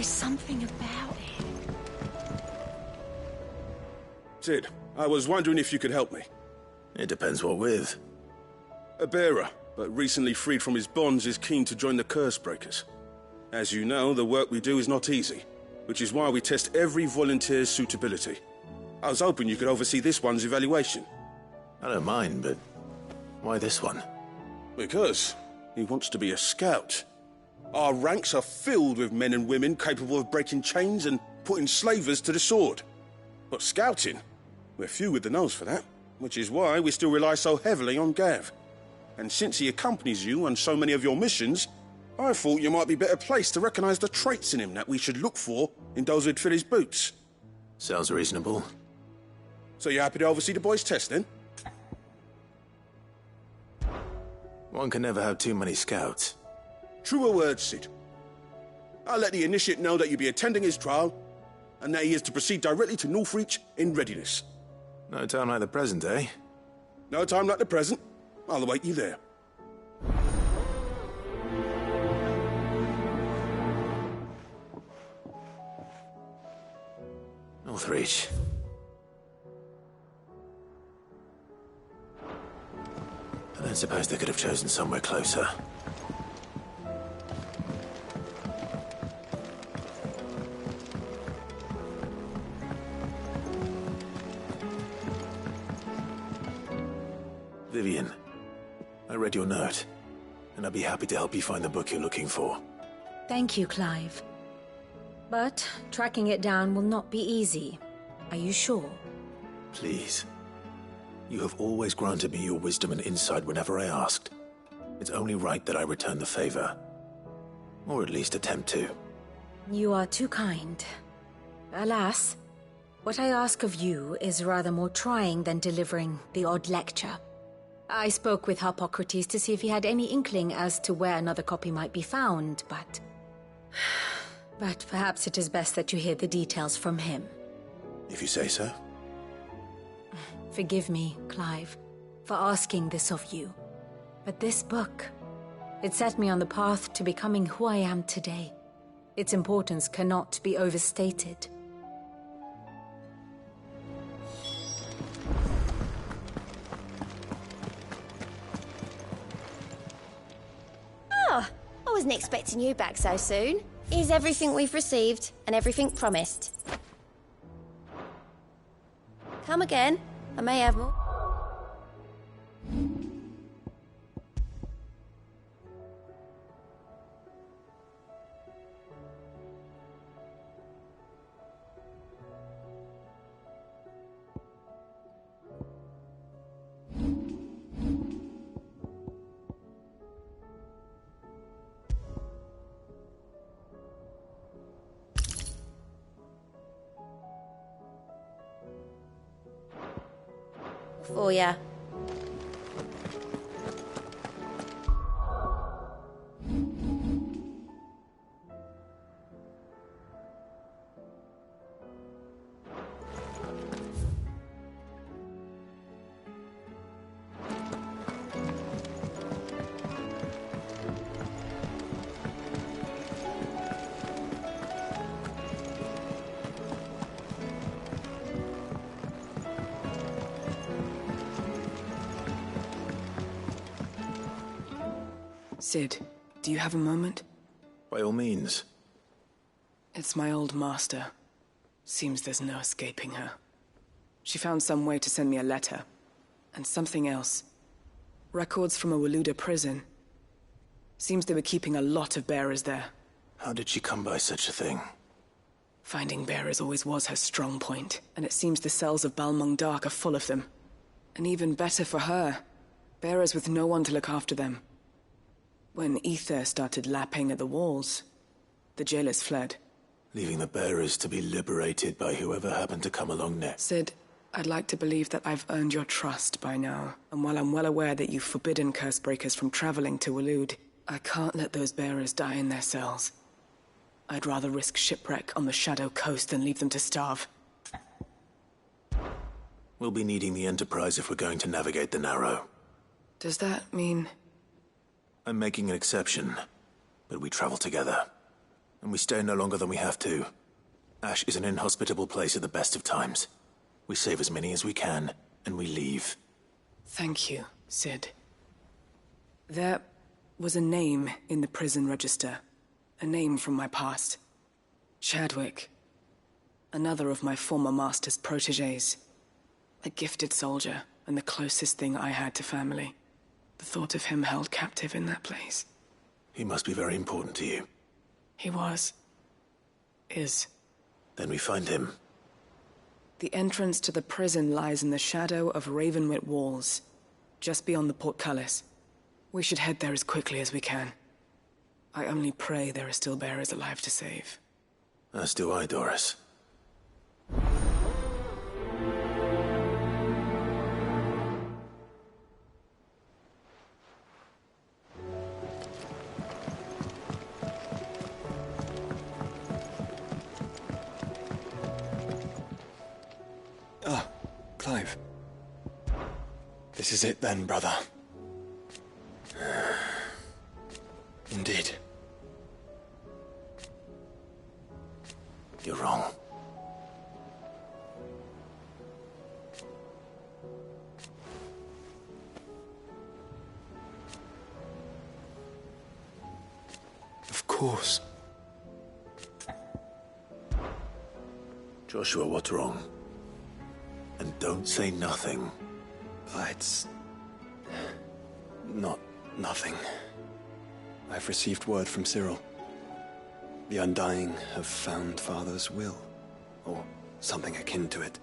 There's something about it. Sid, I was wondering if you could help me. It depends what with. A bearer, but recently freed from his bonds, is keen to join the Cursebreakers. As you know, the work we do is not easy, which is why we test every volunteer's suitability. I was hoping you could oversee this one's evaluation. I don't mind, but why this one? Because he wants to be a scout. Our ranks are filled with men and women capable of breaking chains and putting slavers to the sword. But scouting, we're few with the nose for that, which is why we still rely so heavily on Gav. And since he accompanies you on so many of your missions, I thought you might be better placed to recognize the traits in him that we should look for in those who'd fill his boots. Sounds reasonable. So you're happy to oversee the boys' test, then? One can never have too many scouts. Truer words, Sid. I'll let the initiate know that you'll be attending his trial, and that he is to proceed directly to Northreach in readiness. No time like the present, eh? No time like the present. I'll await you there. Northreach. I don't suppose they could have chosen somewhere closer. Vivian, I read your note, and I'd be happy to help you find the book you're looking for. Thank you, Clive. But tracking it down will not be easy. Are you sure? Please. You have always granted me your wisdom and insight whenever I asked. It's only right that I return the favor. Or at least attempt to. You are too kind. Alas, what I ask of you is rather more trying than delivering the odd lecture. I spoke with Harpocrates to see if he had any inkling as to where another copy might be found, but... But perhaps it is best that you hear the details from him. If you say so. Forgive me, Clive, for asking this of you. But this book, it set me on the path to becoming who I am today. Its importance cannot be overstated. Oh, I wasn't expecting you back so soon. Here's everything we've received and everything promised. Come again. I may have more. For ya. Sid, do you have a moment? By all means. It's my old master. Seems there's no escaping her. She found some way to send me a letter. And something else. Records from a Waluda prison. Seems they were keeping a lot of bearers there. How did she come by such a thing? Finding bearers always was her strong point, and it seems the cells of Balmung Dark are full of them. And even better for her, bearers with no one to look after them. When Ether started lapping at the walls, the jailers fled. Leaving the bearers to be liberated by whoever happened to come along next. Sid, I'd like to believe that I've earned your trust by now. And while I'm well aware that you've forbidden Cursebreakers from traveling to Waloed, I can't let those bearers die in their cells. I'd rather risk shipwreck on the Shadow Coast than leave them to starve. We'll be needing the Enterprise if we're going to navigate the Narrow. Does that mean... I'm making an exception, but we travel together. And we stay no longer than we have to. Ash is an inhospitable place at the best of times. We save as many as we can, and we leave. Thank you, Sid. There was a name in the prison register. A name from my past. Chadwick. Another of my former master's protégés. A gifted soldier, and the closest thing I had to family. The thought of him held captive in that place. He must be very important to you. He was. Is. Then we find him. The entrance to the prison lies in the shadow of Ravenwit Walls, just beyond the portcullis. We should head there as quickly as we can. I only pray there are still bearers alive to save. As do I, Doris. Ah, Clive. This is it then, brother. Indeed. You're wrong. Of course. Joshua, what's wrong? And don't say nothing. It's... not nothing. I've received word from Cyril. The Undying have found Father's will, or something akin to it.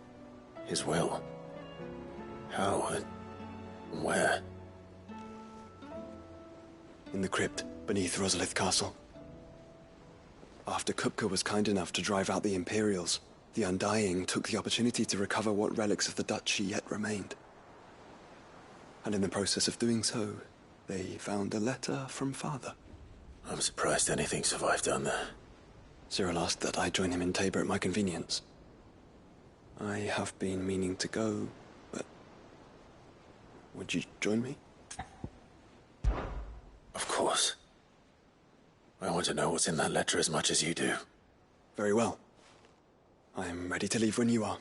His will? How and where? In the crypt beneath Rosalith Castle. After Kupka was kind enough to drive out the Imperials, the Undying took the opportunity to recover what relics of the Duchy yet remained. And in the process of doing so, they found a letter from Father. I'm surprised anything survived down there. Cyril asked that I join him in Tabor at my convenience. I have been meaning to go, but... would you join me? Of course. I want to know what's in that letter as much as you do. Very well. I am ready to leave when you are.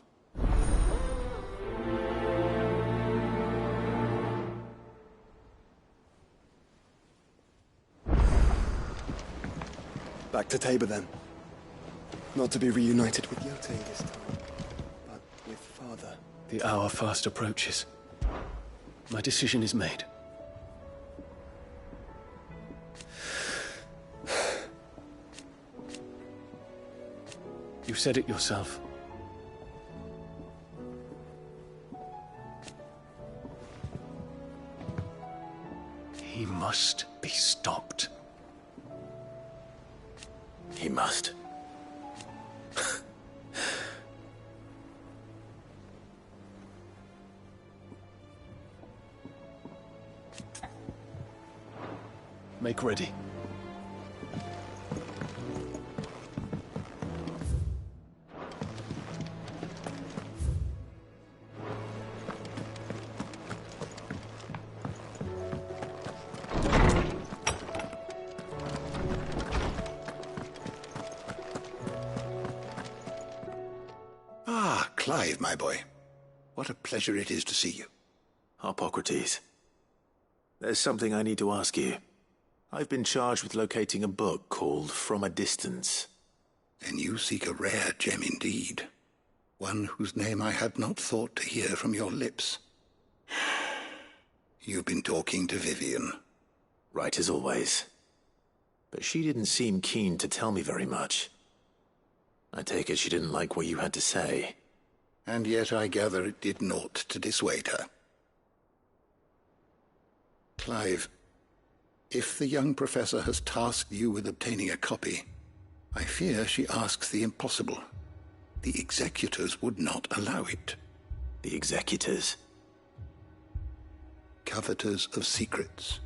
Back to Tabor, then. Not to be reunited with Yotei this time, but with Father. The hour fast approaches. My decision is made. You said it yourself. He must be stopped. He must. Make ready. Clive, my boy. What a pleasure it is to see you. Harpocrates. There's something I need to ask you. I've been charged with locating a book called From a Distance. Then you seek a rare gem indeed. One whose name I had not thought to hear from your lips. You've been talking to Vivian. Right as always. But she didn't seem keen to tell me very much. I take it she didn't like what you had to say. And yet I gather it did naught to dissuade her. Clive, if the young professor has tasked you with obtaining a copy, I fear she asks the impossible. The executors would not allow it. The executors? Coveters of Secrets.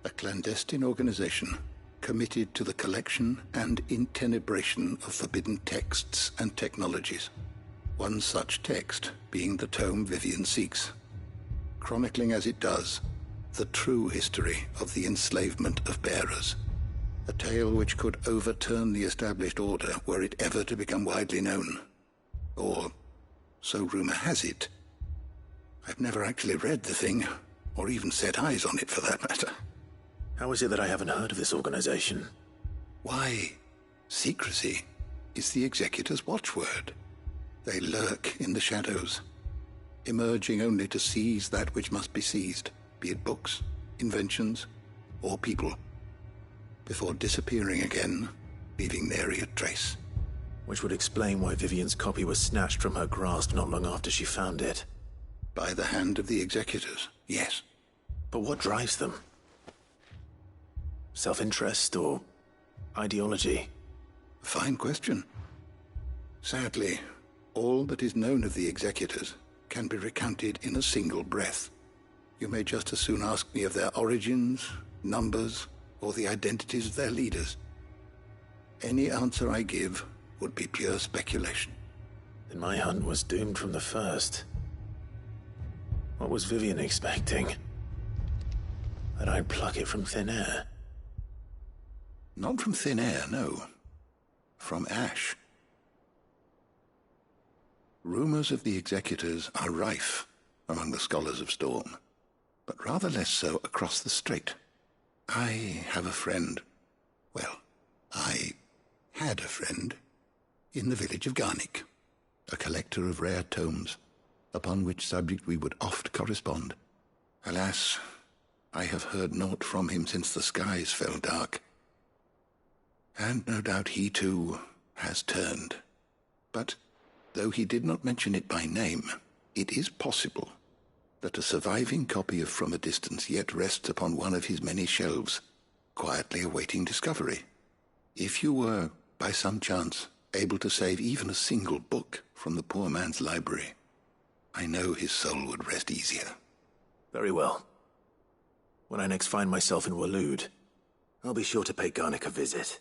A clandestine organization committed to the collection and intenebration of forbidden texts and technologies. One such text being the tome Vivian seeks, chronicling as it does the true history of the enslavement of bearers. A tale which could overturn the established order were it ever to become widely known. Or, so rumor has it. I've never actually read the thing, or even set eyes on it for that matter. How is it that I haven't heard of this organization? Why, secrecy is the Executor's watchword. They lurk in the shadows, emerging only to seize that which must be seized, be it books, inventions, or people, before disappearing again, leaving nary a trace. Which would explain why Vivian's copy was snatched from her grasp not long after she found it. By the hand of the Executors, yes. But what drives them? Self-interest or ideology? A fine question. Sadly, all that is known of the Executors can be recounted in a single breath. You may just as soon ask me of their origins, numbers, or the identities of their leaders. Any answer I give would be pure speculation. Then my hunt was doomed from the first. What was Vivian expecting? That I'd pluck it from thin air? Not from thin air, no. From ash. Rumors of the Executors are rife among the scholars of Storm, but rather less so across the Strait. I have a friend. Well, I had a friend in the village of Garnick, a collector of rare tomes, upon which subject we would oft correspond. Alas, I have heard naught from him since the skies fell dark. And no doubt he, too, has turned. But, though he did not mention it by name, it is possible that a surviving copy of From a Distance yet rests upon one of his many shelves, quietly awaiting discovery. If you were, by some chance, able to save even a single book from the poor man's library, I know his soul would rest easier. Very well. When I next find myself in Waloed, I'll be sure to pay Garnick a visit.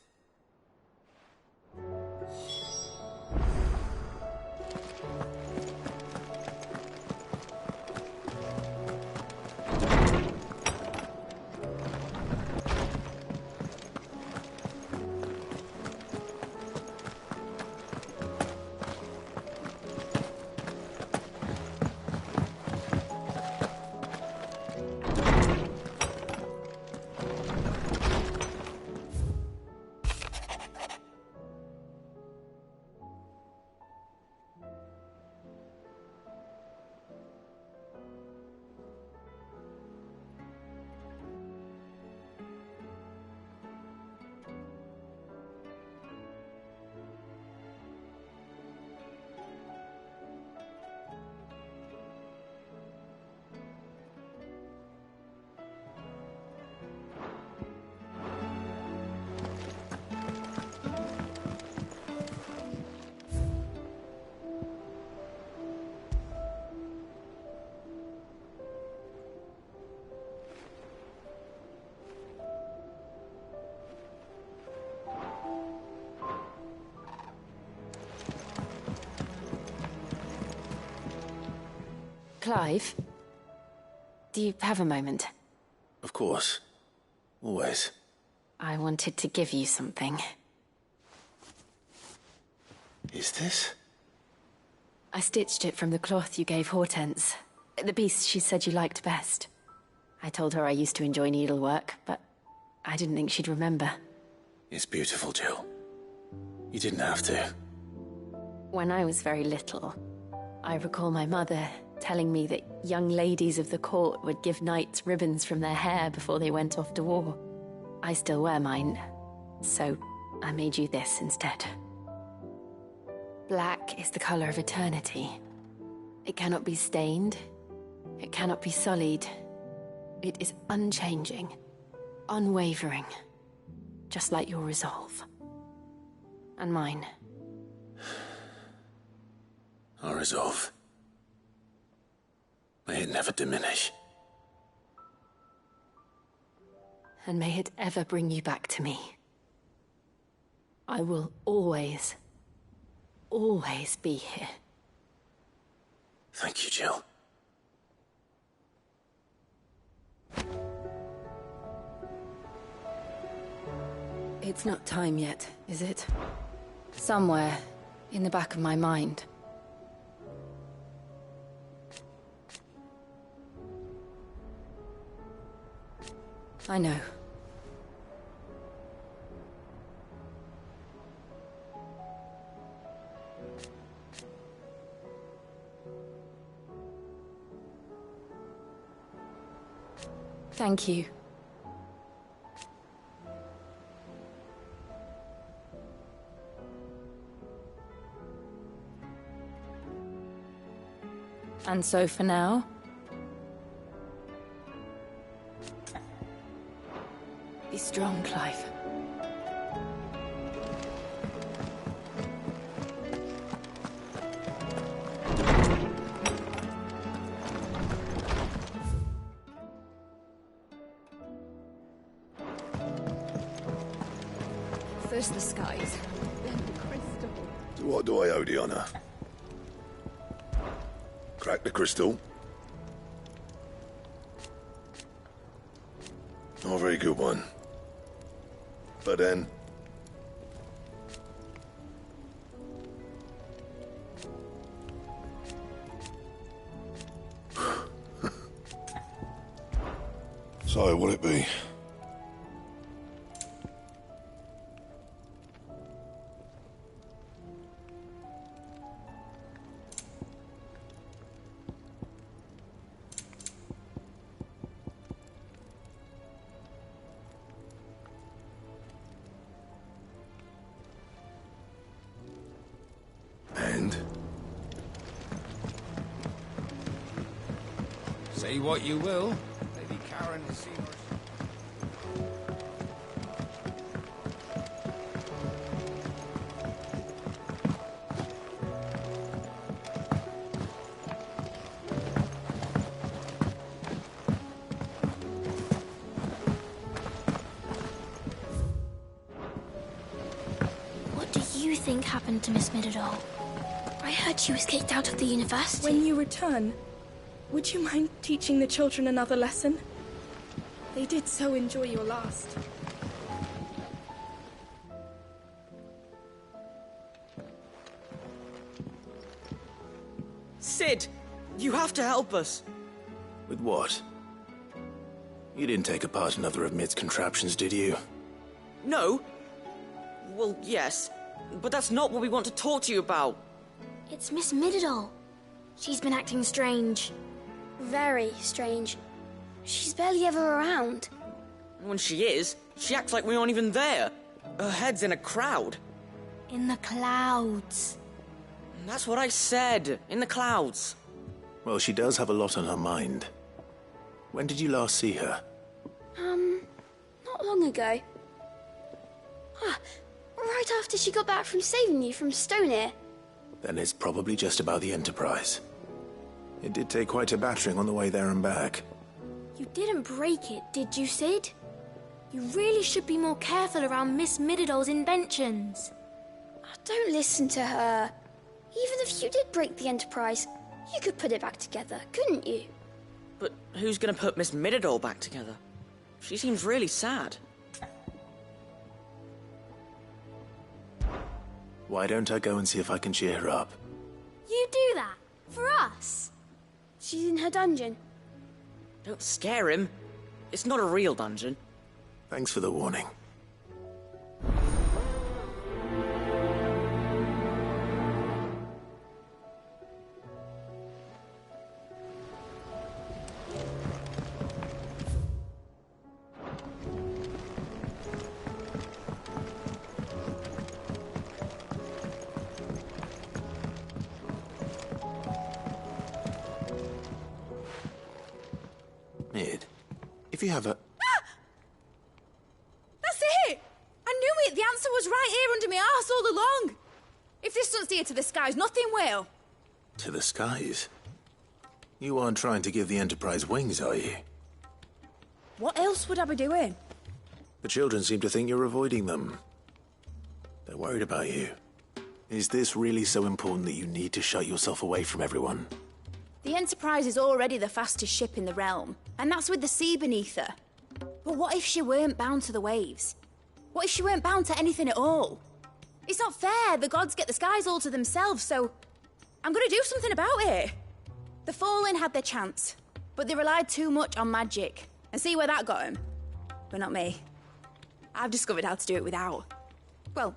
Clive, do you have a moment? Of course. Always. I wanted to give you something. Is this? I stitched it from the cloth you gave Hortense. The piece she said you liked best. I told her I used to enjoy needlework, but I didn't think she'd remember. It's beautiful, Jill. You didn't have to. When I was very little, I recall my mother telling me that young ladies of the court would give knights ribbons from their hair before they went off to war. I still wear mine, so I made you this instead. Black is the color of eternity. It cannot be stained. It cannot be sullied. It is unchanging, unwavering, just like your resolve. And mine. Our resolve. May it never diminish. And may it ever bring you back to me. I will always, always be here. Thank you, Jill. It's not time yet, is it? Somewhere in the back of my mind. I know. Thank you. And so for now, be strong, Clive. First the skies, then the crystal. To what do I owe the honor? Crack the crystal. Not a very good one. But then... So, what'll it be? Say what you will, Lady Karen has seen her... What do you think happened to Miss Midadol? I heard she was kicked out of the university. When you return, would you mind teaching the children another lesson? They did so enjoy your last. Sid! You have to help us! With what? You didn't take apart another of Mid's contraptions, did you? No. Well, yes. But that's not what we want to talk to you about. It's Miss Midadol. She's been acting strange. Very strange. She's barely ever around. When she is, she acts like we aren't even there. Her head's in a crowd. In the clouds. That's what I said. In the clouds. Well, she does have a lot on her mind. When did you last see her? Not long ago. Right after she got back from saving you from Stoneir. Then it's probably just about the Enterprise. It did take quite a battering on the way there and back. You didn't break it, did you, Sid? You really should be more careful around Miss Midadol's inventions. Don't listen to her. Even if you did break the Enterprise, you could put it back together, couldn't you? But who's gonna put Miss Midadol back together? She seems really sad. Why don't I go and see if I can cheer her up? You do that? For us? She's in her dungeon. Don't scare him. It's not a real dungeon. Thanks for the warning. Mid, if you have a... That's it! I knew it! The answer was right here under my arse all along! If this doesn't steer to the skies, nothing will. To the skies? You aren't trying to give the Enterprise wings, are you? What else would I be doing? The children seem to think you're avoiding them. They're worried about you. Is this really so important that you need to shut yourself away from everyone? The Enterprise is already the fastest ship in the realm, and that's with the sea beneath her. But what if she weren't bound to the waves? What if she weren't bound to anything at all? It's not fair. The gods get the skies all to themselves, so I'm gonna do something about it. The Fallen had their chance, but they relied too much on magic. And see where that got them? But not me. I've discovered how to do it without. Well,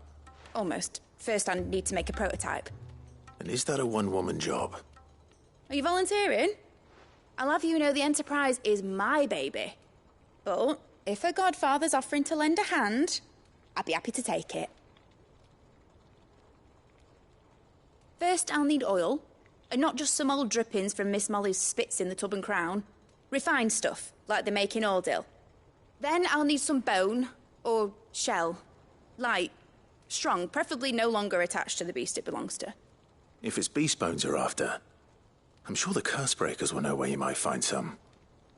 almost. First I need to make a prototype. And is that a one-woman job? Are you volunteering? I'll have you know the Enterprise is my baby. But if her godfather's offering to lend a hand, I'd be happy to take it. First, I'll need oil, and not just some old drippings from Miss Molly's spits in the Tub and Crown. Refined stuff, like they make in Aldil. Then I'll need some bone, or shell. Light, strong, preferably no longer attached to the beast it belongs to. If it's beast bones you're after, I'm sure the Cursebreakers will know where you might find some.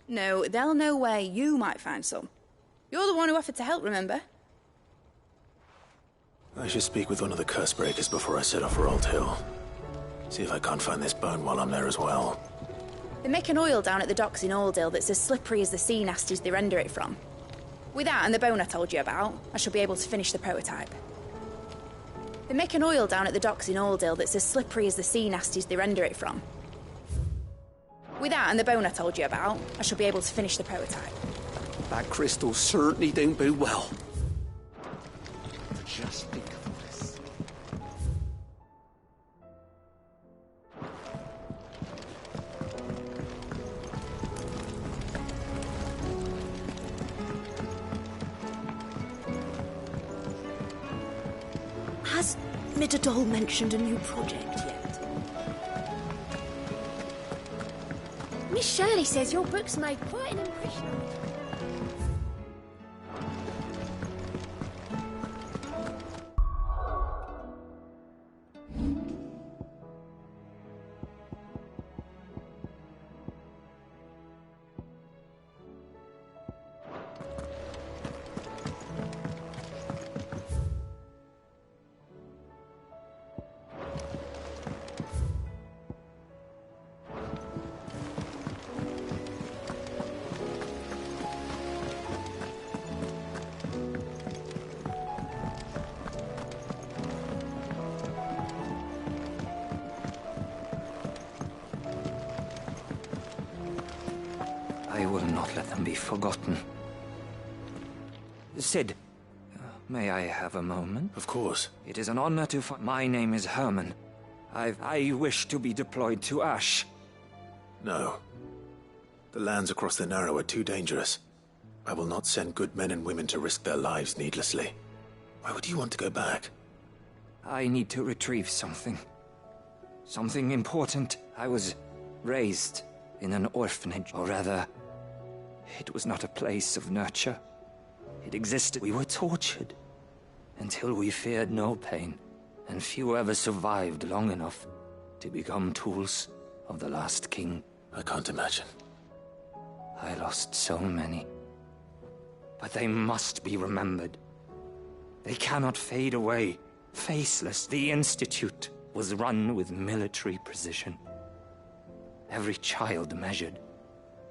No, they'll know where you might find some. You're the one who offered to help, remember? I should speak with one of the Cursebreakers before I set off for Old Hill. See if I can't find this bone while I'm there as well. They make an oil down at the docks in Aldil that's as slippery as the sea nasties they render it from. With that and the bone I told you about, I shall be able to finish the prototype. They make an oil down at the docks in Aldil that's as slippery as the sea nasties they render it from. With that and the bone I told you about, I shall be able to finish the prototype. That crystal certainly don't bode well. Just think of this. Has Midadol mentioned a new project yet? Miss Shirley says your book's made quite an impression on her. I will not let them be forgotten. Sid, may I have a moment? Of course. It is an honor to My name is Herman. I wish to be deployed to Ash. No. The lands across the Narrow are too dangerous. I will not send good men and women to risk their lives needlessly. Why would you want to go back? I need to retrieve something. Something important. I was raised in an orphanage, or rather, it was not a place of nurture. It existed. We were tortured until we feared no pain, and few ever survived long enough to become tools of the last king. I can't imagine. I lost so many. But they must be remembered. They cannot fade away. Faceless, the Institute was run with military precision. Every child measured,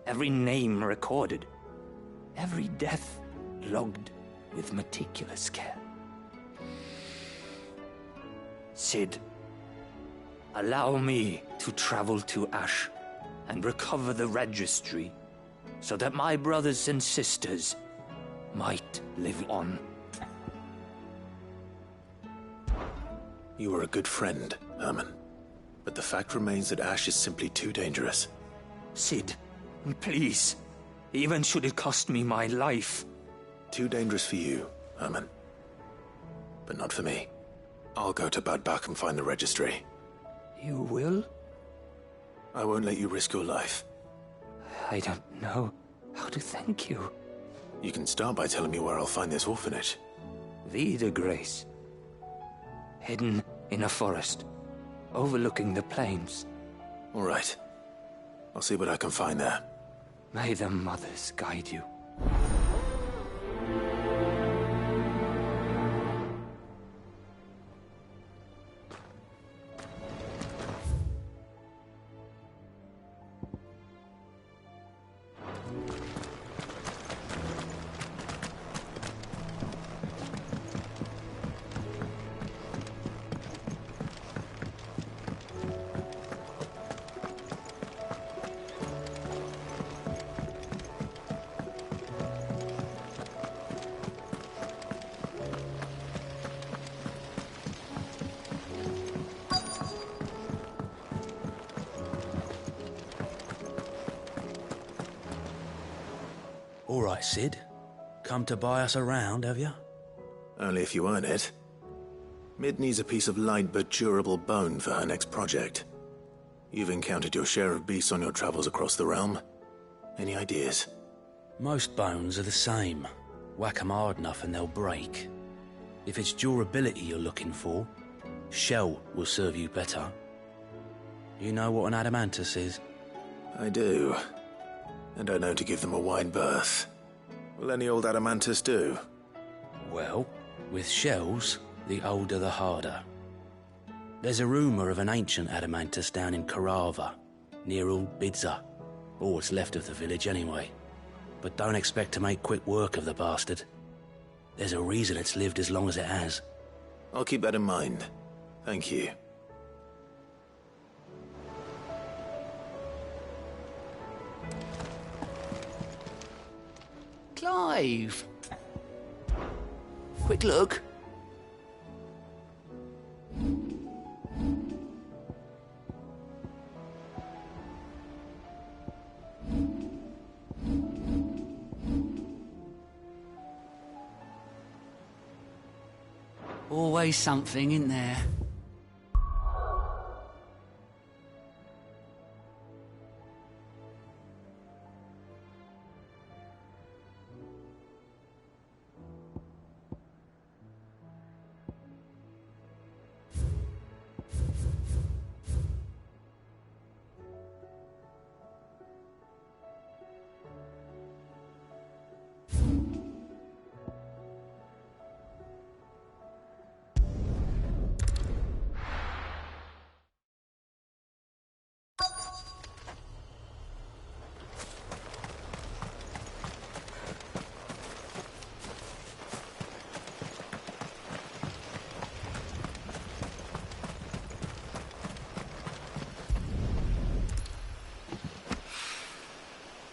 every name recorded, every death logged with meticulous care. Sid, allow me to travel to Ash and recover the registry so that my brothers and sisters might live on. You were a good friend, Herman. But the fact remains that Ash is simply too dangerous. Sid, please. Even should it cost me my life. Too dangerous for you, Herman. But not for me. I'll go to Bad Bach and find the registry. You will? I won't let you risk your life. I don't know how to thank you. You can start by telling me where I'll find this orphanage. Vida Grace. Hidden in a forest, overlooking the plains. All right. I'll see what I can find there. May the mothers guide you. All right, Sid. Come to buy us around, have you? Only if you earn it. Mid needs a piece of light but durable bone for her next project. You've encountered your share of beasts on your travels across the realm. Any ideas? Most bones are the same. Whack 'em hard enough and they'll break. If it's durability you're looking for, shell will serve you better. You know what an adamantus is? I do. And I know to give them a wide berth. Will any old adamantus do? Well, with shells, the older the harder. There's a rumour of an ancient adamantus down in Karava, near Old Bidza. Or what's left of the village anyway. But don't expect to make quick work of the bastard. There's a reason it's lived as long as it has. I'll keep that in mind. Thank you. Clive! Quick look. Always something in there.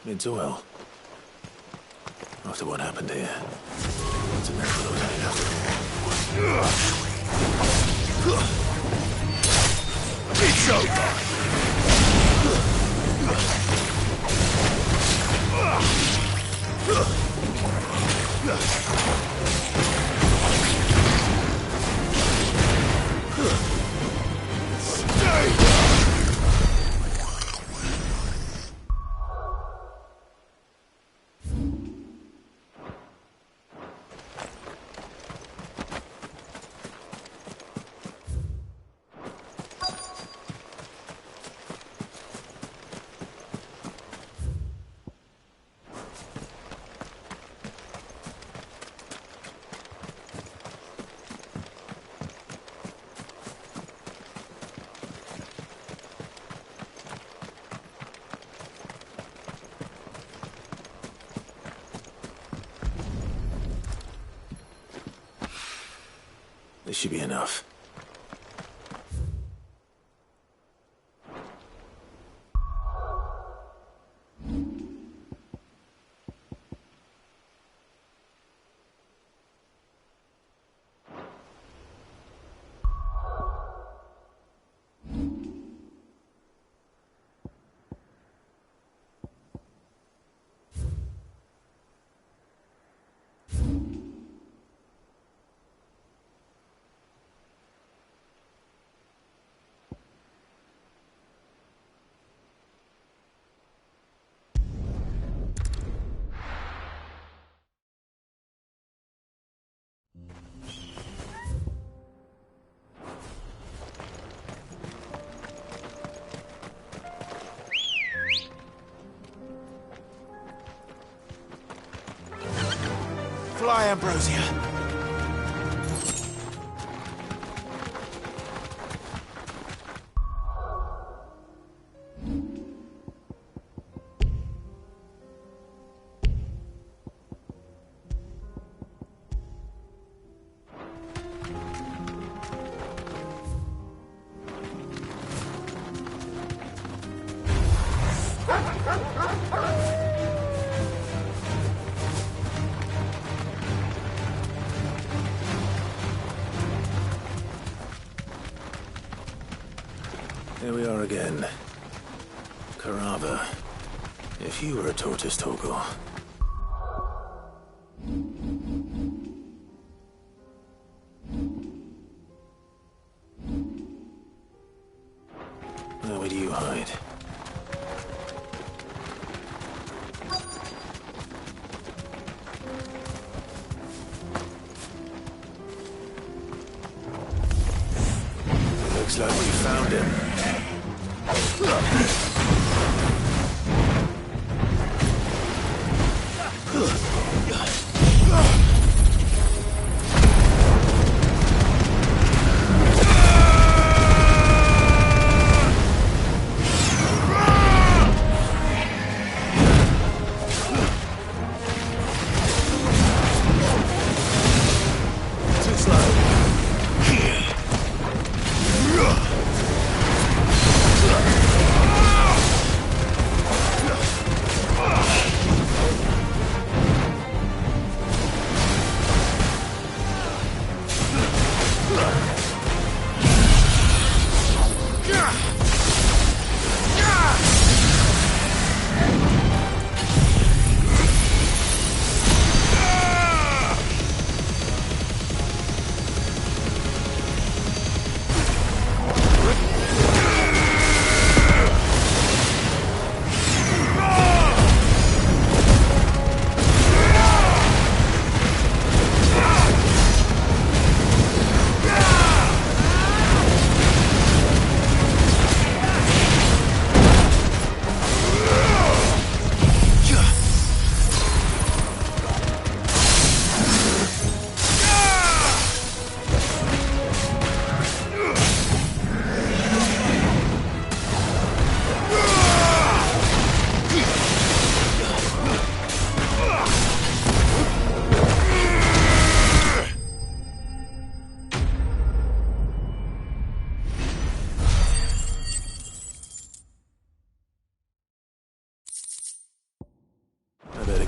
It's well. After what happened here, it's a miracle it was only This should be enough. Fly, Ambrosia. Here we are again. Karava. If you were a tortoise, Torgal. like we found him.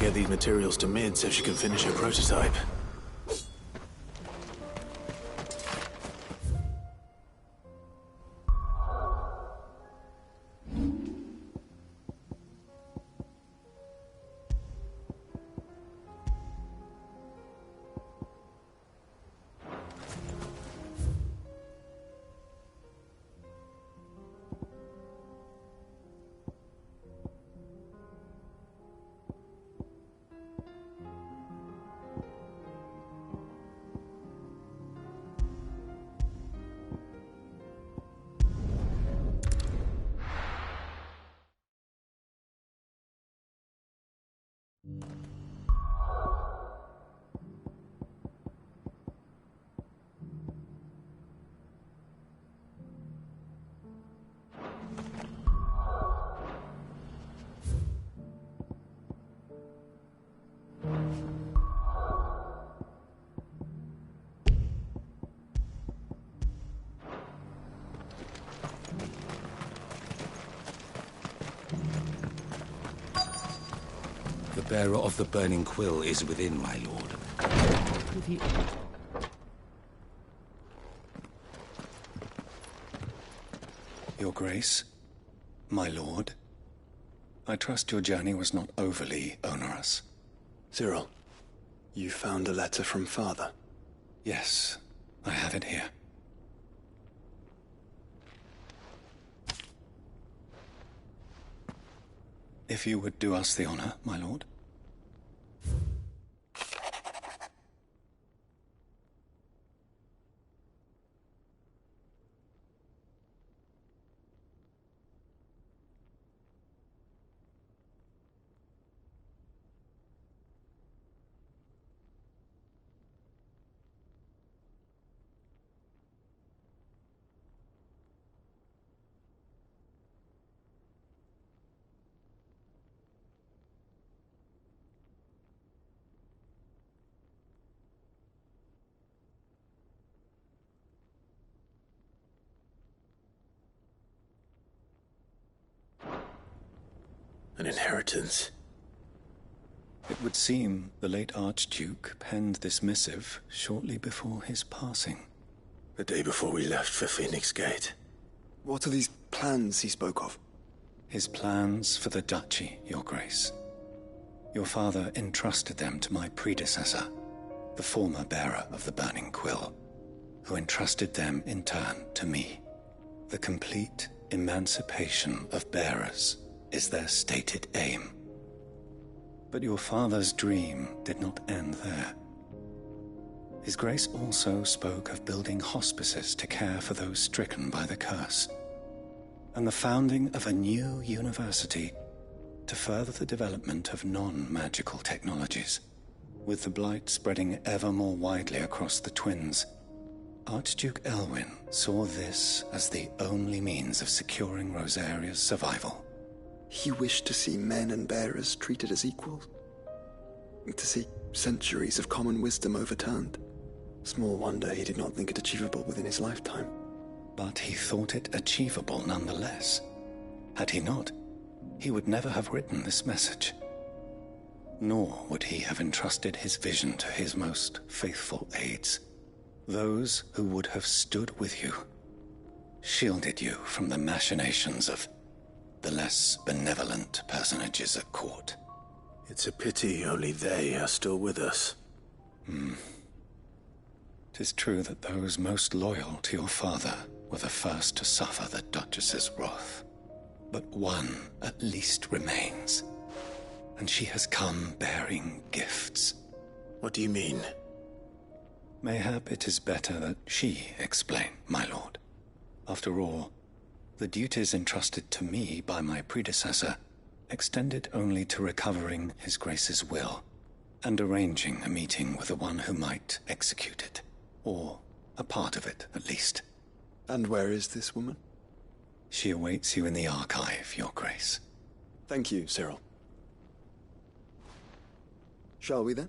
Get these materials to Mid so she can finish her prototype. The bearer of the burning quill is within, my lord. Your Grace, my lord, I trust your journey was not overly onerous. Cyril, you found a letter from Father? Yes, I have it here. If you would do us the honor, my lord. An inheritance. It would seem the late Archduke penned this missive shortly before his passing. The day before we left for Phoenix Gate. What are these plans he spoke of? His plans for the Duchy, Your Grace. Your father entrusted them to my predecessor, the former bearer of the Burning Quill, who entrusted them in turn to me. The complete emancipation of bearers is their stated aim. But your father's dream did not end there. His Grace also spoke of building hospices to care for those stricken by the curse, and the founding of a new university to further the development of non-magical technologies. With the blight spreading ever more widely across the Twins, Archduke Elwyn saw this as the only means of securing Rosaria's survival. He wished to see men and bearers treated as equals. To see centuries of common wisdom overturned. Small wonder he did not think it achievable within his lifetime. But he thought it achievable nonetheless. Had he not, he would never have written this message. Nor would he have entrusted his vision to his most faithful aides, those who would have stood with you, shielded you from the machinations of the less benevolent personages at court. It's a pity only they are still with us. 'Tis true that those most loyal to your father were the first to suffer the Duchess's wrath. But one at least remains, and she has come bearing gifts. What do you mean? Mayhap it is better that she explain, my lord. After all, the duties entrusted to me by my predecessor extended only to recovering His Grace's will and arranging a meeting with the one who might execute it, or a part of it at least. And where is this woman? She awaits you in the archive, Your Grace. Thank you, Cyril. Shall we then?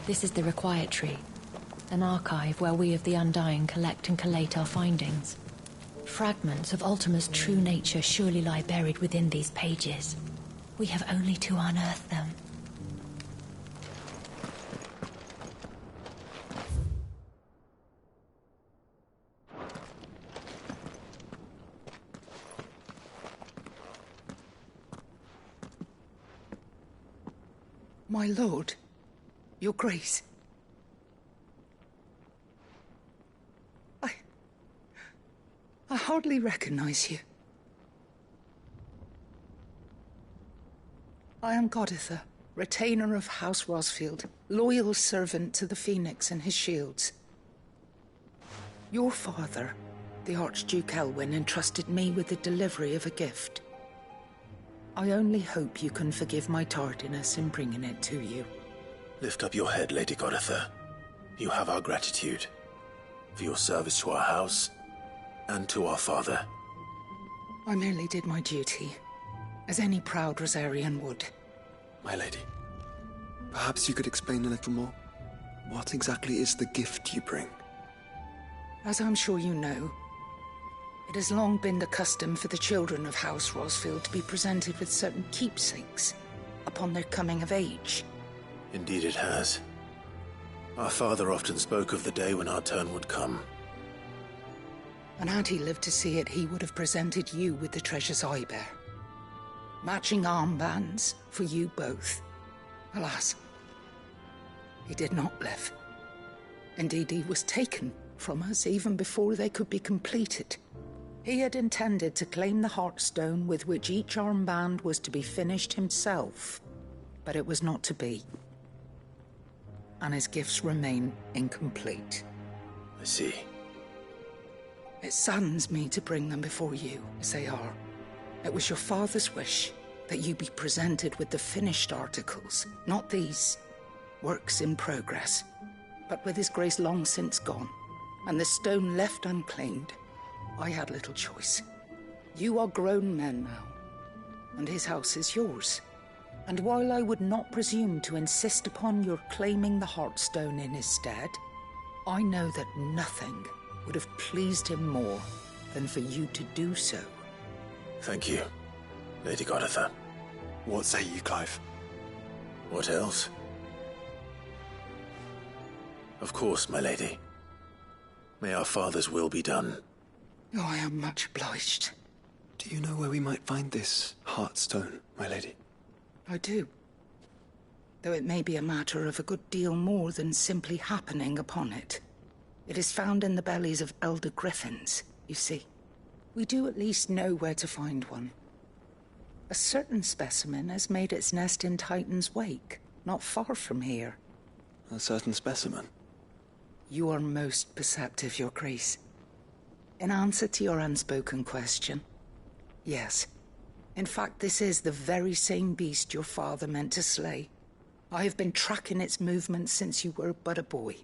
This is the Required Tree, an archive where we of the Undying collect and collate our findings. Fragments of Ultima's true nature surely lie buried within these pages. We have only to unearth them. My lord, Your Grace. I hardly recognize you. I am Goditha, retainer of House Rosfield, loyal servant to the Phoenix and his shields. Your father, the Archduke Elwyn, entrusted me with the delivery of a gift. I only hope you can forgive my tardiness in bringing it to you. Lift up your head, Lady Goditha. You have our gratitude for your service to our house and to our father. I merely did my duty, as any proud Rosarian would. My lady, perhaps you could explain a little more? What exactly is the gift you bring? As I'm sure you know, it has long been the custom for the children of House Rosfield to be presented with certain keepsakes upon their coming of age. Indeed it has. Our father often spoke of the day when our turn would come. And had he lived to see it, he would have presented you with the treasures I bear. Matching armbands for you both. Alas, he did not live. Indeed, he was taken from us even before they could be completed. He had intended to claim the Heartstone with which each armband was to be finished himself, but it was not to be. And his gifts remain incomplete. I see. It saddens me to bring them before you, as they are. It was your father's wish that you be presented with the finished articles, not these works in progress. But with his grace long since gone, and the stone left unclaimed, I had little choice. You are grown men now, and his house is yours. And while I would not presume to insist upon your claiming the Heartstone in his stead, I know that nothing would have pleased him more than for you to do so. Thank you, Lady Goditha. What say you, Clive? What else? Of course, my lady. May our father's will be done. Oh, I am much obliged. Do you know where we might find this Heartstone, my lady? I do. Though it may be a matter of a good deal more than simply happening upon it. It is found in the bellies of elder griffins, you see. We do at least know where to find one. A certain specimen has made its nest in Titan's Wake, not far from here. A certain specimen? You are most perceptive, Your Grace. In answer to your unspoken question, yes. In fact, this is the very same beast your father meant to slay. I have been tracking its movements since you were but a boy.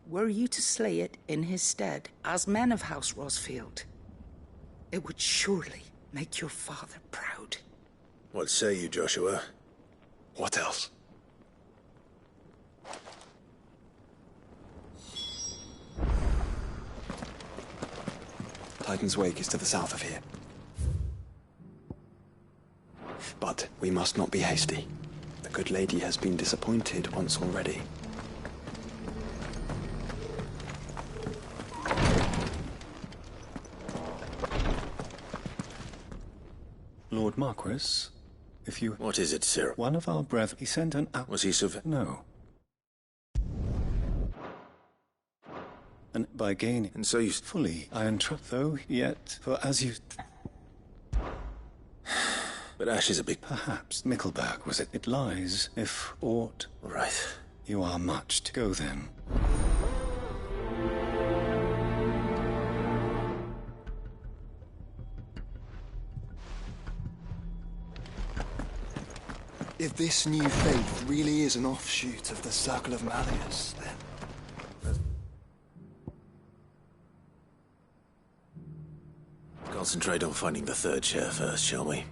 Were you to slay it in his stead, as men of House Rosfield, it would surely make your father proud. What say you, Joshua? What else? Titan's Wake is to the south of here. But we must not be hasty. The good lady has been disappointed once already. Lord Marquis, if you... What is it, sir? One of our brethren, he sent an... Was he No. And by gaining... And so you... Fully, I entrust, though, yet, for as you... But Ash is a big... Perhaps Mickleburg was it. It lies, if aught... Right. You are much to go, then. If this new faith really is an offshoot of the Circle of Malleus, then... Concentrate on finding the third chair first, shall we?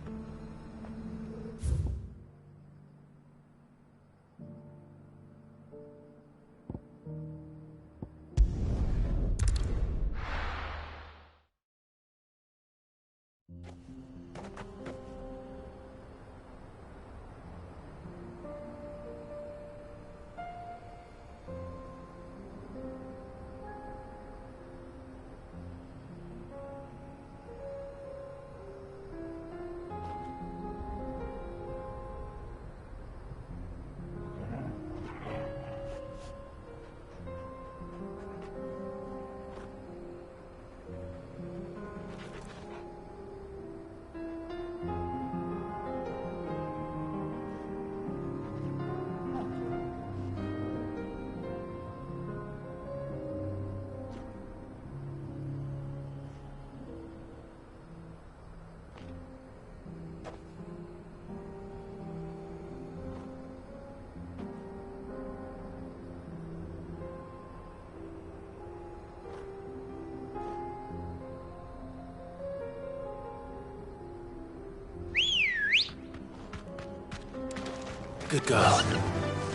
Good girl.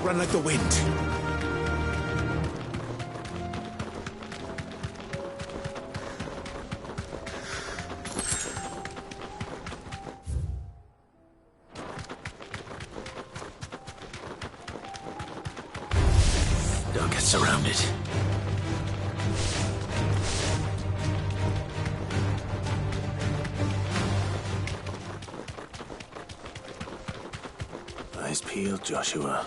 Run like the wind. Don't get surrounded. Eyes peeled, Joshua.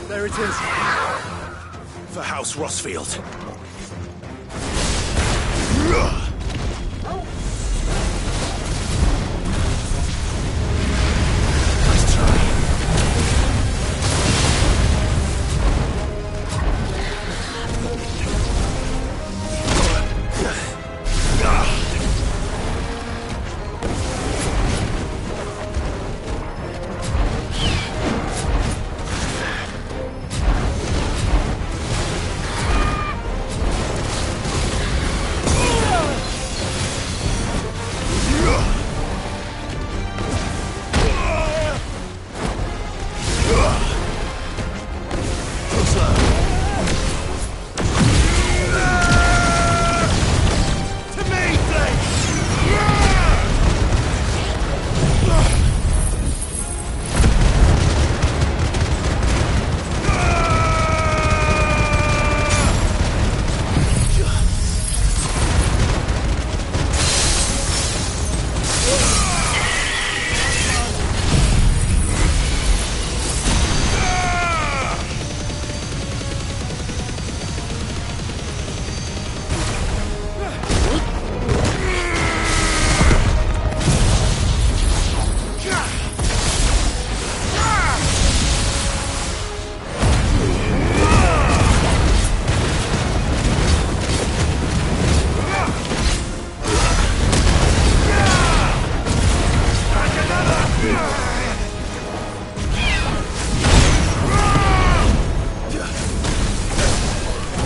There it is. For House Rosfield.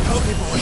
Help me, boy.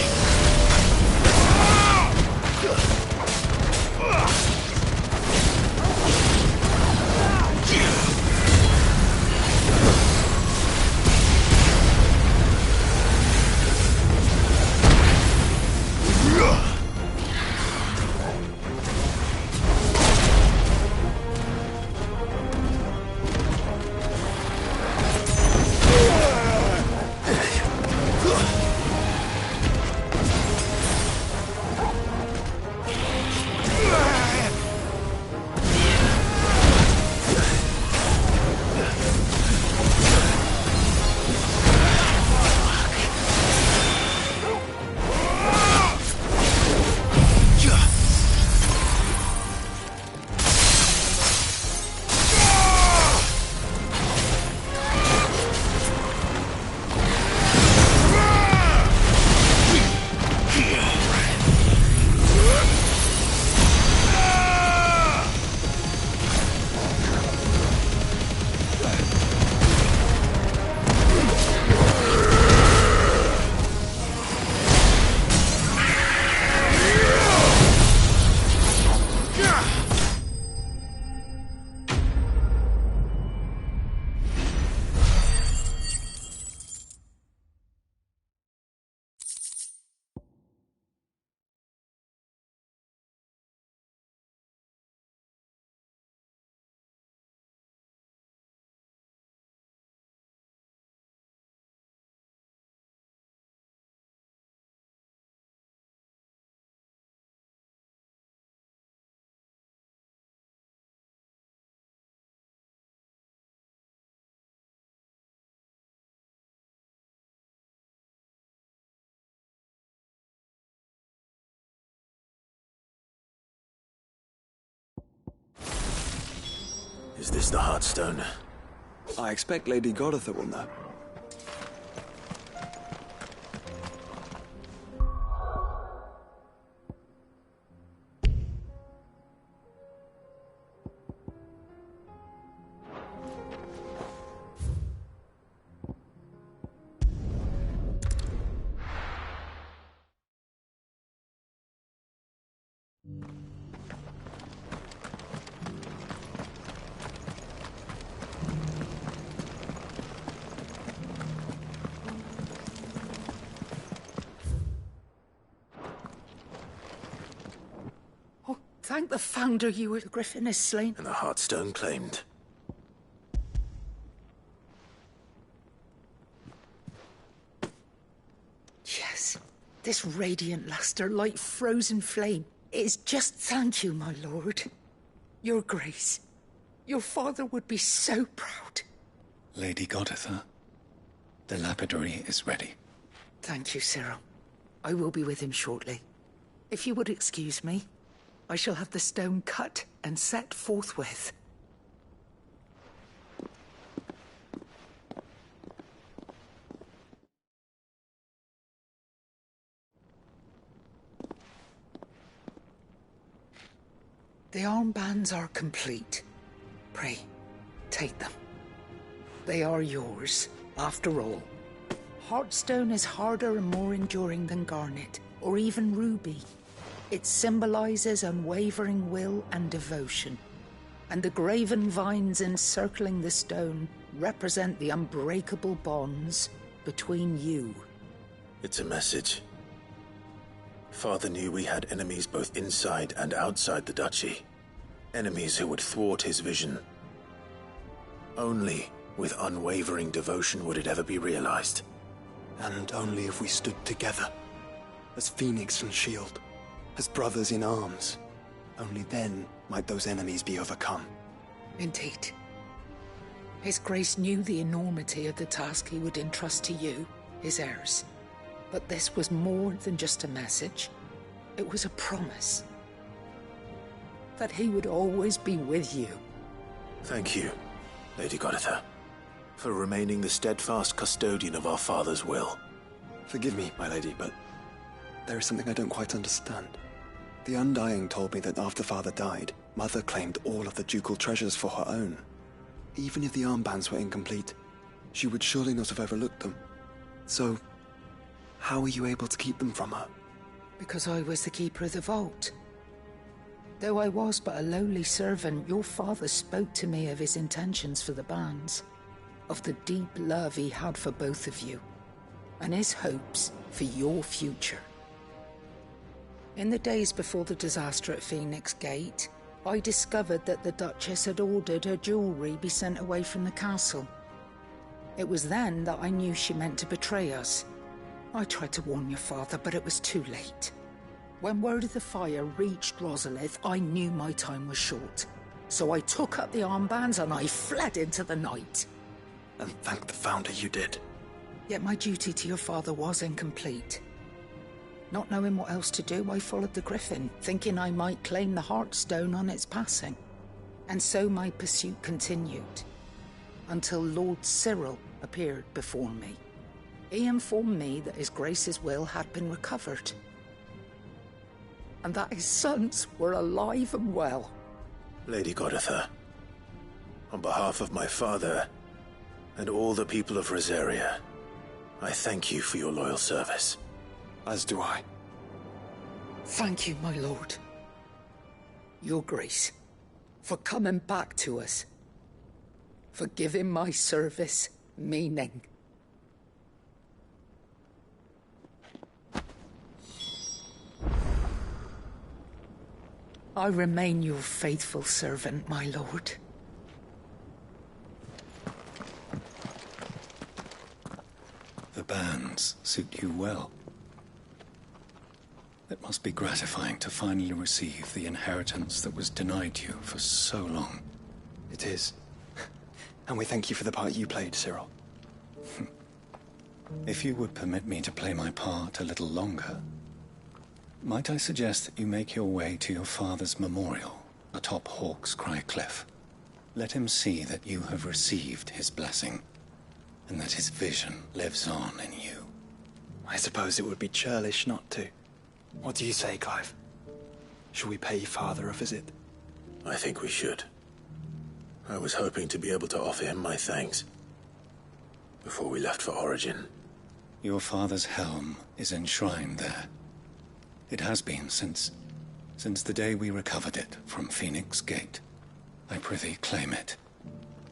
Is this the Heartstone? I expect Lady Goditha will know. Thank the Founder you the Griffin is slain. And the Heartstone claimed. Yes, this radiant luster like frozen flame. It is just thank you, my lord. Your Grace. Your father would be so proud. Lady Goditha, the lapidary is ready. Thank you, Cyril. I will be with him shortly. If you would excuse me, I shall have the stone cut and set forthwith. The armbands are complete. Pray, take them. They are yours, after all. Heartstone is harder and more enduring than garnet, or even ruby. It symbolizes unwavering will and devotion, and the graven vines encircling the stone represent the unbreakable bonds between you. It's a message. Father knew we had enemies both inside and outside the duchy. Enemies who would thwart his vision. Only with unwavering devotion would it ever be realized. And only if we stood together, as Phoenix and Shield. As brothers in arms. Only then might those enemies be overcome. Indeed. His Grace knew the enormity of the task he would entrust to you, his heirs. But this was more than just a message. It was a promise. That he would always be with you. Thank you, Lady Goditha, for remaining the steadfast custodian of our father's will. Forgive me, my lady, but there is something I don't quite understand. The Undying told me that after Father died, Mother claimed all of the ducal treasures for her own. Even if the armbands were incomplete, she would surely not have overlooked them. So, how were you able to keep them from her? Because I was the keeper of the vault. Though I was but a lowly servant, your father spoke to me of his intentions for the bands, of the deep love he had for both of you, and his hopes for your future. In the days before the disaster at Phoenix Gate, I discovered that the Duchess had ordered her jewelry be sent away from the castle. It was then that I knew she meant to betray us. I tried to warn your father, but it was too late. When word of the fire reached Rosalith, I knew my time was short. So I took up the armbands and I fled into the night. And thank the Founder you did. Yet my duty to your father was incomplete. Not knowing what else to do, I followed the Griffin, thinking I might claim the Heartstone on its passing. And so my pursuit continued, until Lord Cyril appeared before me. He informed me that His Grace's will had been recovered, and that his sons were alive and well. Lady Goditha, on behalf of my father and all the people of Rosaria, I thank you for your loyal service. As do I. Thank you, my lord. Your Grace, for coming back to us, for giving my service meaning. I remain your faithful servant, my lord. The bands suit you well. It must be gratifying to finally receive the inheritance that was denied you for so long. It is. And we thank you for the part you played, Cyril. If you would permit me to play my part a little longer, might I suggest that you make your way to your father's memorial atop Hawk's Cry Cliff? Let him see that you have received his blessing, and that his vision lives on in you. I suppose it would be churlish not to. What do you say, Clive? Shall we pay Father a visit? I think we should. I was hoping to be able to offer him my thanks before we left for Origin. Your father's helm is enshrined there. It has been since the day we recovered it from Phoenix Gate. I prithee claim it,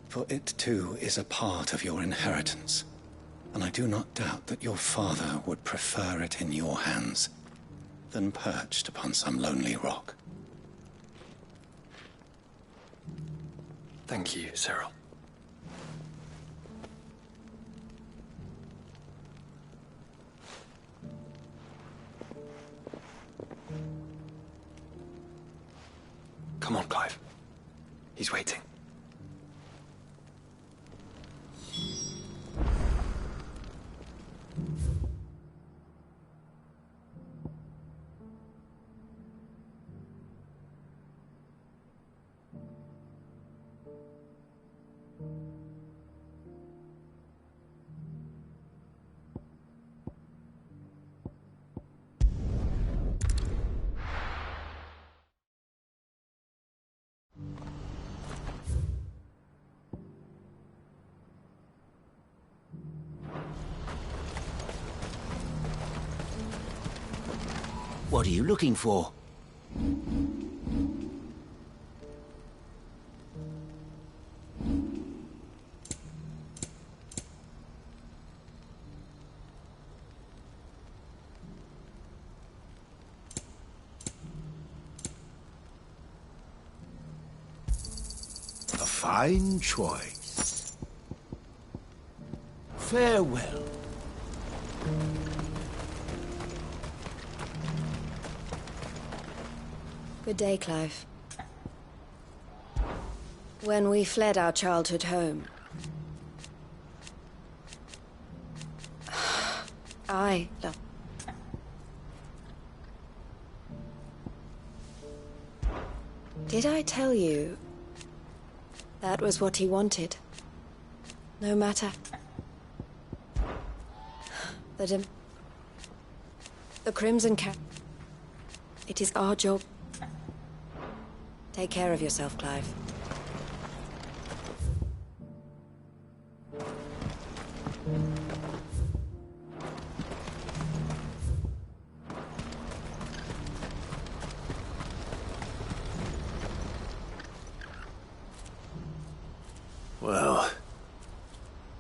for it too is a part of your inheritance, and I do not doubt that your father would prefer it in your hands than perched upon some lonely rock. Thank you, Cyril. Come on, Clive. He's waiting. What are you looking for? A fine choice. Farewell. Good day, Clive. When we fled our childhood home, I loved. Did I tell you that was what he wanted? No matter. The Crimson Cap. It is our job. Take care of yourself, Clive. Well,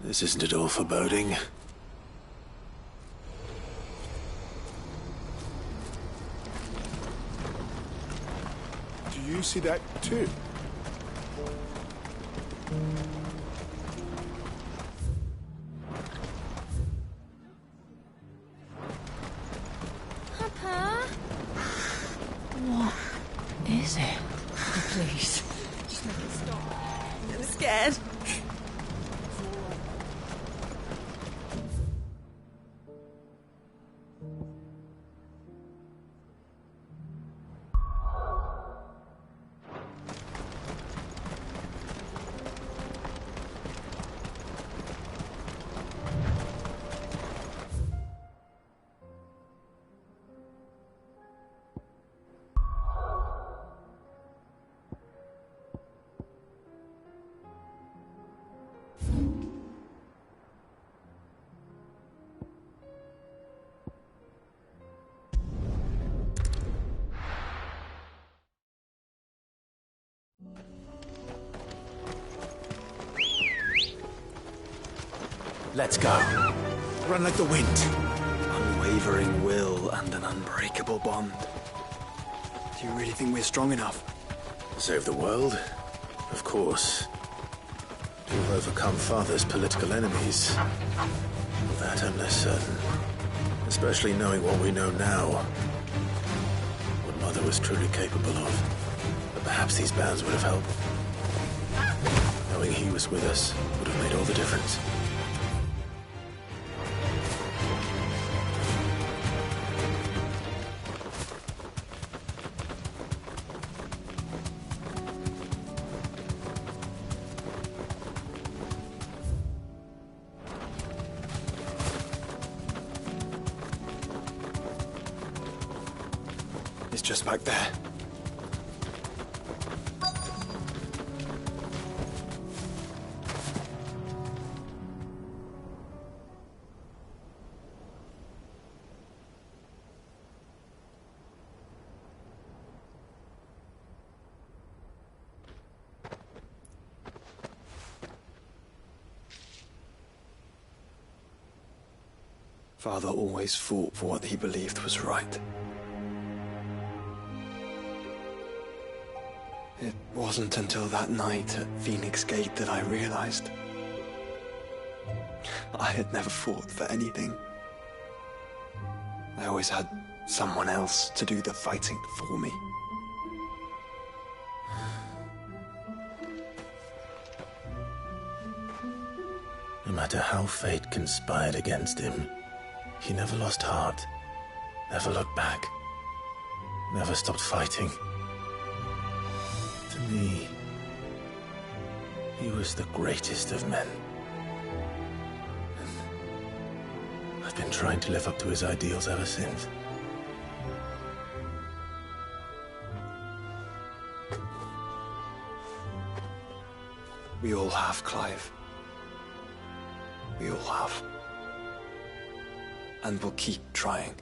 this isn't at all foreboding. Do you see that too? Papa? What is it? Please. Just make it stop. I'm scared. Let's go. Run like the wind. Unwavering will and an unbreakable bond. Do you really think we're strong enough? Save the world? Of course. To have overcome Father's political enemies? Of that I'm less certain. Especially knowing what we know now. What Mother was truly capable of. But perhaps these bands would have helped. Knowing he was with us would have made all the difference. It's just back there. Father always fought for what he believed was right. It wasn't until that night at Phoenix Gate that I realized I had never fought for anything. I always had someone else to do the fighting for me. No matter how fate conspired against him, he never lost heart, never looked back, never stopped fighting. To me, he was the greatest of men. And I've been trying to live up to his ideals ever since. We all have, Clive. We all have. And we'll keep trying.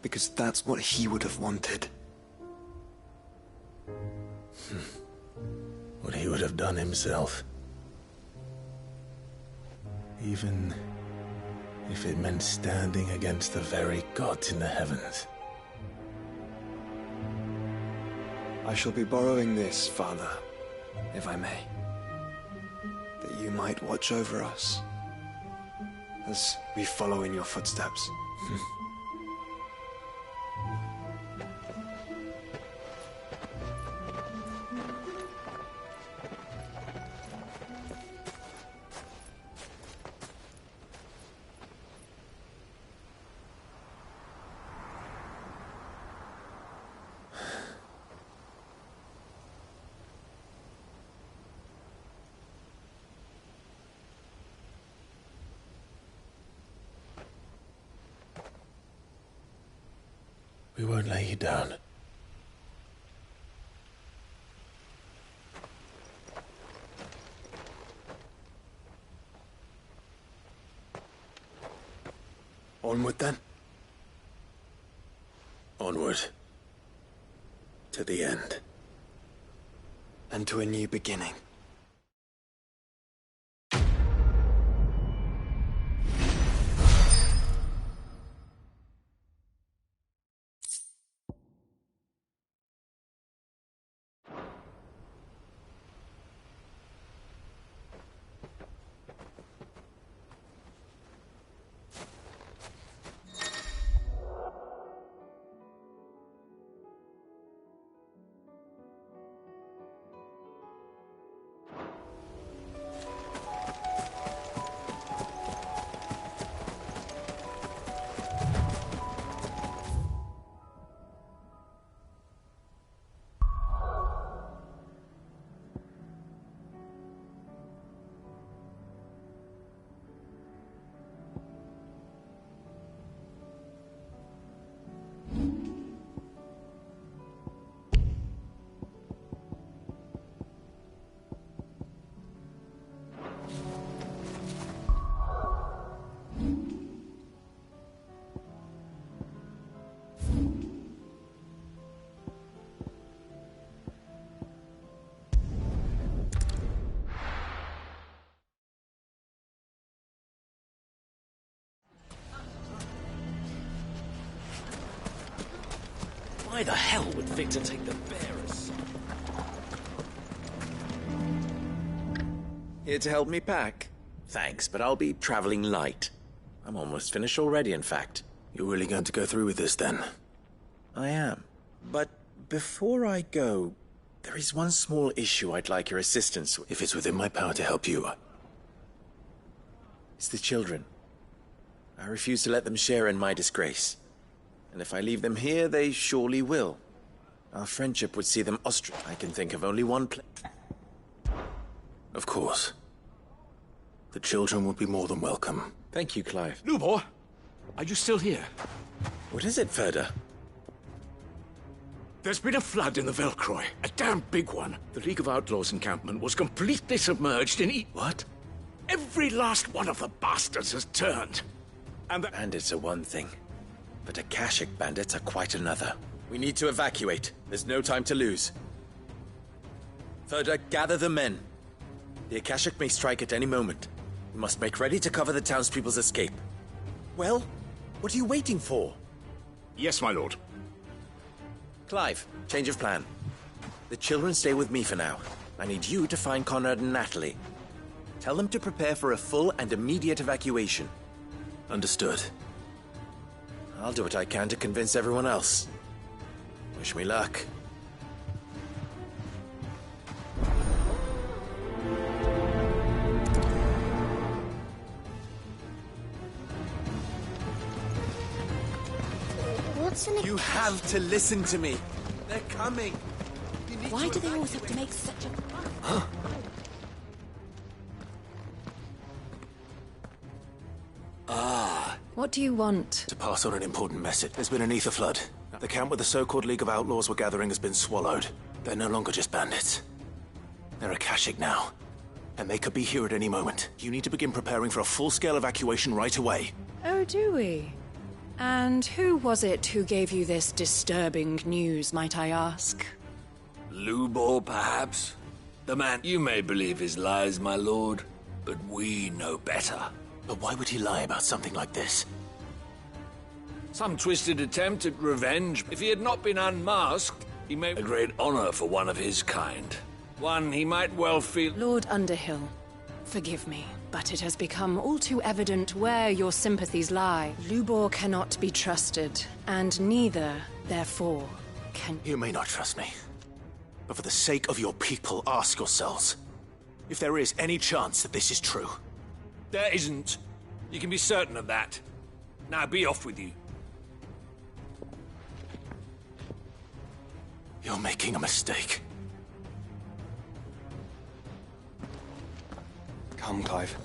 Because that's what he would have wanted. What he would have done himself. Even if it meant standing against the very gods in the heavens. I shall be borrowing this, Father, if I may. That you might watch over us as we follow in your footsteps. We won't lay you down. Onward then. Onward. To the end. And to a new beginning. Why the hell would Victor take the bearers? Here to help me pack? Thanks, but I'll be traveling light. I'm almost finished already, in fact. You're really going to go through with this, then? I am. But before I go, there is one small issue I'd like your assistance with. If it's within my power to help you. It's the children. I refuse to let them share in my disgrace. And if I leave them here, they surely will. Our friendship would see them ostracized. I can think of only one place. Of course. The children would be more than welcome. Thank you, Clive. Lubor, are you still here? What is it, Ferda? There's been a flood in the Velcroy. A damn big one. The League of Outlaws encampment was completely submerged in What? Every last one of the bastards has turned. And the bandits are one thing, but Akashic bandits are quite another. We need to evacuate. There's no time to lose. Ferda, gather the men. The Akashic may strike at any moment. We must make ready to cover the townspeople's escape. Well, what are you waiting for? Yes, my lord. Clive, change of plan. The children stay with me for now. I need you to find Conrad and Natalie. Tell them to prepare for a full and immediate evacuation. Understood. I'll do what I can to convince everyone else. Wish me luck. What's an You have to listen to me. They're coming. Why do they always have to make such a... Huh? What do you want? To pass on an important message. There's been an ether flood. The camp where the so-called League of Outlaws were gathering has been swallowed. They're no longer just bandits. They're Akashic now. And they could be here at any moment. You need to begin preparing for a full-scale evacuation right away. Oh, do we? And who was it who gave you this disturbing news, might I ask? Lubor, perhaps? The man you may believe his lies, my lord, but we know better. But why would he lie about something like this? Some twisted attempt at revenge. If he had not been unmasked, he may... A great honor for one of his kind. One he might well feel... Lord Underhill, forgive me, but it has become all too evident where your sympathies lie. Lubor cannot be trusted, and neither, therefore, can... You may not trust me, but for the sake of your people, ask yourselves if there is any chance that this is true. There isn't. You can be certain of that. Now be off with you. You're making a mistake. Come, Clive.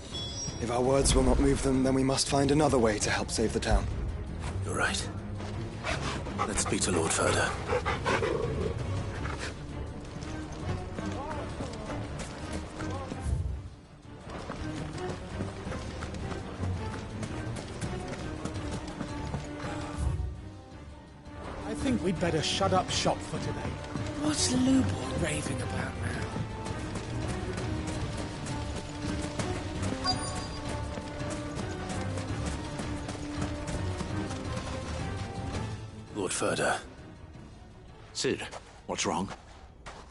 If our words will not move them, then we must find another way to help save the town. You're right. Let's speak to Lord Ferda. I think we'd better shut up shop for today. What's Lubor raving about now? Lord Ferda. Cid, what's wrong?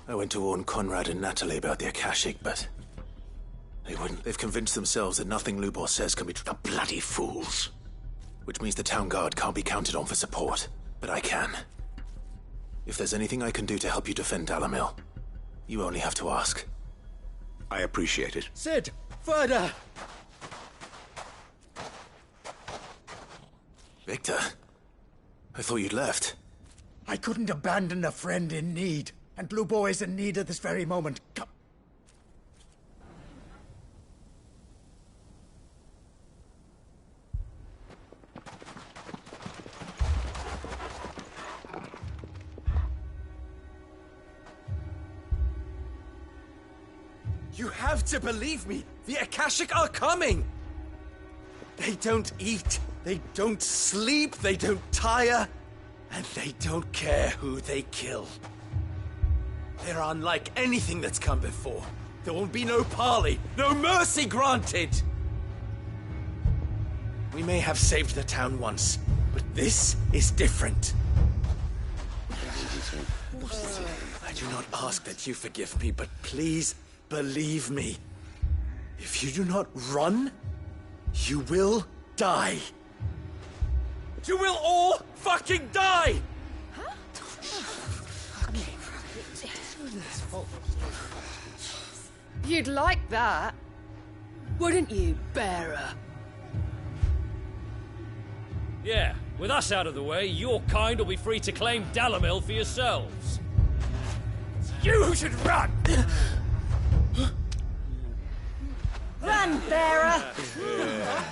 I went to warn Conrad and Natalie about the Akashic, but they wouldn't. They've convinced themselves that nothing Lubor says can be true. The bloody fools. Which means the town guard can't be counted on for support. But I can. If there's anything I can do to help you defend Dalamil, you only have to ask. I appreciate it. Cid! Ferda! Victor? I thought you'd left. I couldn't abandon a friend in need, and Lubor is in need at this very moment. Come. You have to believe me! The Akashic are coming! They don't eat, they don't sleep, they don't tire, and they don't care who they kill. They're unlike anything that's come before. There will be no parley, no mercy granted! We may have saved the town once, but this is different. I do not ask that you forgive me, but please believe me. If you do not run, you will die. You will all fucking die! You'd like that, wouldn't you, bearer? Yeah, with us out of the way, your kind will be free to claim Dalamil for yourselves. You should run! Run, bearer!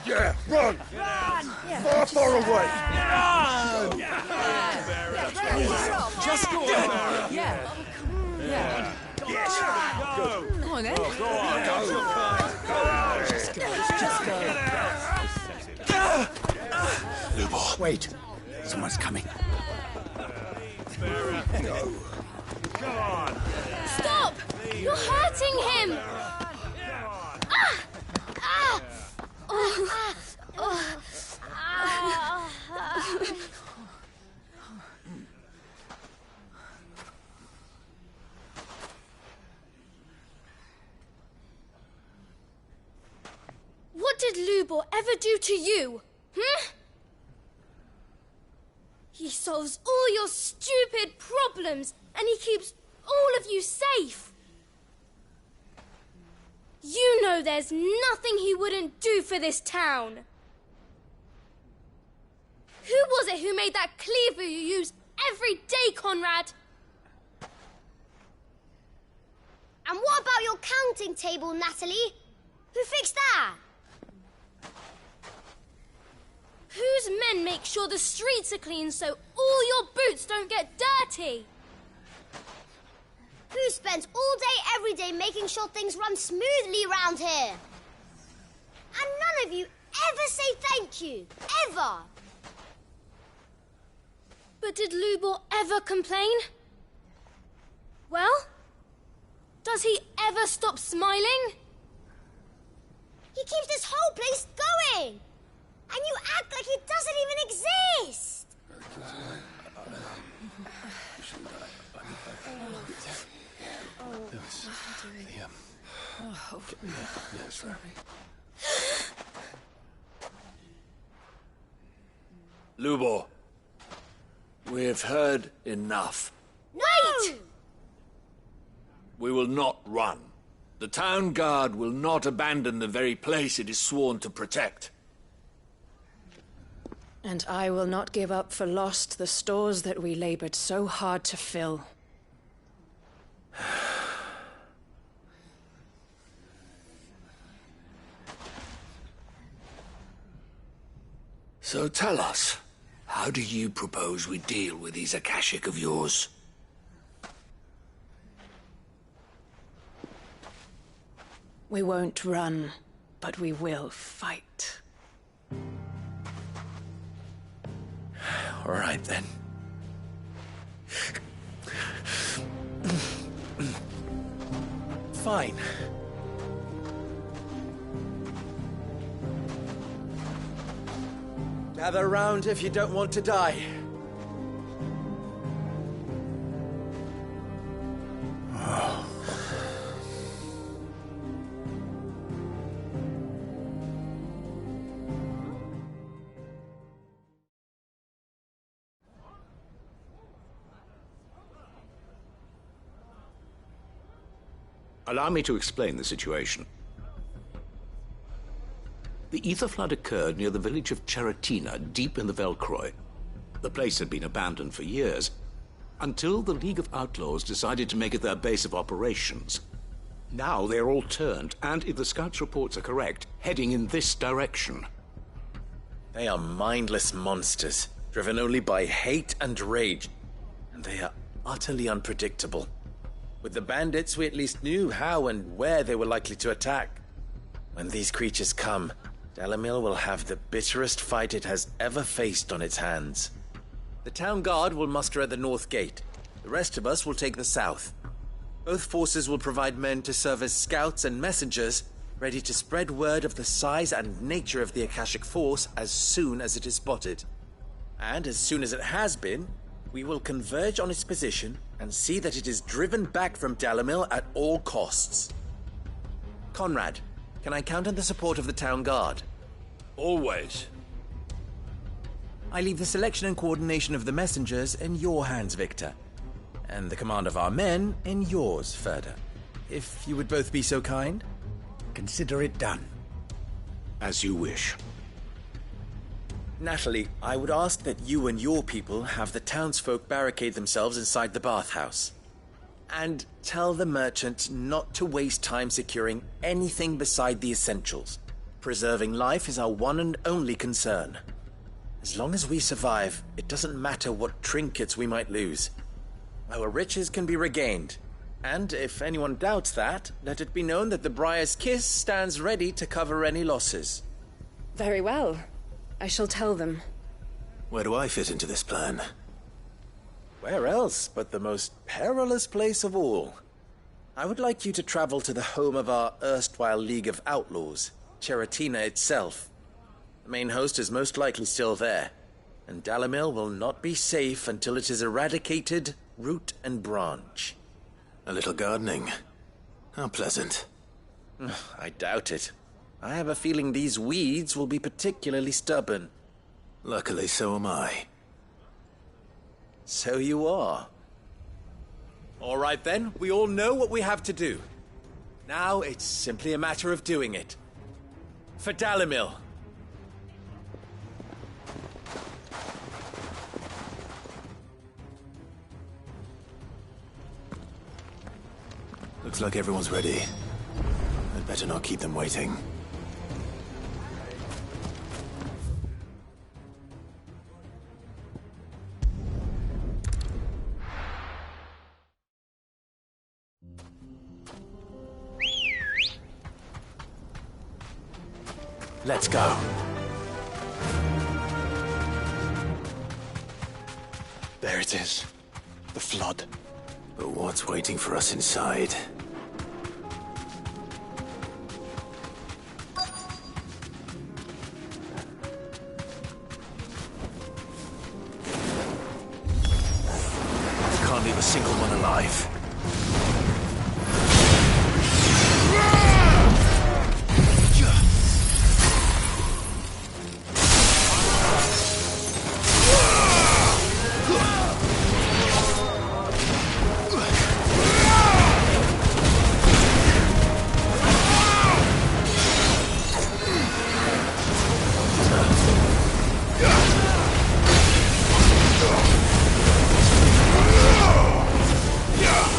Yeah, run! Run! Far away! Run! Just go on! Yeah. Yeah. Yes! Go! Come on, then. Go on! Go! Just go! Lubor. Wait. Someone's coming. Go. Come on! Stop! You're hurting him! Ah! Ah! Oh. Oh. What did Lubor ever do to you? He solves all your stupid problems, and he keeps all of you safe. You know there's nothing he wouldn't do for this town. Who was it who made that cleaver you use every day, Conrad? And what about your counting table, Natalie? Who fixed that? Whose men make sure the streets are clean so all your boots don't get dirty? Who spends all day, every day making sure things run smoothly round here? And none of you ever say thank you. Ever. But did Lubor ever complain? Well, does he ever stop smiling? He keeps this whole place going. And you act like it doesn't even exist. Lubor, we've heard enough. Wait! We will not run. The town guard will not abandon the very place it is sworn to protect. And I will not give up for lost the stores that we labored so hard to fill. So tell us, how do you propose we deal with these Akashic of yours? We won't run, but we will fight. All right, then. Fine. Gather round if you don't want to die. Allow me to explain the situation. The ether flood occurred near the village of Cheratina, deep in the Velcroy. The place had been abandoned for years, until the League of Outlaws decided to make it their base of operations. Now they're all turned, and if the scouts' reports are correct, heading in this direction. They are mindless monsters, driven only by hate and rage. And they are utterly unpredictable. With the bandits, we at least knew how and where they were likely to attack. When these creatures come, Dalamil will have the bitterest fight it has ever faced on its hands. The town guard will muster at the north gate. The rest of us will take the south. Both forces will provide men to serve as scouts and messengers, ready to spread word of the size and nature of the Akashic force as soon as it is spotted. And as soon as it has been, we will converge on its position and see that it is driven back from Dalimil at all costs. Conrad, can I count on the support of the town guard? Always. I leave the selection and coordination of the messengers in your hands, Victor. And the command of our men in yours, Ferda. If you would both be so kind. Consider it done. As you wish. Natalie, I would ask that you and your people have the townsfolk barricade themselves inside the bathhouse. And tell the merchant not to waste time securing anything beside the essentials. Preserving life is our one and only concern. As long as we survive, it doesn't matter what trinkets we might lose. Our riches can be regained. And if anyone doubts that, let it be known that the Briar's Kiss stands ready to cover any losses. Very well. I shall tell them. Where do I fit into this plan? Where else but the most perilous place of all? I would like you to travel to the home of our erstwhile League of Outlaws, Cheratina itself. The main host is most likely still there, and Dalimil will not be safe until it is eradicated, root and branch. A little gardening. How pleasant. I doubt it. I have a feeling these weeds will be particularly stubborn. Luckily, so am I. So you are. All right then, we all know what we have to do. Now it's simply a matter of doing it. For Dalimil. Looks like everyone's ready. I'd better not keep them waiting. Let's go. There it is. The flood. But what's waiting for us inside? Can't leave a single one alive. Yeah!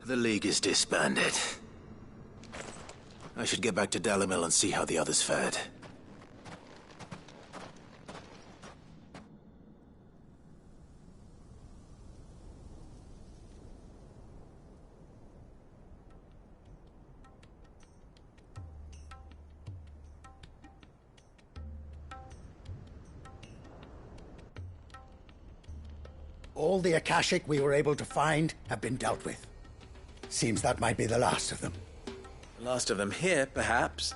The League is disbanded. I should get back to Dalimil and see how the others fared. All the Akashic we were able to find have been dealt with. Seems that might be the last of them. Last of them here, perhaps.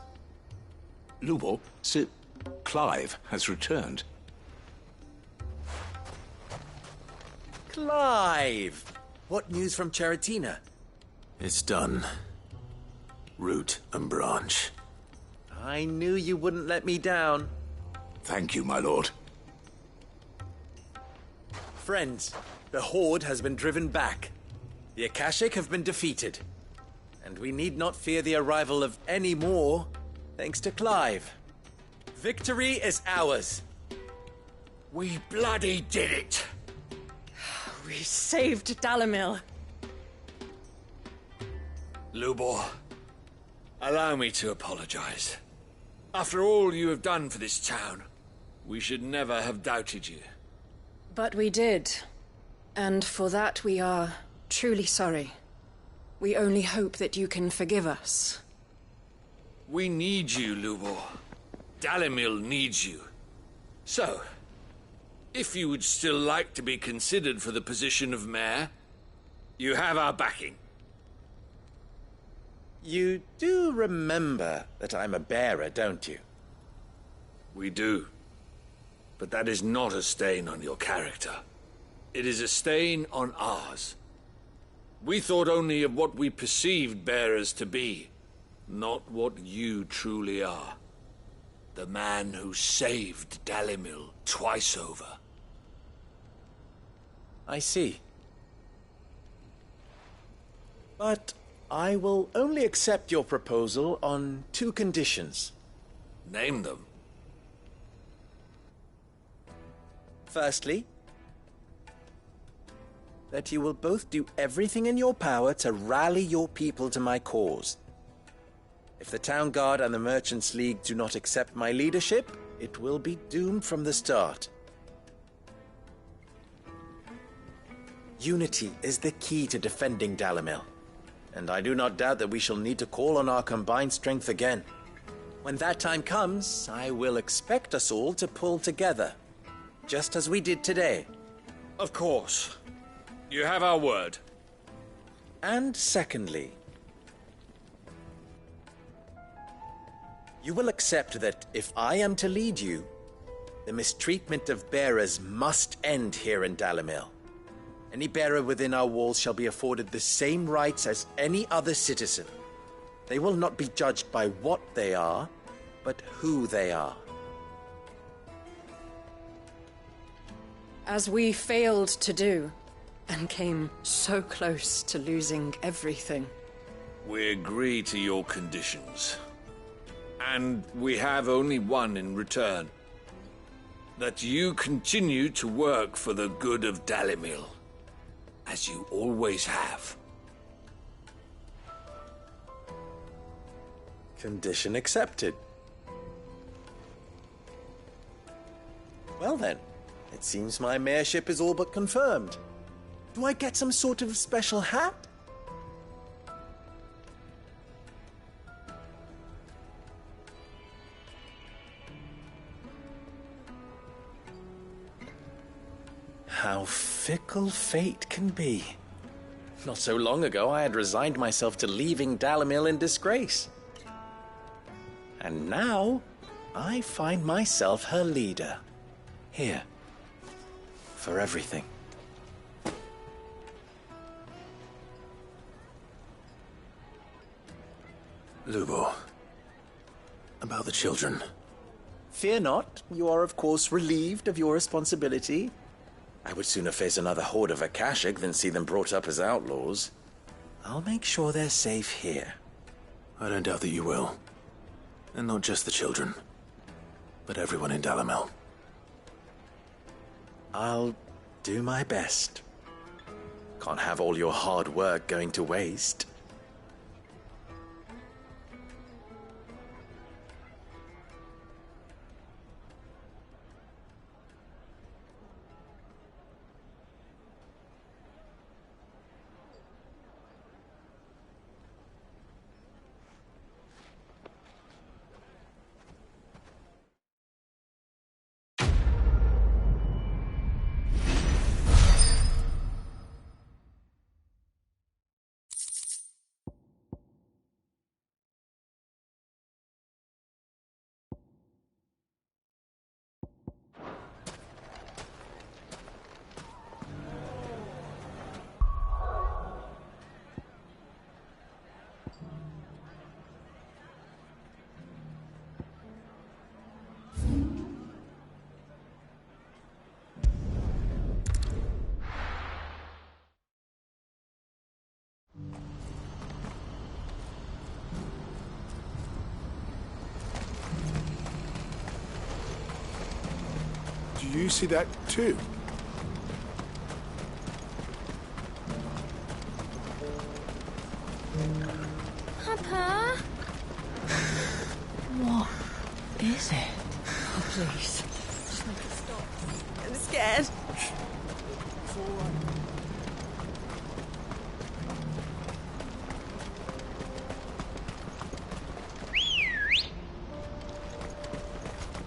Lubor, Sir Clive has returned. Clive! What news from Charatina? It's done. Root and branch. I knew you wouldn't let me down. Thank you, my lord. Friends, the Horde has been driven back. The Akashic have been defeated. And we need not fear the arrival of any more, thanks to Clive. Victory is ours. We bloody did it! We saved Dalimil. Lubor, allow me to apologize. After all you have done for this town, we should never have doubted you. But we did. And for that we are truly sorry. We only hope that you can forgive us. We need you, Lubor. Dalimil needs you. So, if you would still like to be considered for the position of mayor, you have our backing. You do remember that I'm a bearer, don't you? We do. But that is not a stain on your character. It is a stain on ours. We thought only of what we perceived bearers to be, not what you truly are. The man who saved Dalimil twice over. I see. But I will only accept your proposal on 2 conditions. Name them. Firstly, that you will both do everything in your power to rally your people to my cause. If the Town Guard and the Merchants League do not accept my leadership, it will be doomed from the start. Unity is the key to defending Dalimil, and I do not doubt that we shall need to call on our combined strength again. When that time comes, I will expect us all to pull together, just as we did today. Of course. You have our word. And secondly, you will accept that if I am to lead you, the mistreatment of bearers must end here in Dalimil. Any bearer within our walls shall be afforded the same rights as any other citizen. They will not be judged by what they are, but who they are. As we failed to do, and came so close to losing everything. We agree to your conditions. And we have only one in return. That you continue to work for the good of Dalimil, as you always have. Condition accepted. Well then, it seems my mayorship is all but confirmed. Do I get some sort of special hat? How fickle fate can be. Not so long ago, I had resigned myself to leaving Dalimil in disgrace. And now, I find myself her leader. Here. For everything. Lubor. About the children. Fear not. You are, of course, relieved of your responsibility. I would sooner face another horde of Akashic than see them brought up as outlaws. I'll make sure they're safe here. I don't doubt that you will. And not just the children, but everyone in Dalimil. I'll do my best. Can't have all your hard work going to waste. Do you see that too? Papa? What is it? Oh, please. Just make it stop. I'm scared.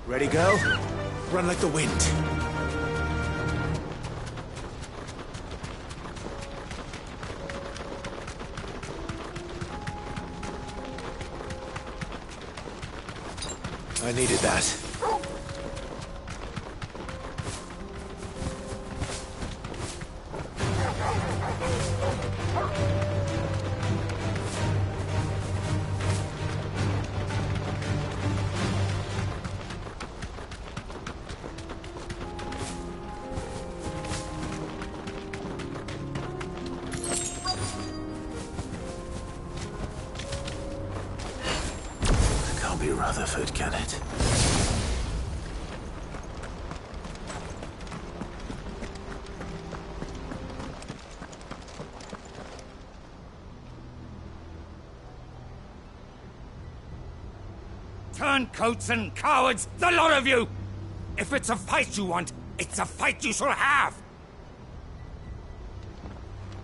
Ready, go? Run like the wind. I needed that. Can't be Rutherford, can it? Turncoats and cowards, the lot of you! If it's a fight you want, it's a fight you shall have!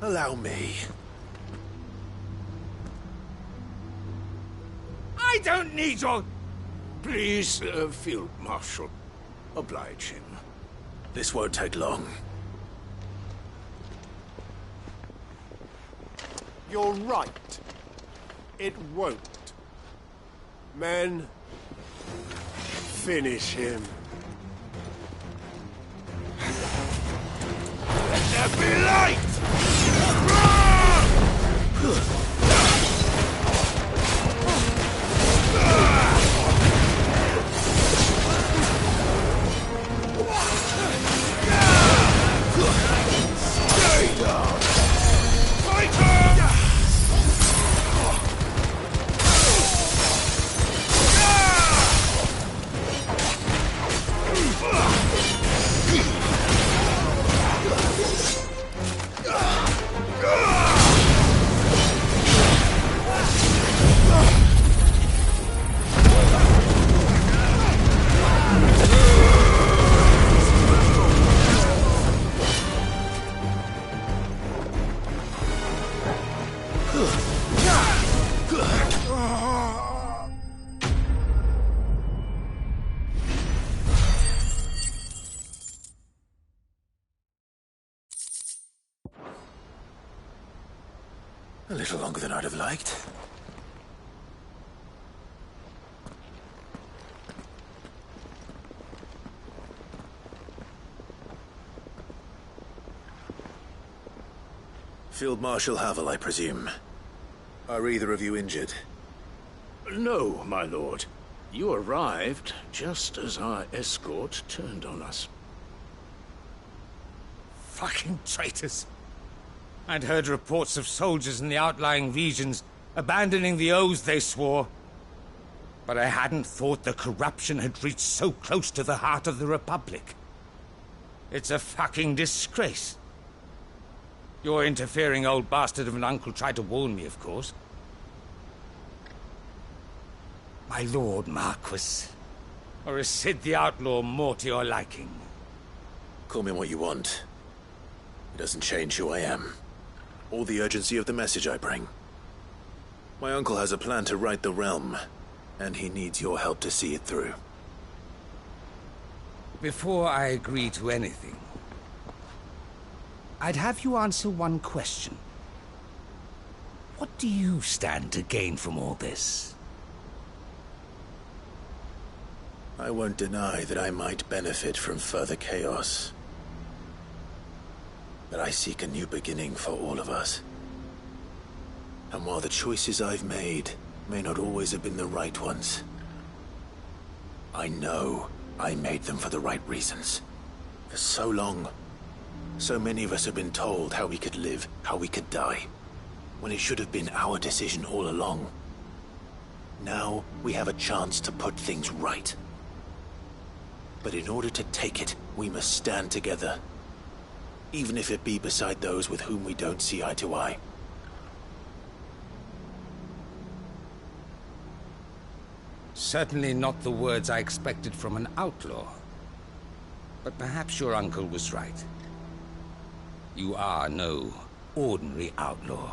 Allow me. I don't need your... Please, Field Marshal, oblige him. This won't take long. You're right. It won't. Men, finish him. Let there be light! Stay down! A little longer than I'd have liked. Field Marshal Havel, I presume. Are either of you injured? No, my lord. You arrived just as our escort turned on us. Fucking traitors. I'd heard reports of soldiers in the outlying regions abandoning the oaths they swore. But I hadn't thought the corruption had reached so close to the heart of the Republic. It's a fucking disgrace. Your interfering old bastard of an uncle tried to warn me, of course. My lord Marquis. Or is Sid the Outlaw more to your liking? Call me what you want. It doesn't change who I am, or the urgency of the message I bring. My uncle has a plan to right the realm, and he needs your help to see it through. Before I agree to anything, I'd have you answer one question. What do you stand to gain from all this? I won't deny that I might benefit from further chaos. But I seek a new beginning for all of us. And while the choices I've made may not always have been the right ones, I know I made them for the right reasons. For so long, so many of us have been told how we could live, how we could die, when it should have been our decision all along. Now we have a chance to put things right. But in order to take it, we must stand together. Even if it be beside those with whom we don't see eye to eye. Certainly not the words I expected from an outlaw. But perhaps your uncle was right. You are no ordinary outlaw.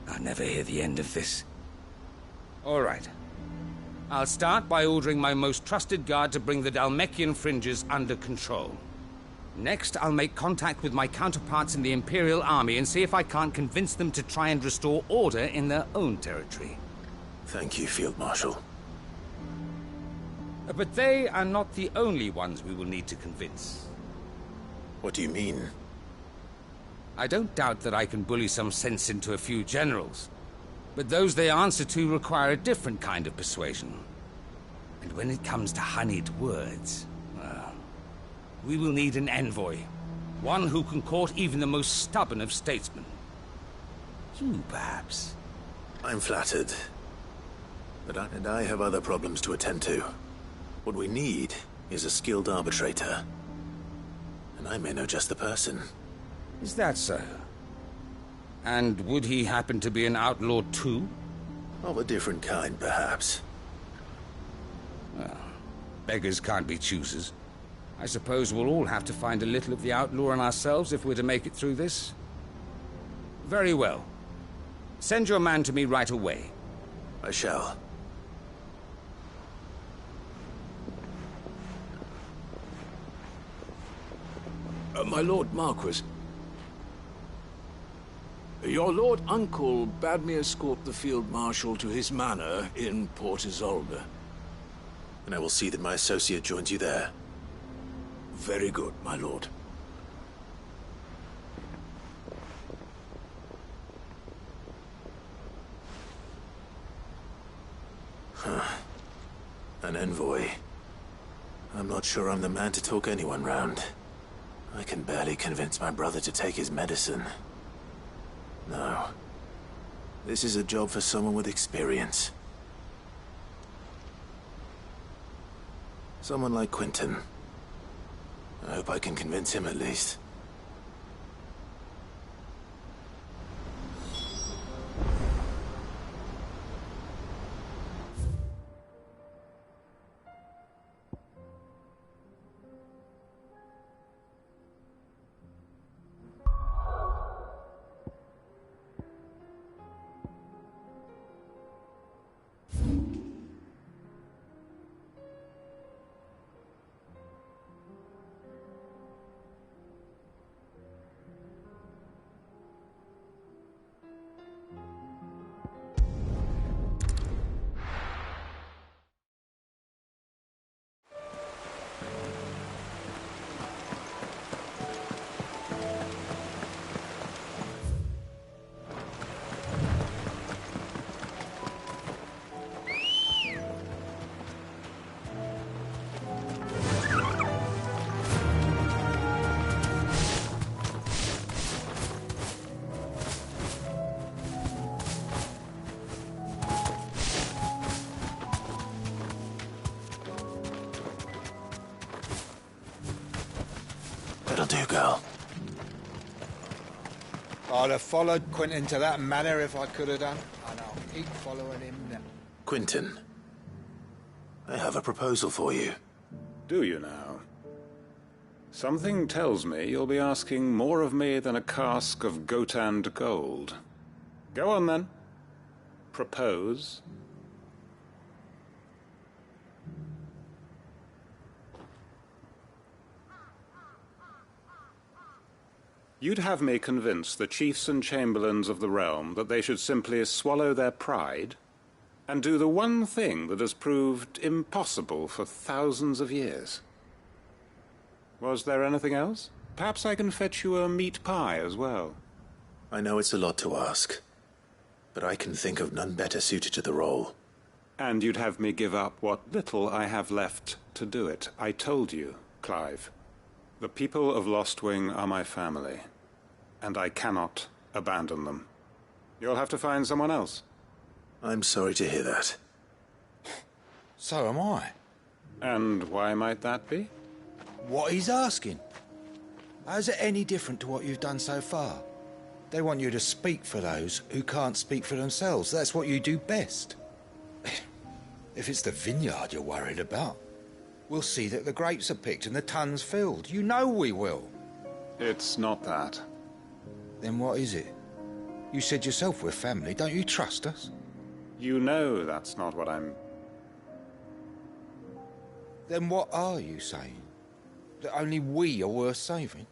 I'll never hear the end of this. All right. I'll start by ordering my most trusted guard to bring the Dhalmekian fringes under control. Next, I'll make contact with my counterparts in the Imperial Army and see if I can't convince them to try and restore order in their own territory. Thank you, Field Marshal. But they are not the only ones we will need to convince. What do you mean? I don't doubt that I can bully some sense into a few generals. But those they answer to require a different kind of persuasion. And when it comes to honeyed words, well, we will need an envoy. One who can court even the most stubborn of statesmen. You, perhaps. I'm flattered. But I have other problems to attend to. What we need is a skilled arbitrator. And I may know just the person. Is that so? And would he happen to be an outlaw too? Of a different kind, perhaps. Well, beggars can't be choosers. I suppose we'll all have to find a little of the outlaw in ourselves if we're to make it through this. Very well. Send your man to me right away. I shall. My Lord Marquis. Your Lord Uncle bade me escort the Field Marshal to his manor in Port Isolde. And I will see that my associate joins you there. Very good, my lord. An envoy. I'm not sure I'm the man to talk anyone round. I can barely convince my brother to take his medicine. No. This is a job for someone with experience. Someone like Quentin. I hope I can convince him at least. That'll do, girl. I'd have followed Quentin to that manor if I could have done, and I'll keep following him now. Quentin, I have a proposal for you. Do you now? Something tells me you'll be asking more of me than a cask of Gotand gold. Go on, then. Propose. You'd have me convince the chiefs and chamberlains of the realm that they should simply swallow their pride and do the one thing that has proved impossible for thousands of years. Was there anything else? Perhaps I can fetch you a meat pie as well. I know it's a lot to ask, but I can think of none better suited to the role. And you'd have me give up what little I have left to do it. I told you, Clive. The people of Lostwing are my family, and I cannot abandon them. You'll have to find someone else. I'm sorry to hear that. So am I. And why might that be? What he's asking. How's it any different to what you've done so far? They want you to speak for those who can't speak for themselves. That's what you do best. If it's the vineyard you're worried about, we'll see that the grapes are picked and the tons filled. You know we will. It's not that. Then what is it? You said yourself we're family. Don't you trust us? You know that's not what I'm... Then what are you saying? That only we are worth saving?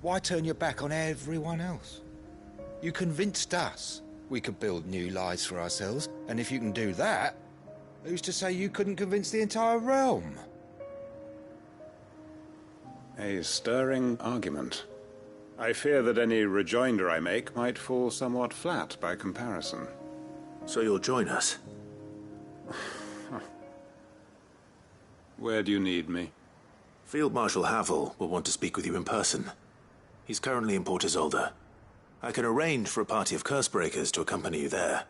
Why turn your back on everyone else? You convinced us we could build new lives for ourselves, and if you can do that, who's to say you couldn't convince the entire realm? A stirring argument. I fear that any rejoinder I make might fall somewhat flat by comparison. So you'll join us? Where do you need me? Field Marshal Havel will want to speak with you in person. He's currently in Port Isolde. I can arrange for a party of Cursebreakers to accompany you there.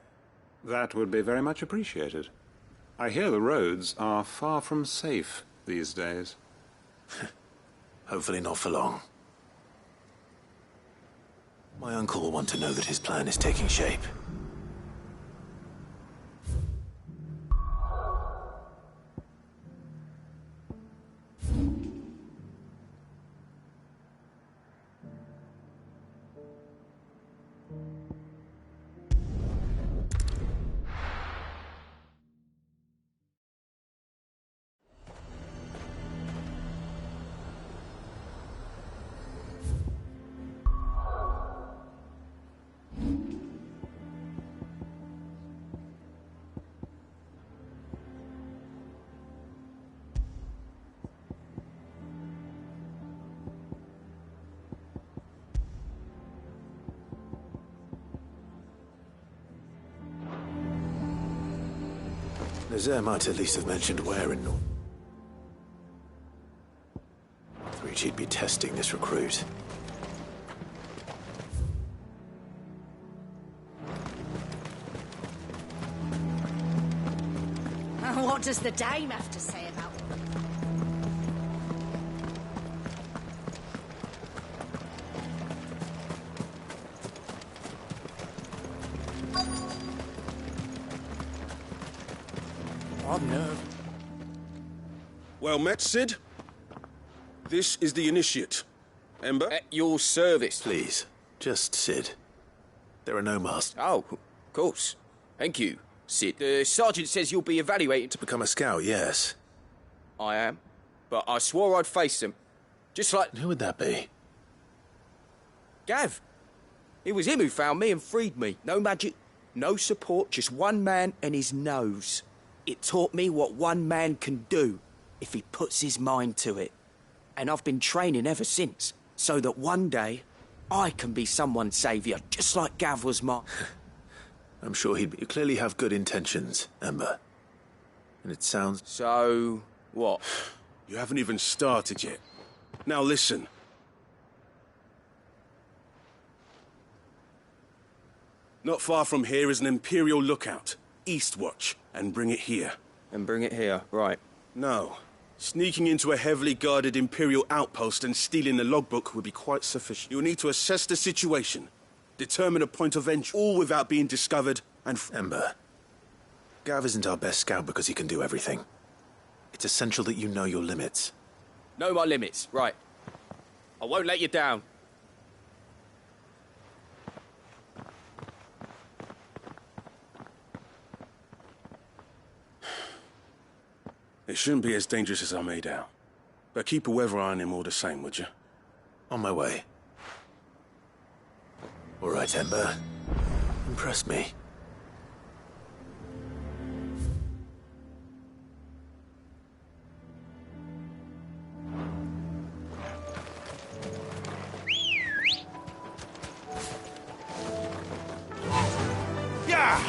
That would be very much appreciated. I hear the roads are far from safe these days. Hopefully not for long. My uncle will want to know that his plan is taking shape. Nazaire might at least have mentioned where in North. Thought she'd be testing this recruit. What does the dame have to say about it? I'm nervous. Well met, Sid. This is the initiate. Ember? At your service. Please, just Sid. There are no masters. Oh, of course. Thank you, Sid. The sergeant says you'll be evaluated To become a scout, yes. I am. But I swore I'd face them. Just like... Who would that be? Gav. It was him who found me and freed me. No magic, no support, just one man and his nose. It taught me what one man can do if he puts his mind to it. And I've been training ever since, so that one day I can be someone's saviour, just like Gav was mine. I'm sure he'd be. You clearly have good intentions, Ember. And it sounds... So, what? You haven't even started yet. Now listen. Not far from here is an Imperial lookout. Eastwatch. And bring it here. And bring it here, right. No. Sneaking into a heavily guarded Imperial outpost and stealing the logbook would be quite sufficient. You'll need to assess the situation, determine a point of entry, all without being discovered, and... Ember, Gav isn't our best scout because he can do everything. It's essential that you know your limits. Know my limits, right. I won't let you down. It shouldn't be as dangerous as I made out. But keep a weather eye on him all the same, would you? On my way. All right, Ember. Impress me. Yeah!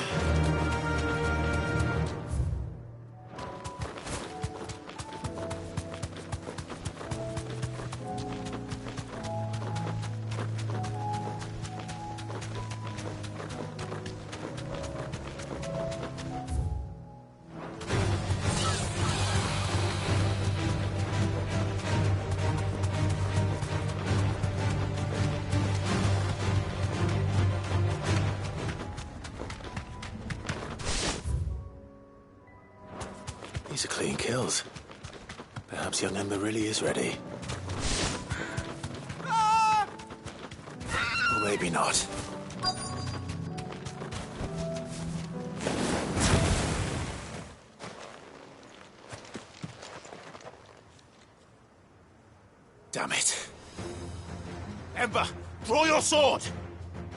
These are clean kills. Perhaps young Ember really is ready. Or maybe not. Damn it. Ember, draw your sword!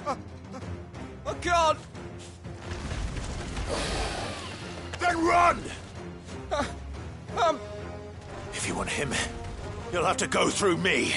I can't! Then run! If you want him, you'll have to go through me.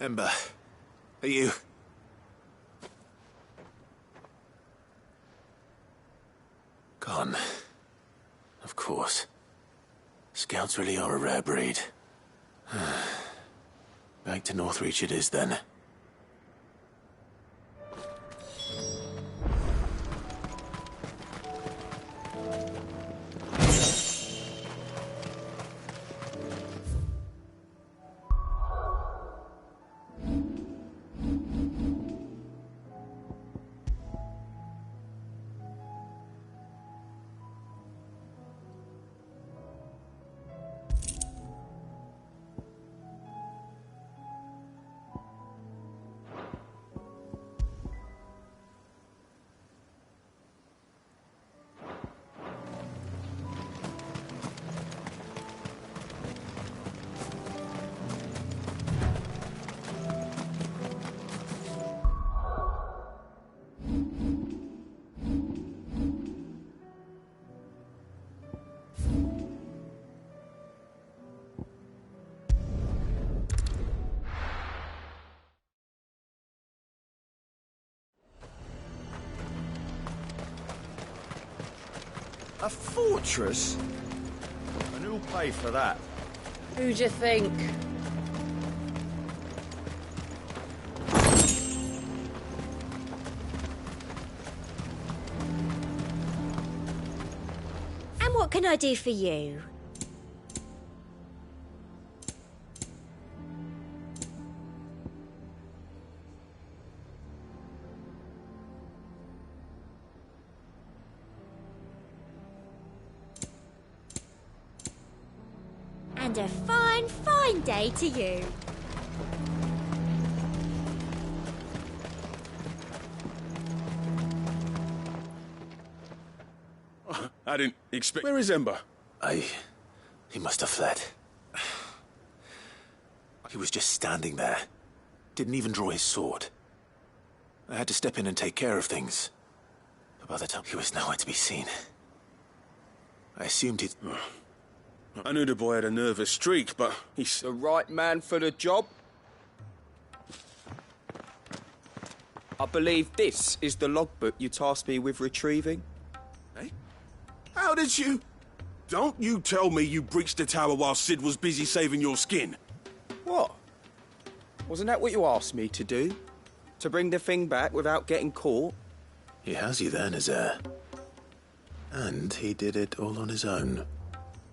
Ember, are you... Gone. Of course. Scouts really are a rare breed. Back to Northreach it is, then. A fortress? And who'll pay for that? Who do you think? can I do for you? And a fine, fine day to you. I didn't expect... Where is Ember? He must have fled. He was just standing there. Didn't even draw his sword. I had to step in and take care of things. But by the time he was nowhere to be seen. I assumed he'd... I knew the boy had a nervous streak, but he's... The right man for the job? I believe this is the logbook you tasked me with retrieving. Eh? How did you... Don't you tell me you breached the tower while Sid was busy saving your skin. What? Wasn't that what you asked me to do? To bring the thing back without getting caught? He has you there, Nazaire. And he did it all on his own.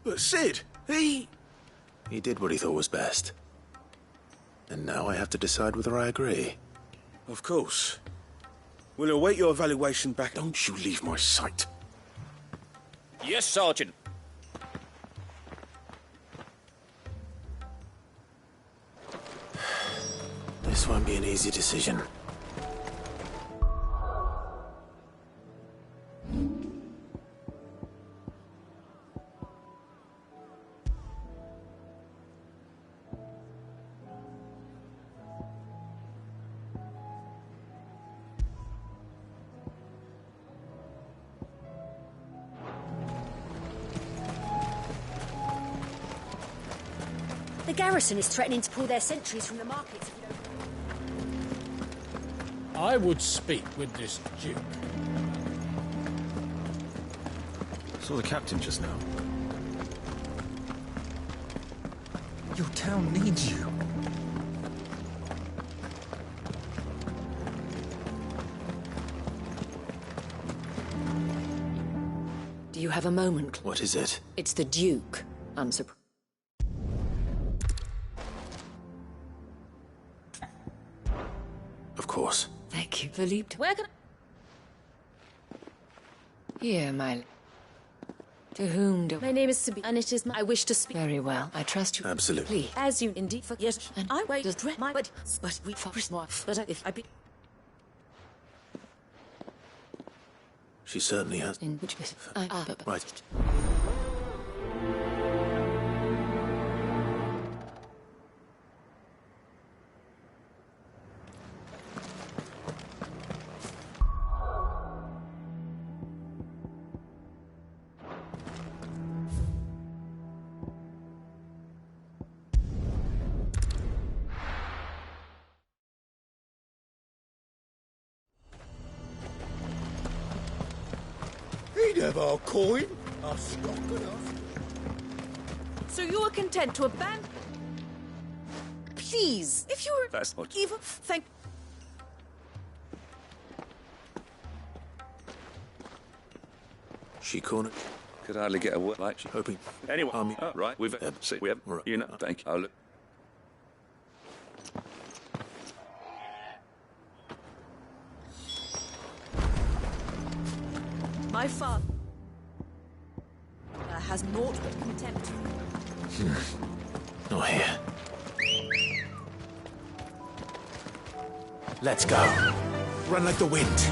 But Sid, he did what he thought was best. And now I have to decide whether I agree. Of course. We'll await your evaluation back. Don't you leave my sight. Yes, Sergeant. This won't be an easy decision. The garrison is threatening to pull their sentries from the markets. I would speak with this Duke. Saw the captain just now. Your town needs you. Do you have a moment? What is it? It's the Duke. Unsurprised. Of course. Thank you, Philippe. Where can Here, my... To whom do... My name is Sabi, and it is my... I wish to speak... Very well. I trust you. Absolutely. Please. As you indeed for... Yes, And I wait to my... But we forest more. But if I be... She certainly has. In which case... Right. He'd have our coin, our stock enough. So you are content to abandon... Please, if you were... That's not... Even... Thank... She cornered. Could hardly get a word like she... Hoping. Anyway, right, we've... see, we have... Right. You know, thank you. I'll look... My father... has naught but contempt. Not here. Let's go. Run like the wind.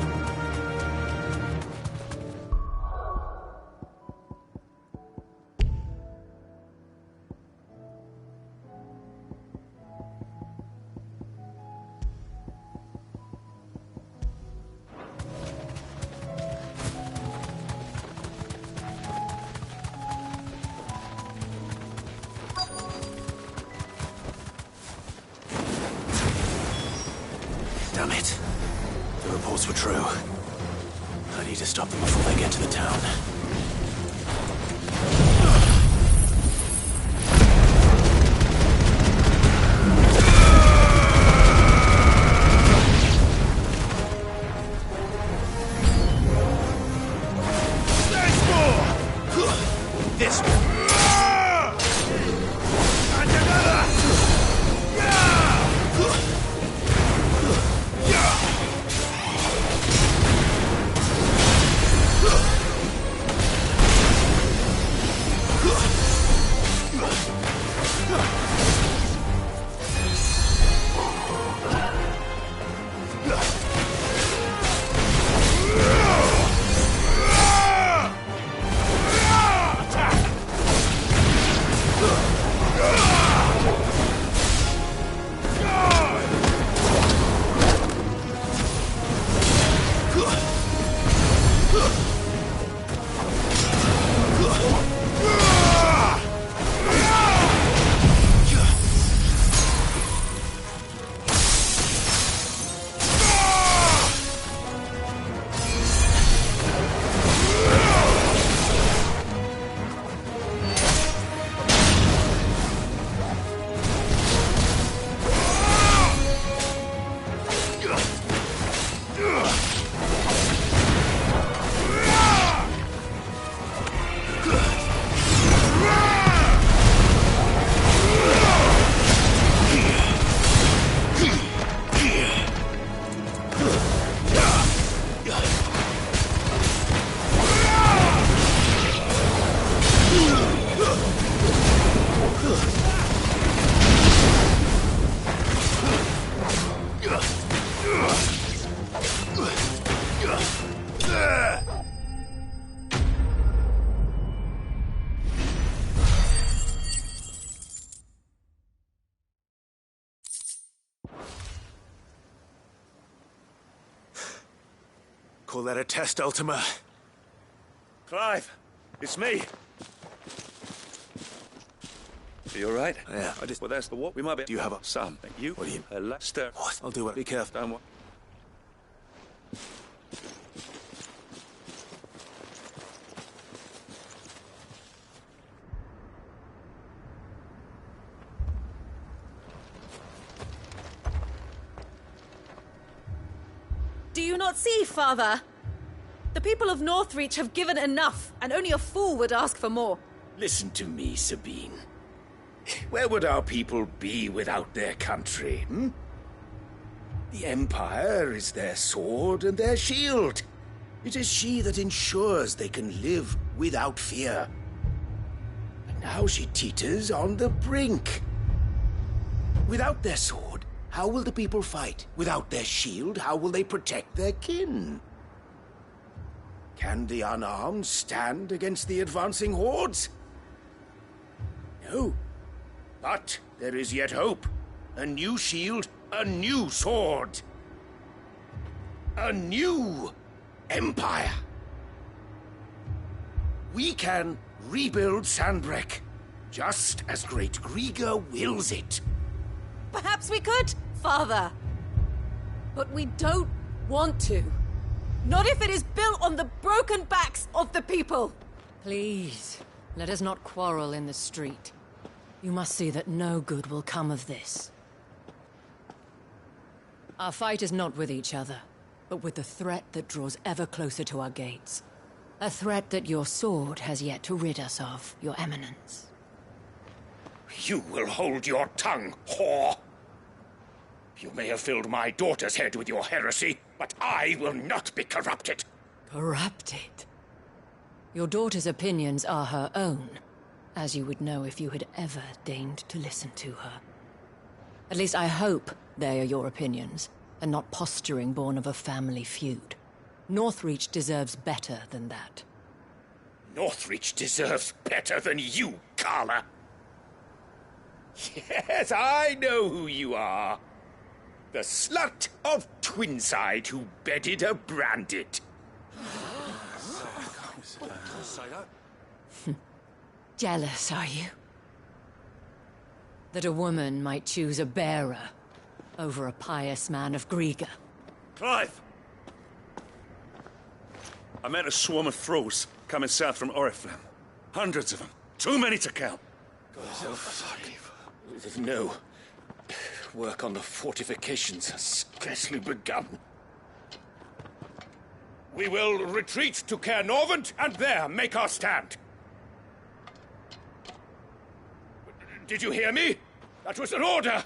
Damn it. The reports were true. I need to stop them before they get to the town. Call that a test, Ultima? Clive, it's me. Are you all right? Yeah, I just... Well, that's the what we might be... Do you have a... Some. You? What do you... Lester. What? I'll do it. Be careful. Don't what? Do you not see, Father? The people of Northreach have given enough, and only a fool would ask for more. Listen to me, Sabine. Where would our people be without their country, hmm? The Empire is their sword and their shield. It is she that ensures they can live without fear. And now she teeters on the brink. Without their sword, how will the people fight? Without their shield, how will they protect their kin? Can the unarmed stand against the advancing hordes? No. But there is yet hope. A new shield, a new sword. A new empire. We can rebuild Sanbreque, just as Great Griga wills it. Perhaps we could, Father. But we don't want to. Not if it is built on the broken backs of the people. Please, let us not quarrel in the street. You must see that no good will come of this. Our fight is not with each other, but with the threat that draws ever closer to our gates. A threat that your sword has yet to rid us of, Your Eminence. You will hold your tongue, whore! You may have filled my daughter's head with your heresy, but I will not be corrupted. Corrupted? Your daughter's opinions are her own, as you would know if you had ever deigned to listen to her. At least I hope they are your opinions, and not posturing born of a family feud. Northreach deserves better than that. Northreach deserves better than you, Carla. Yes, I know who you are. The slut of Twinside who bedded a Branded. Jealous, are you? That a woman might choose a bearer over a pious man of Griga. Clive! I met a swarm of thralls coming south from Oriflamme. Hundreds of them. Too many to count. Oh, fuck. No. Work on the fortifications has scarcely begun. We will retreat to Caer Norvent and there make our stand. Did you hear me? That was an order!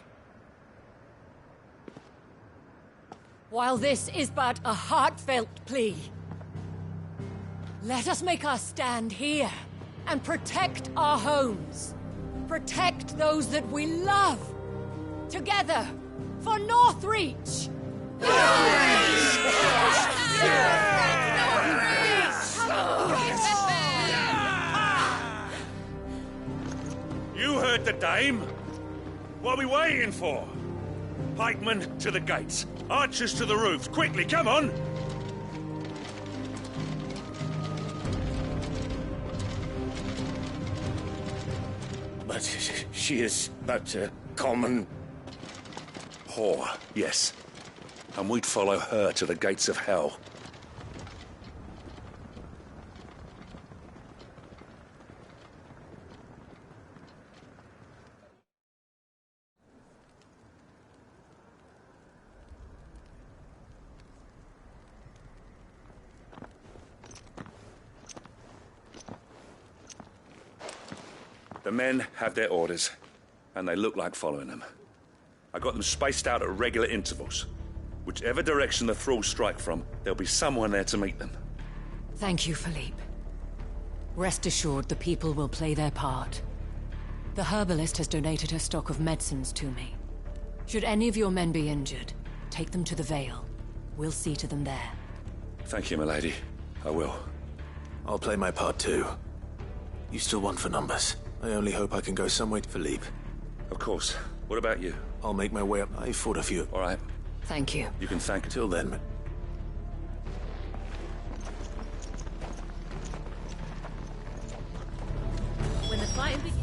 While this is but a heartfelt plea, let us make our stand here and protect our homes. Protect those that we love. Together, for Northreach! You heard heard the dame. What are we waiting for? Pikemen to the gates. Archers to the roofs. Quickly, come on! But she is but a common... whore, yes. And we'd follow her to the gates of hell. The men have their orders, and they look like following them. I got them spaced out at regular intervals. Whichever direction the thralls strike from, there'll be someone there to meet them. Thank you, Philippe. Rest assured the people will play their part. The herbalist has donated her stock of medicines to me. Should any of your men be injured, take them to the Vale. We'll see to them there. Thank you, milady. I will. I'll play my part too. You still want for numbers. I only hope I can go some way to Philippe. Of course. What about you? I'll make my way up. I fought a few. All right. Thank you. You can thank... Till then. When the fighting begins...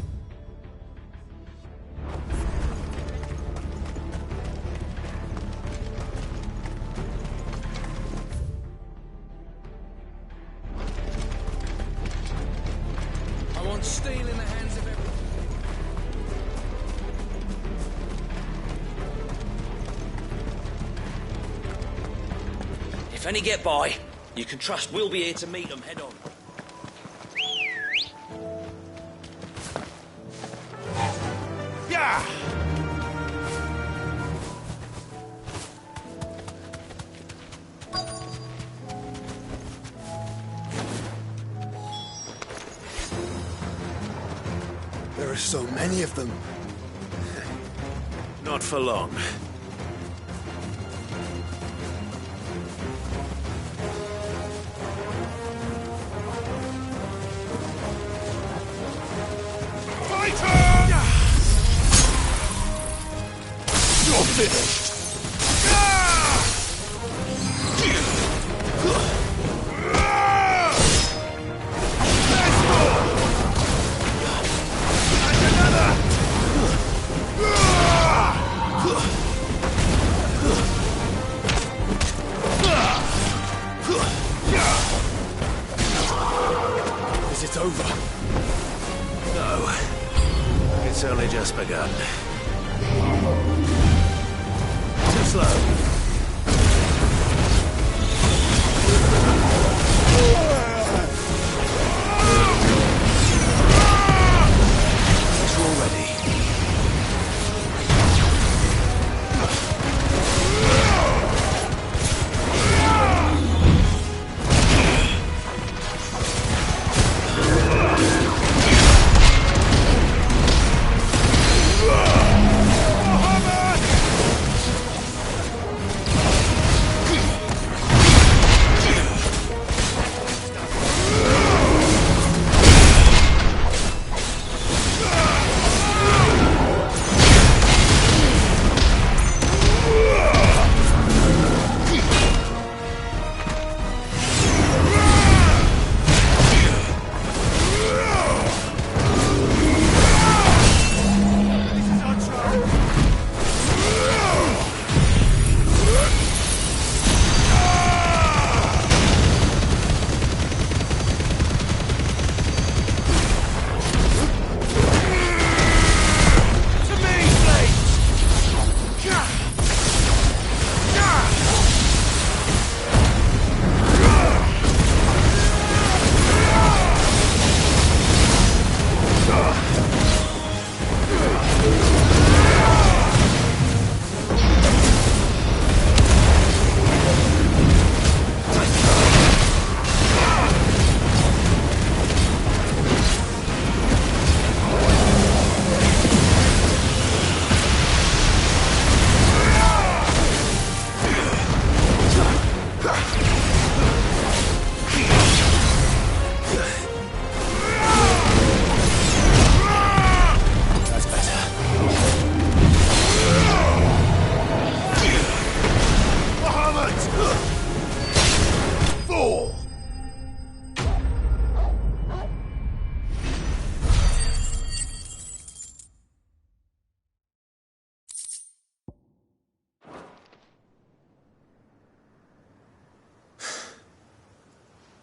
I want steel in the hands of everyone. If any get by, you can trust we'll be here to meet them head on. Yeah! There are so many of them. Not for long. You're finished! Is it over? No. It's only just begun. Too slow.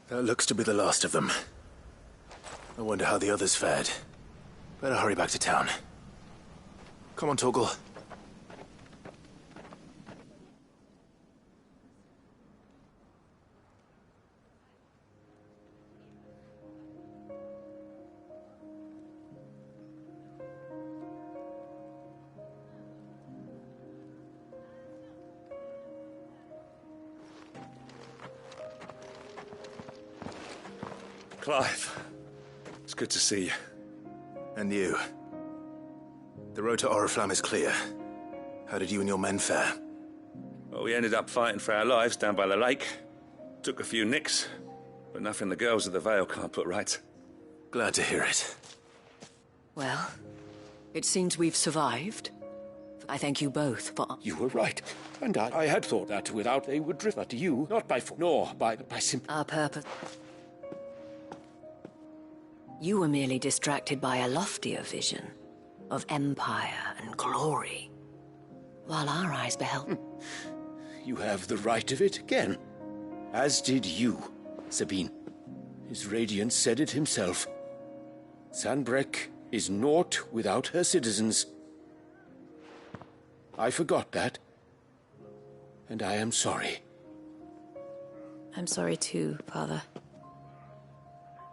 That looks to be the last of them. I wonder how the others fared. Better hurry back to town. Come on, Torgal. Clive, it's good to see you. And you. The road to Oriflamme is clear. How did you and your men fare? Well, we ended up fighting for our lives down by the lake. Took a few nicks, but nothing the girls of the Vale can't put right. Glad to hear it. Well, it seems we've survived. I thank you both for... You were right. And I had thought that without they would drift. But you, not by force, nor by simple... Our purpose... You were merely distracted by a loftier vision of empire and glory, while our eyes beheld... You have the right of it again. As did you, Sabine. His radiance said it himself. Sanbreque is naught without her citizens. I forgot that, and I am sorry. I'm sorry too, Father.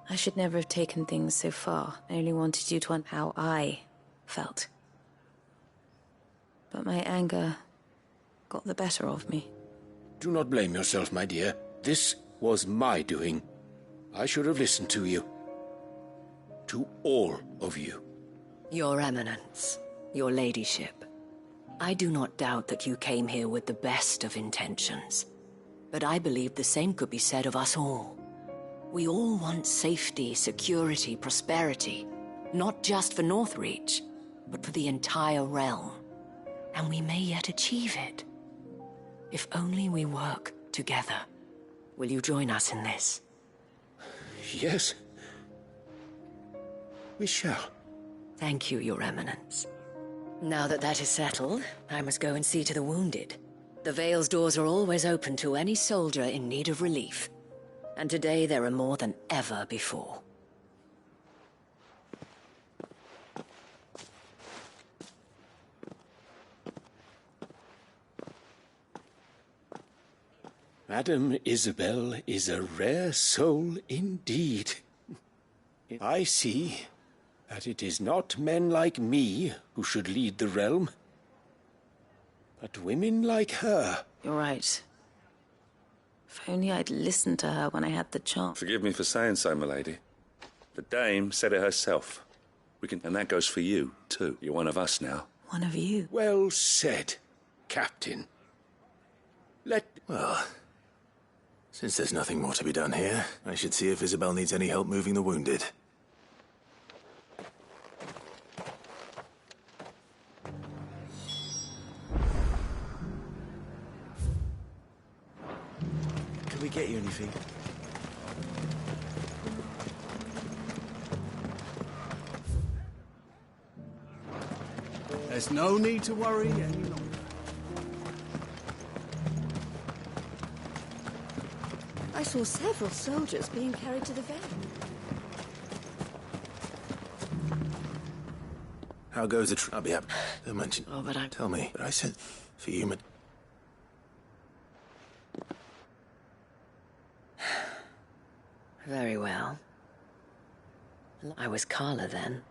I should never have taken things so far. I only wanted you to understand how I felt. But my anger got the better of me. Do not blame yourself, my dear. This was my doing. I should have listened to you. To all of you. Your Eminence, your ladyship. I do not doubt that you came here with the best of intentions. But I believe the same could be said of us all. We all want safety, security, prosperity. Not just for Northreach, but for the entire realm. And we may yet achieve it. If only we work together. Will you join us in this? Yes. We shall. Thank you, Your Eminence. Now that that is settled, I must go and see to the wounded. The Vale's doors are always open to any soldier in need of relief. And today there are more than ever before. Madame Isabel is a rare soul indeed. I see that it is not men like me who should lead the realm, but women like her. You're right. If only I'd listened to her when I had the chance. Forgive me for saying so, milady. The dame said it herself. And that goes for you, too. You're one of us now. One of you? Well said, Captain. Well, since there's nothing more to be done here, I should see if Isabel needs any help moving the wounded. Can we get you anything? There's no need to worry any longer. I saw several soldiers being carried to the Vale. How goes the I'll be up. Don't mention. Oh, but Tell me. But I sent for you, Very well. I was Carla then,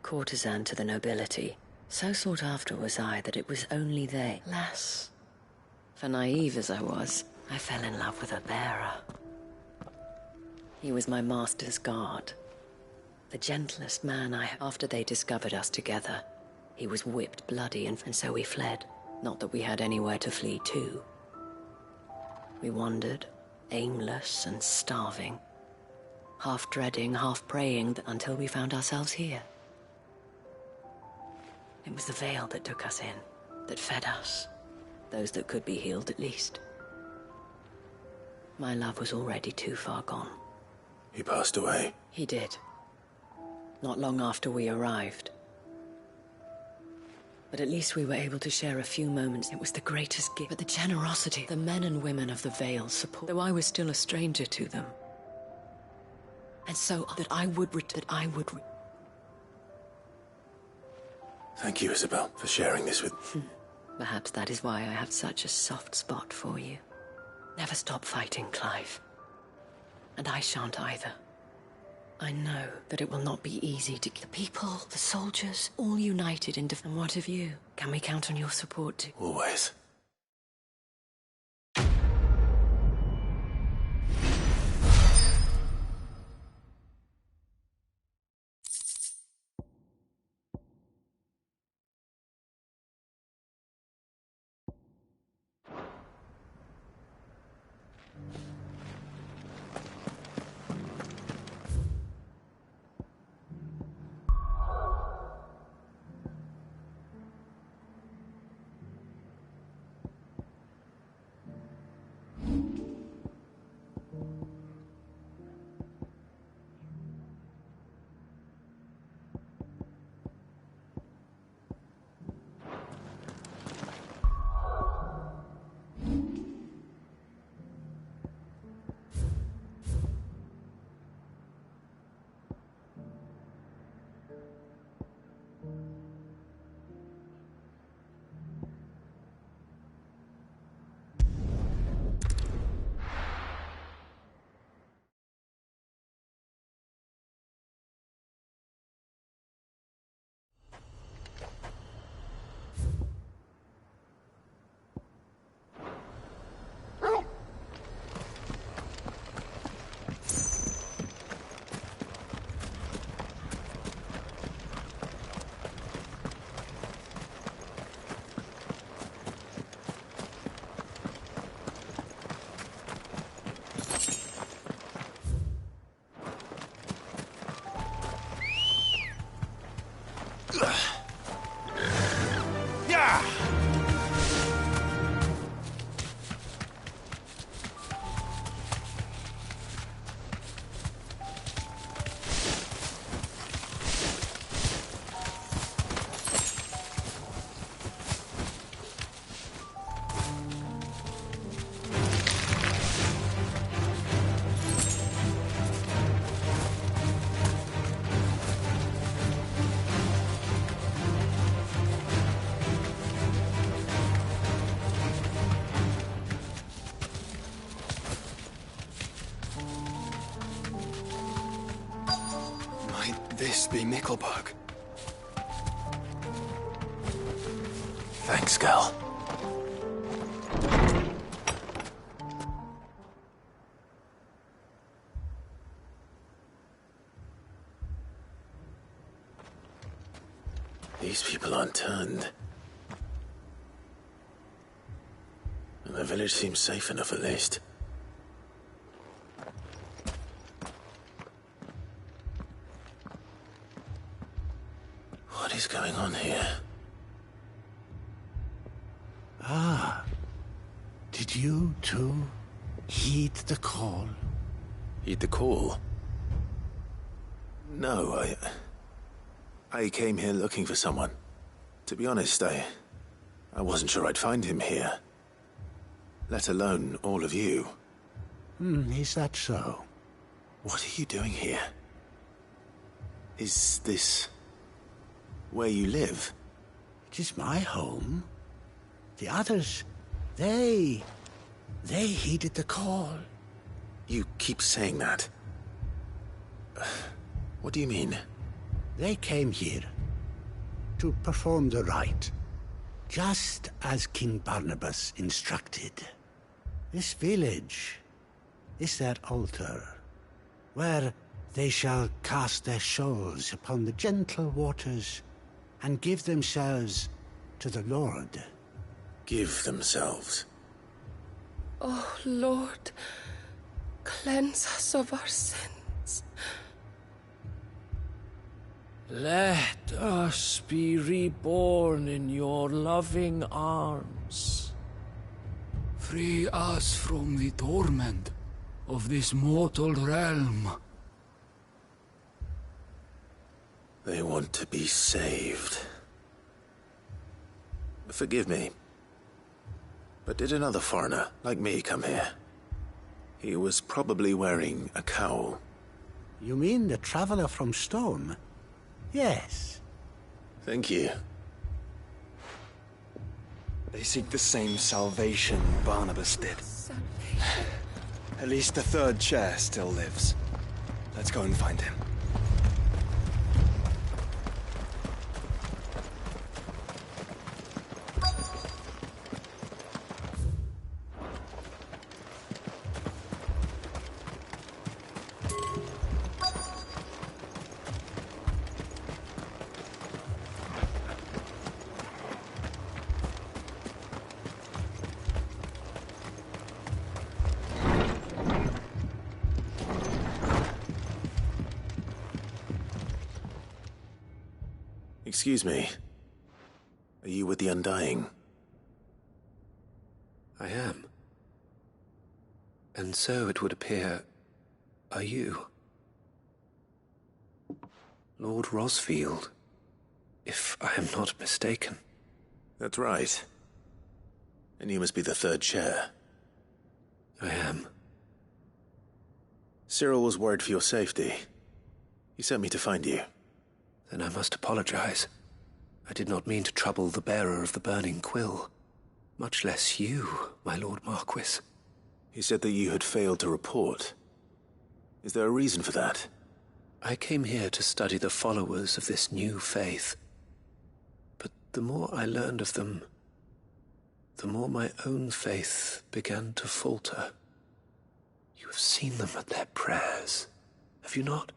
courtesan to the nobility. So sought after was I that it was only they. Alas, for naive as I was, I fell in love with a bearer. He was my master's guard. The gentlest man after they discovered us together, he was whipped bloody and so we fled. Not that we had anywhere to flee to. We wandered, aimless and starving. Half dreading, half praying until we found ourselves here. It was the Vale that took us in, that fed us. Those that could be healed at least. My love was already too far gone. He passed away. He did. Not long after we arrived. But at least we were able to share a few moments. It was the greatest gift. But the generosity, the men and women of the Vale support, though I was still a stranger to them. And so that I would Thank you, Isabel, for sharing this with... Perhaps that is why I have such a soft spot for you. Never stop fighting, Clive. And I shan't either. I know that it will not be easy to keep the people, the soldiers, all united in defense. And what of you? Can we count on your support too? Always. This be Nickelbug. Thanks, Gal. These people aren't turned. And the village seems safe enough at least. What is going on here? Ah. Did you, too, heed the call? Heed the call? No, I came here looking for someone. To be honest, I wasn't sure I'd find him here. Let alone all of you. Is that so? What are you doing here? Is this where you live? It is my home. The others, they heeded the call. You keep saying that. What do you mean? They came here to perform the rite, just as King Barnabas instructed. This village is their altar, where they shall cast their shoals upon the gentle waters and give themselves to the Lord. Give themselves? Oh, Lord, cleanse us of our sins. Let us be reborn in your loving arms. Free us from the torment of this mortal realm. They want to be saved. Forgive me, but did another foreigner like me come here? He was probably wearing a cowl. You mean the traveler from Stone? Yes. Thank you. They seek the same salvation Barnabas did. At least the third chair still lives. Let's go and find him. Excuse me. Are you with the Undying? I am. And so it would appear, are you? Lord Rosfield, if I am not mistaken. That's right. And you must be the third chair. I am. Cyril was worried for your safety. He sent me to find you. Then I must apologize. I did not mean to trouble the bearer of the burning quill. Much less you, my Lord Marquis. He said that you had failed to report. Is there a reason for that? I came here to study the followers of this new faith. But the more I learned of them, the more my own faith began to falter. You have seen them at their prayers, have you not?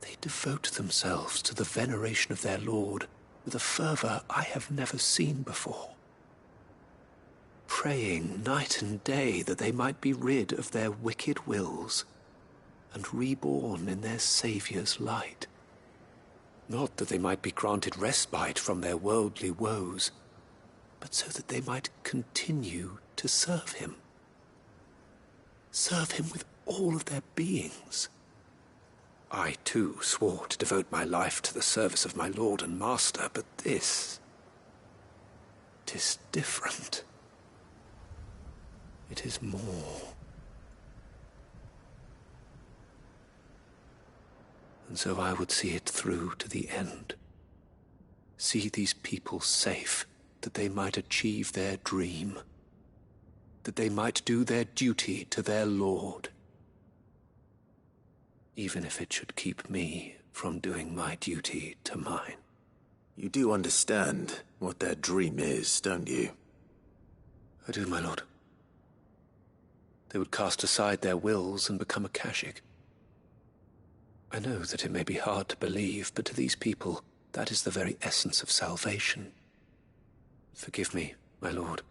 They devote themselves to the veneration of their Lord with a fervor I have never seen before. Praying night and day that they might be rid of their wicked wills and reborn in their Saviour's light. Not that they might be granted respite from their worldly woes, but so that they might continue to serve him. Serve him with all of their beings. I, too, swore to devote my life to the service of my Lord and Master, but this... 'tis different. It is more. And so I would see it through to the end. See these people safe, that they might achieve their dream. That they might do their duty to their Lord. Even if it should keep me from doing my duty to mine. You do understand what their dream is, don't you? I do, my lord. They would cast aside their wills and become Akashic. I know that it may be hard to believe, but to these people, that is the very essence of salvation. Forgive me, my lord,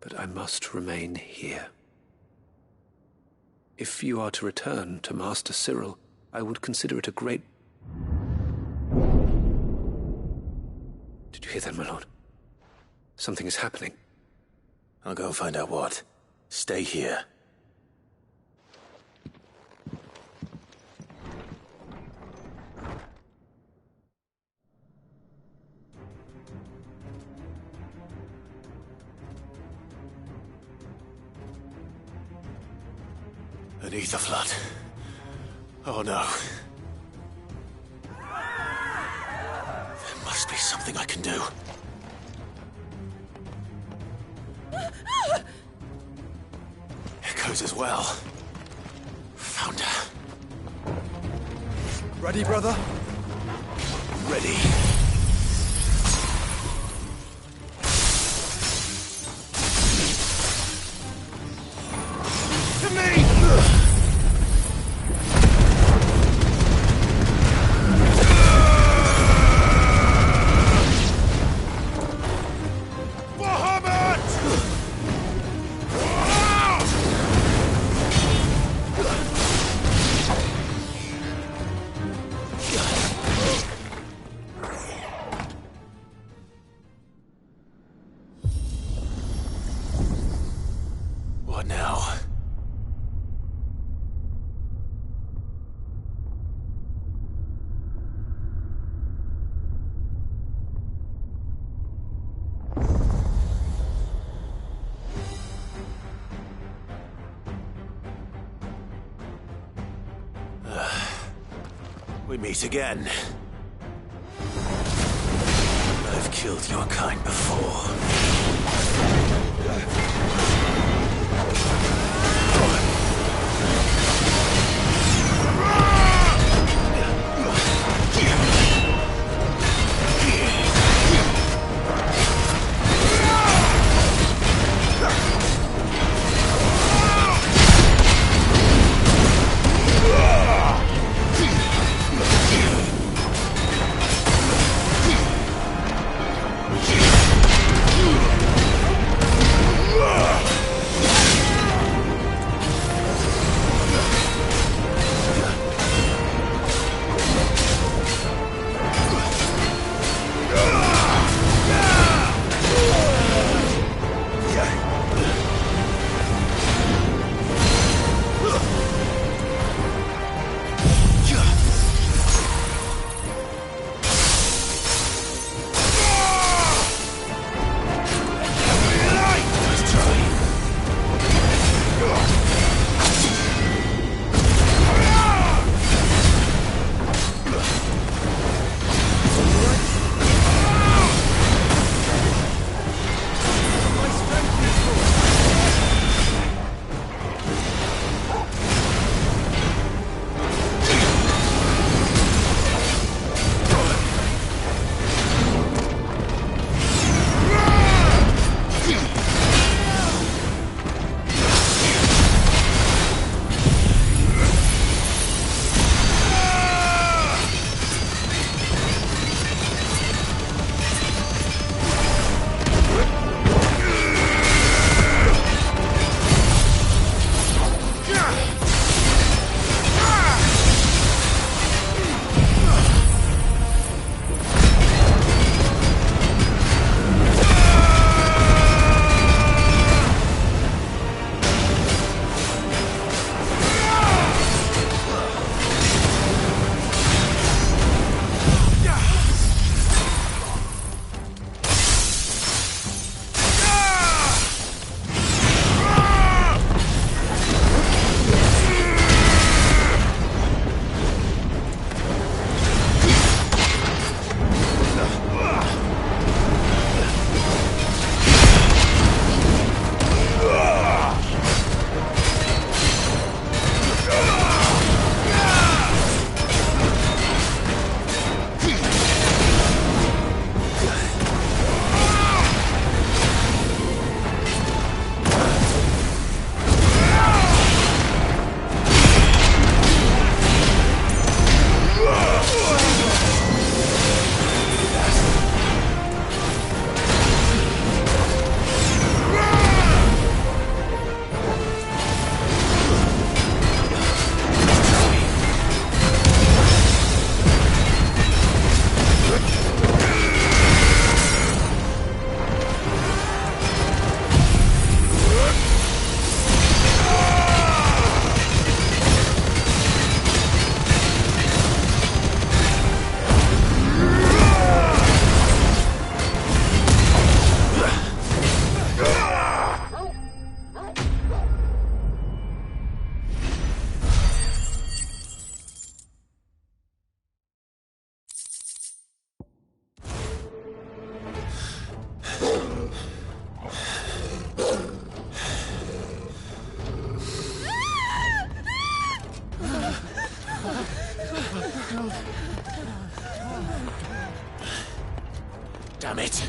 but I must remain here. If you are to return to Master Cyril, I would consider it a great... Did you hear that, my lord? Something is happening. I'll go and find out what. Stay here. An ether flood. Oh no. There must be something I can do. Echoes as well. Found her. Ready, brother? Ready. To me! meet again. I've killed your kind before. Damn it!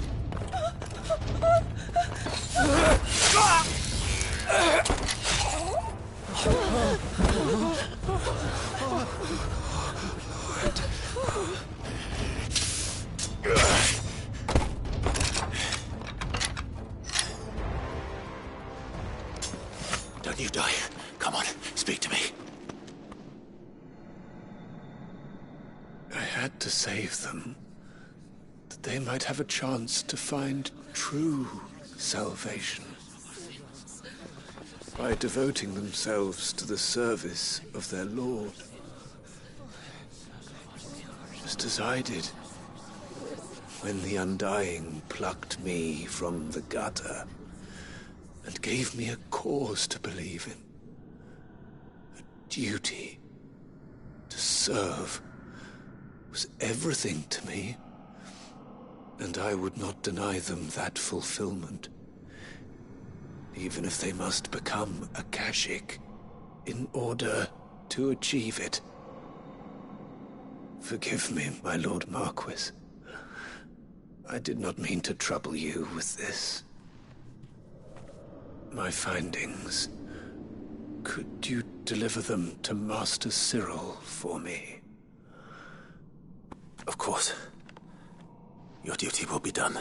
Don't you die. Come on, speak to me. I had to save them, that they might have a chance to find true salvation by devoting themselves to the service of their Lord, just as I did when the Undying plucked me from the gutter and gave me a cause to believe in, a duty to serve was everything to me, and I would not deny them that fulfillment, even if they must become Akashic in order to achieve it. Forgive me, my Lord Marquis. I did not mean to trouble you with this. My findings. Could you deliver them to Master Cyril for me? Of course. Your duty will be done.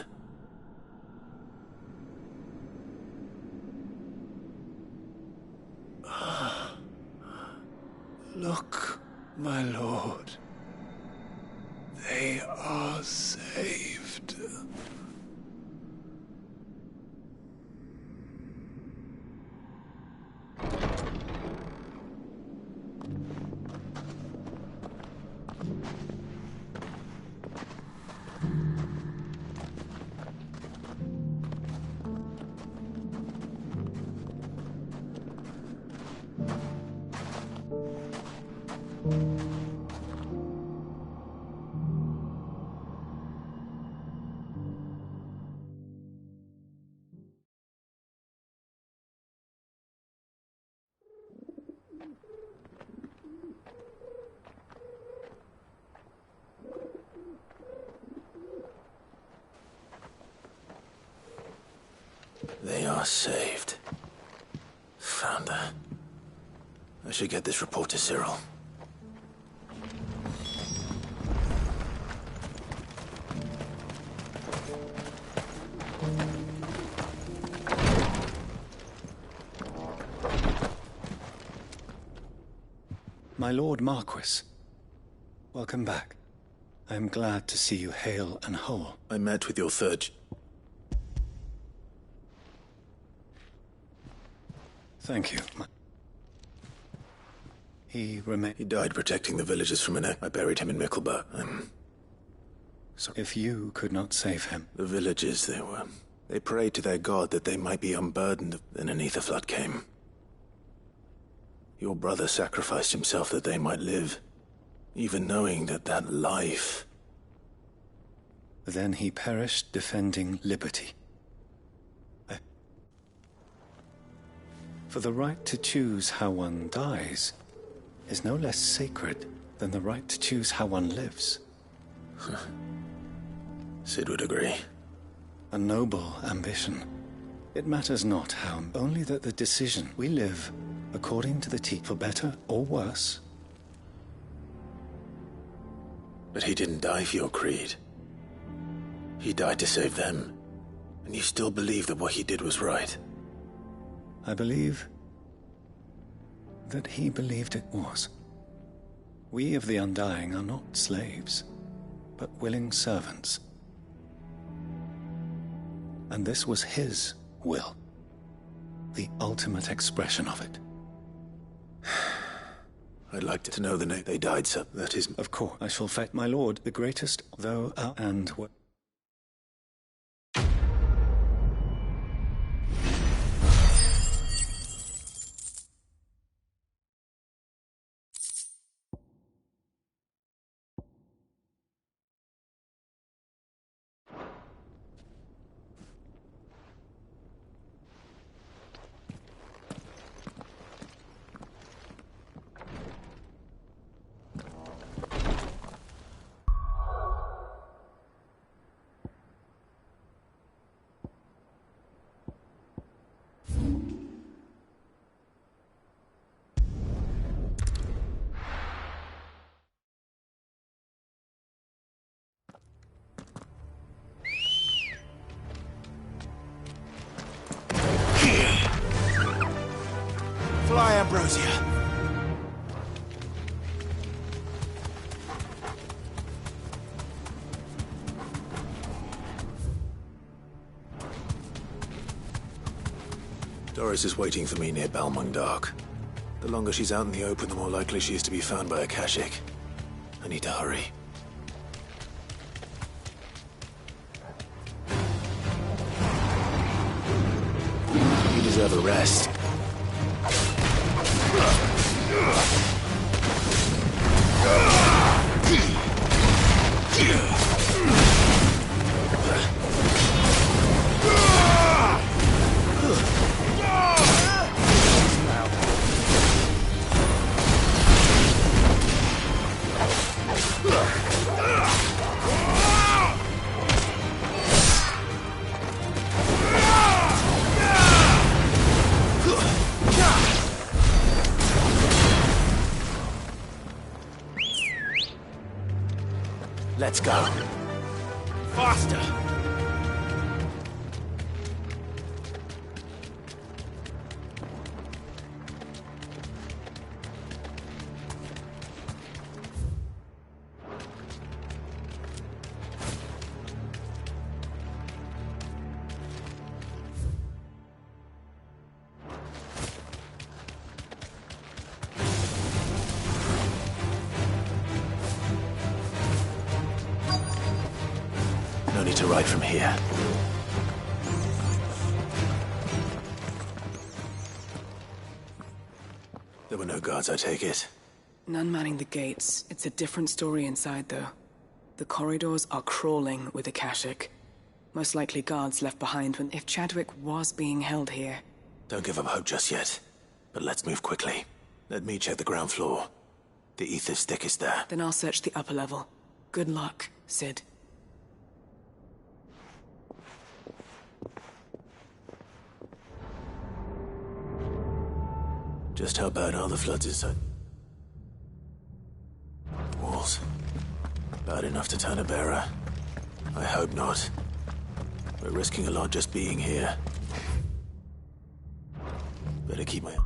Look, my lord. They are saved. They are saved. Found her. I should get this report to Cyril. My Lord Marquis, welcome back. I am glad to see you hale and whole. I met with your third... Thank you. He remained... He died protecting the villagers from an... I buried him in Mickelbur. Sorry. If you could not save him... The villagers, they prayed to their god that they might be unburdened. Then an ether flood came. Your brother sacrificed himself that they might live, even knowing that that life... Then he perished defending liberty. For the right to choose how one dies is no less sacred than the right to choose how one lives. Sid would agree. A noble ambition. It matters not how, only that the decision we live according to the for better or worse. But he didn't die for your creed. He died to save them. And you still believe that what he did was right. I believe that he believed it was. We of the Undying are not slaves, but willing servants. And this was his will, the ultimate expression of it. I'd like to know the name they died, sir. That is... Of course, I shall fight my lord, the greatest, though, and what... Fly, Ambrosia. Doris is waiting for me near Balmung Dark. The longer she's out in the open, the more likely she is to be found by Akashic. I need to hurry. You deserve a rest. Let's go. Faster! No need to ride from here. There were no guards, I take it. None manning the gates. It's a different story inside, though. The corridors are crawling with Akashic. Most likely guards left behind when if Chadwick was being held here. Don't give up hope just yet. But let's move quickly. Let me check the ground floor. The ether's thickest there. Then I'll search the upper level. Good luck, Sid. Just how bad are the floods inside? Walls. Bad enough to turn a bearer. I hope not. We're risking a lot just being here. Better keep my...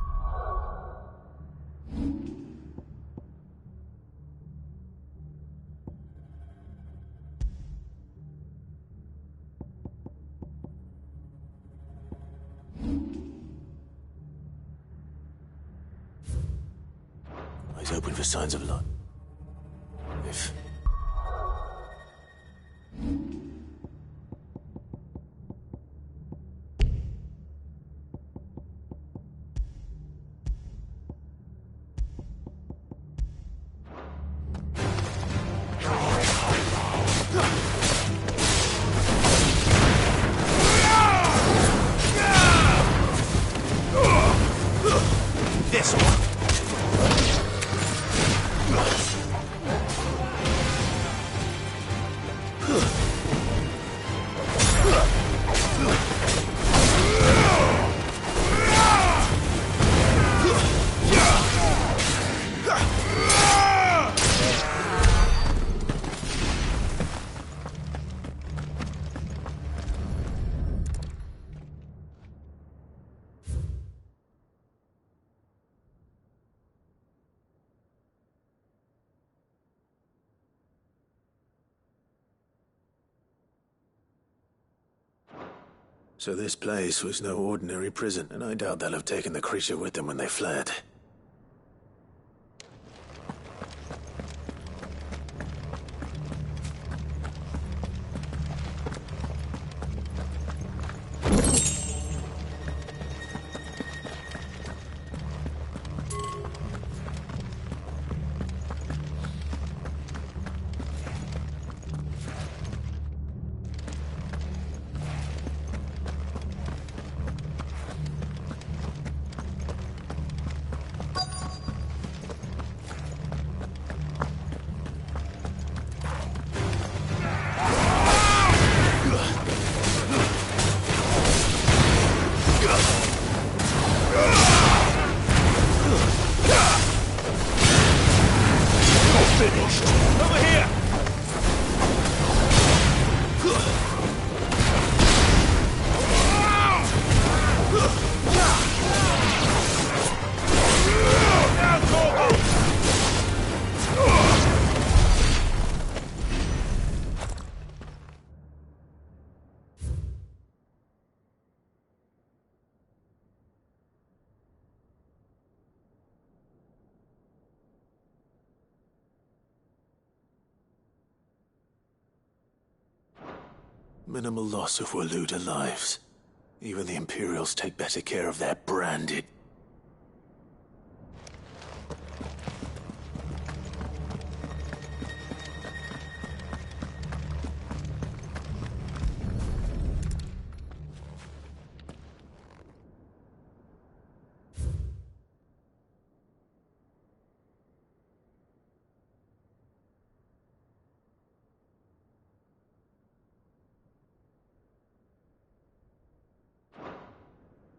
Eyes open for signs of life. If... This one. So this place was no ordinary prison, and I doubt they'll have taken the creature with them when they fled. Minimal loss of Waluda lives. Even the Imperials take better care of their branded...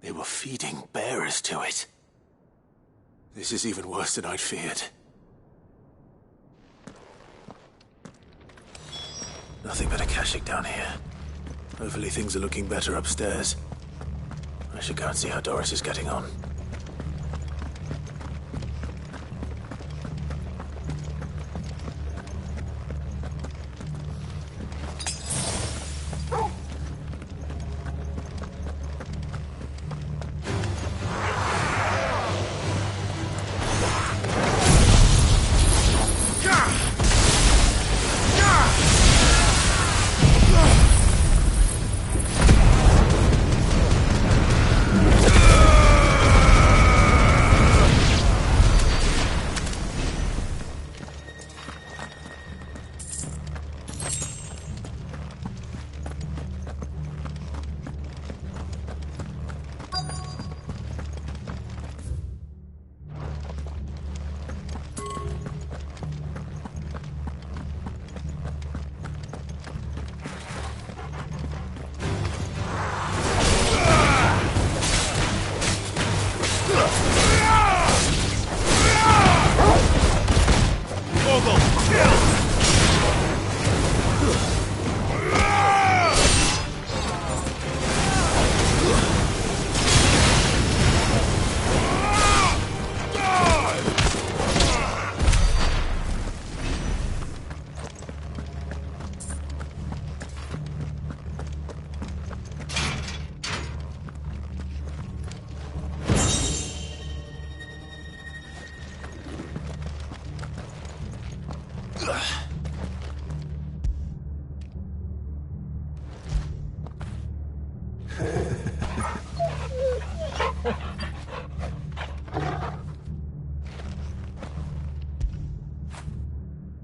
They were feeding bearers to it. This is even worse than I'd feared. Nothing but a Kashyyyk down here. Hopefully things are looking better upstairs. I should go and see how Doris is getting on.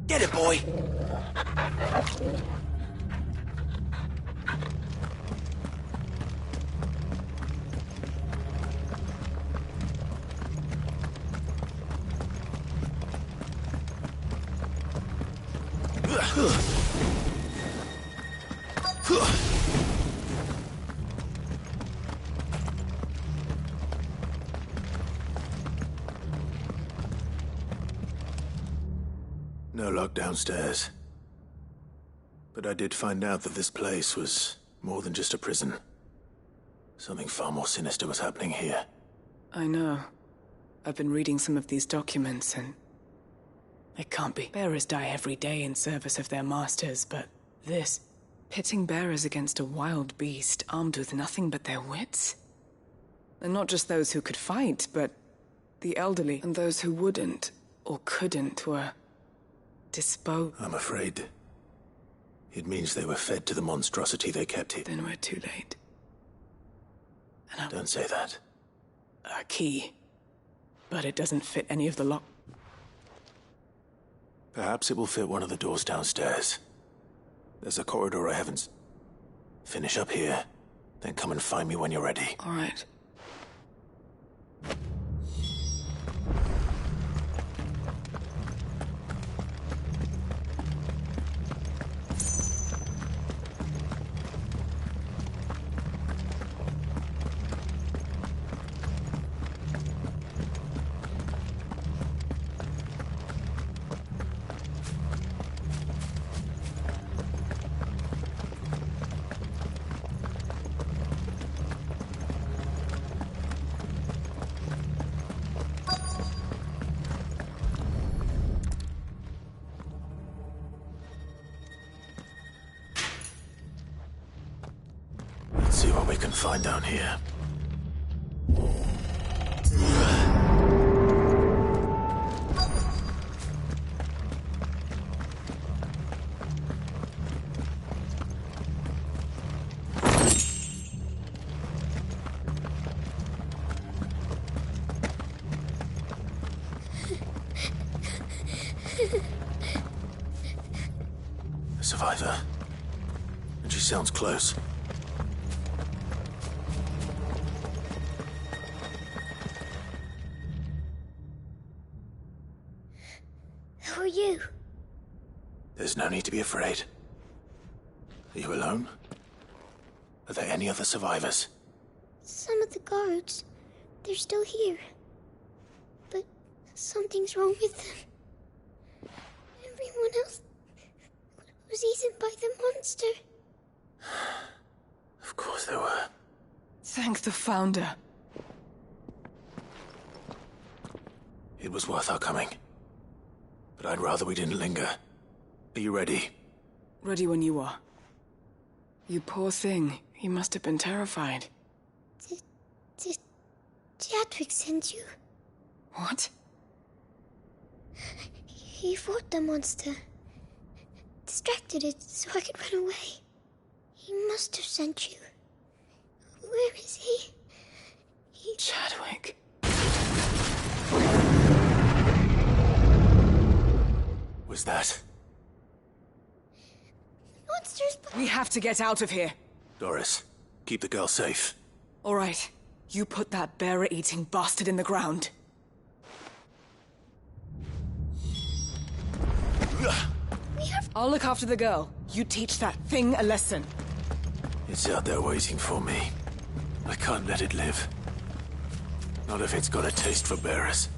Get it, boy! No luck downstairs. But I did find out that this place was more than just a prison. Something far more sinister was happening here. I know. I've been reading some of these documents, and it can't be. Bearers die every day in service of their masters, but this... pitting bearers against a wild beast armed with nothing but their wits? And not just those who could fight, but the elderly and those who wouldn't or couldn't were disposed. I'm afraid it means they were fed to the monstrosity they kept here. Then we're too late. And Don't say that. A key. But it doesn't fit any of the lock. Perhaps it will fit one of the doors downstairs. There's a corridor I haven't... Finish up here, then come and find me when you're ready. All right. Let's see what we can find down here. A survivor. And she sounds close. Who are you? There's no need to be afraid. Are you alone? Are there any other survivors? Some of the guards, they're still here. But something's wrong with them. Everyone else was eaten by the monster. Of course they were. Thank the Founder. It was worth our coming. But I'd rather we didn't linger. Are you ready? Ready when you are. You poor thing. He must have been terrified. Did Jadwick send you? What? He fought the monster. Distracted it so I could run away. He must have sent you. Where is he? Jadwick. Was that? Monsters. We have to get out of here. Doris, keep the girl safe. All right. You put that bearer-eating bastard in the ground. I'll look after the girl. You teach that thing a lesson. It's out there waiting for me. I can't let it live. Not if it's got a taste for bearers.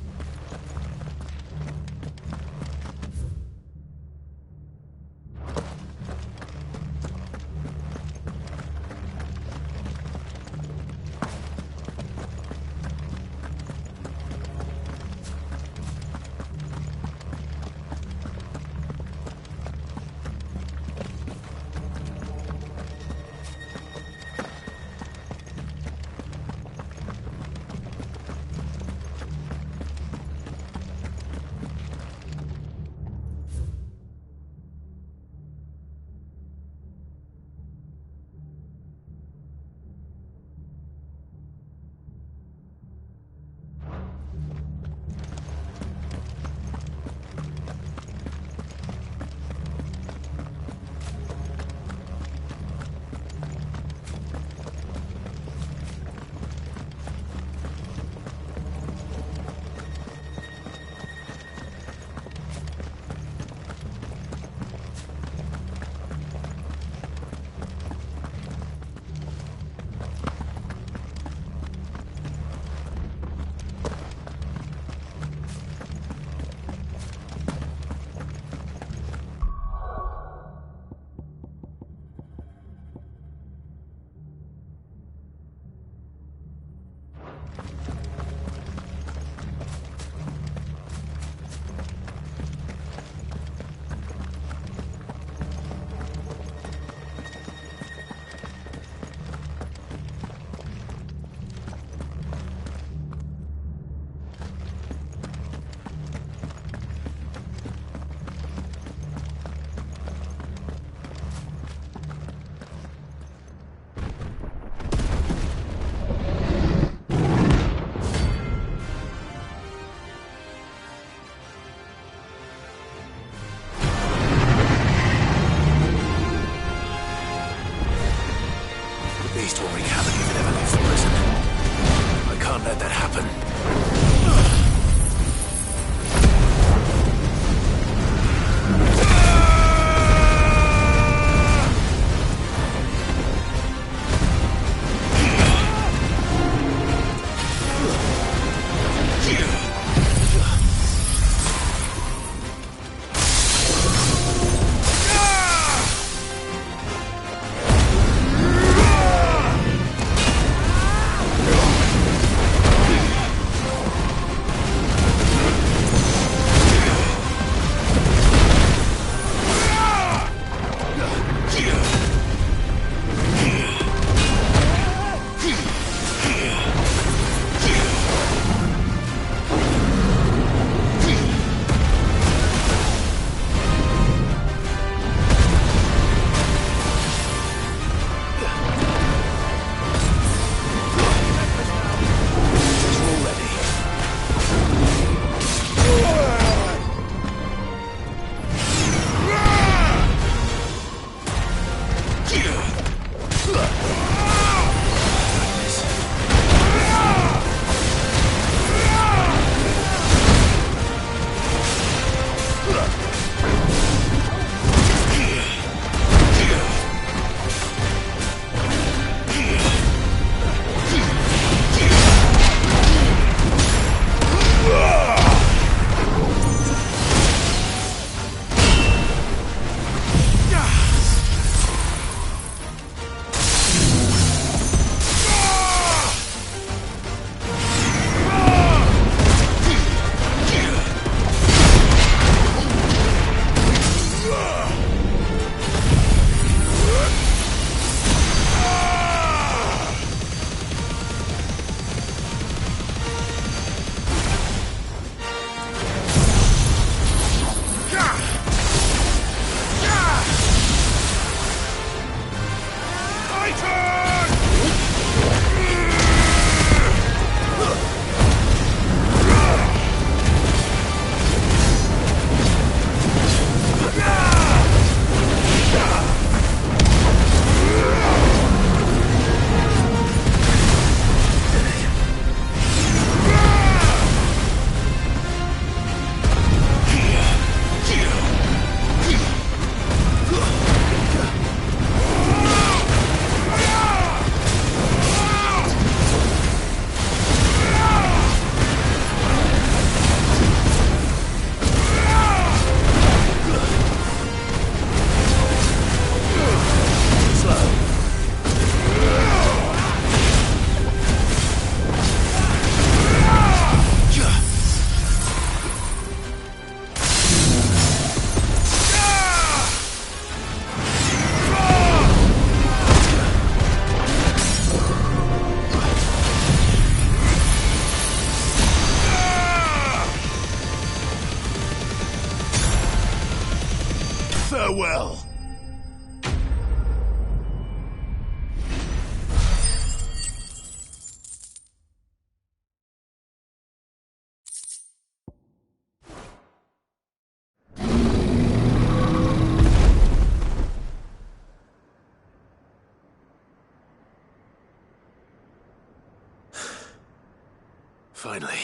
Finally.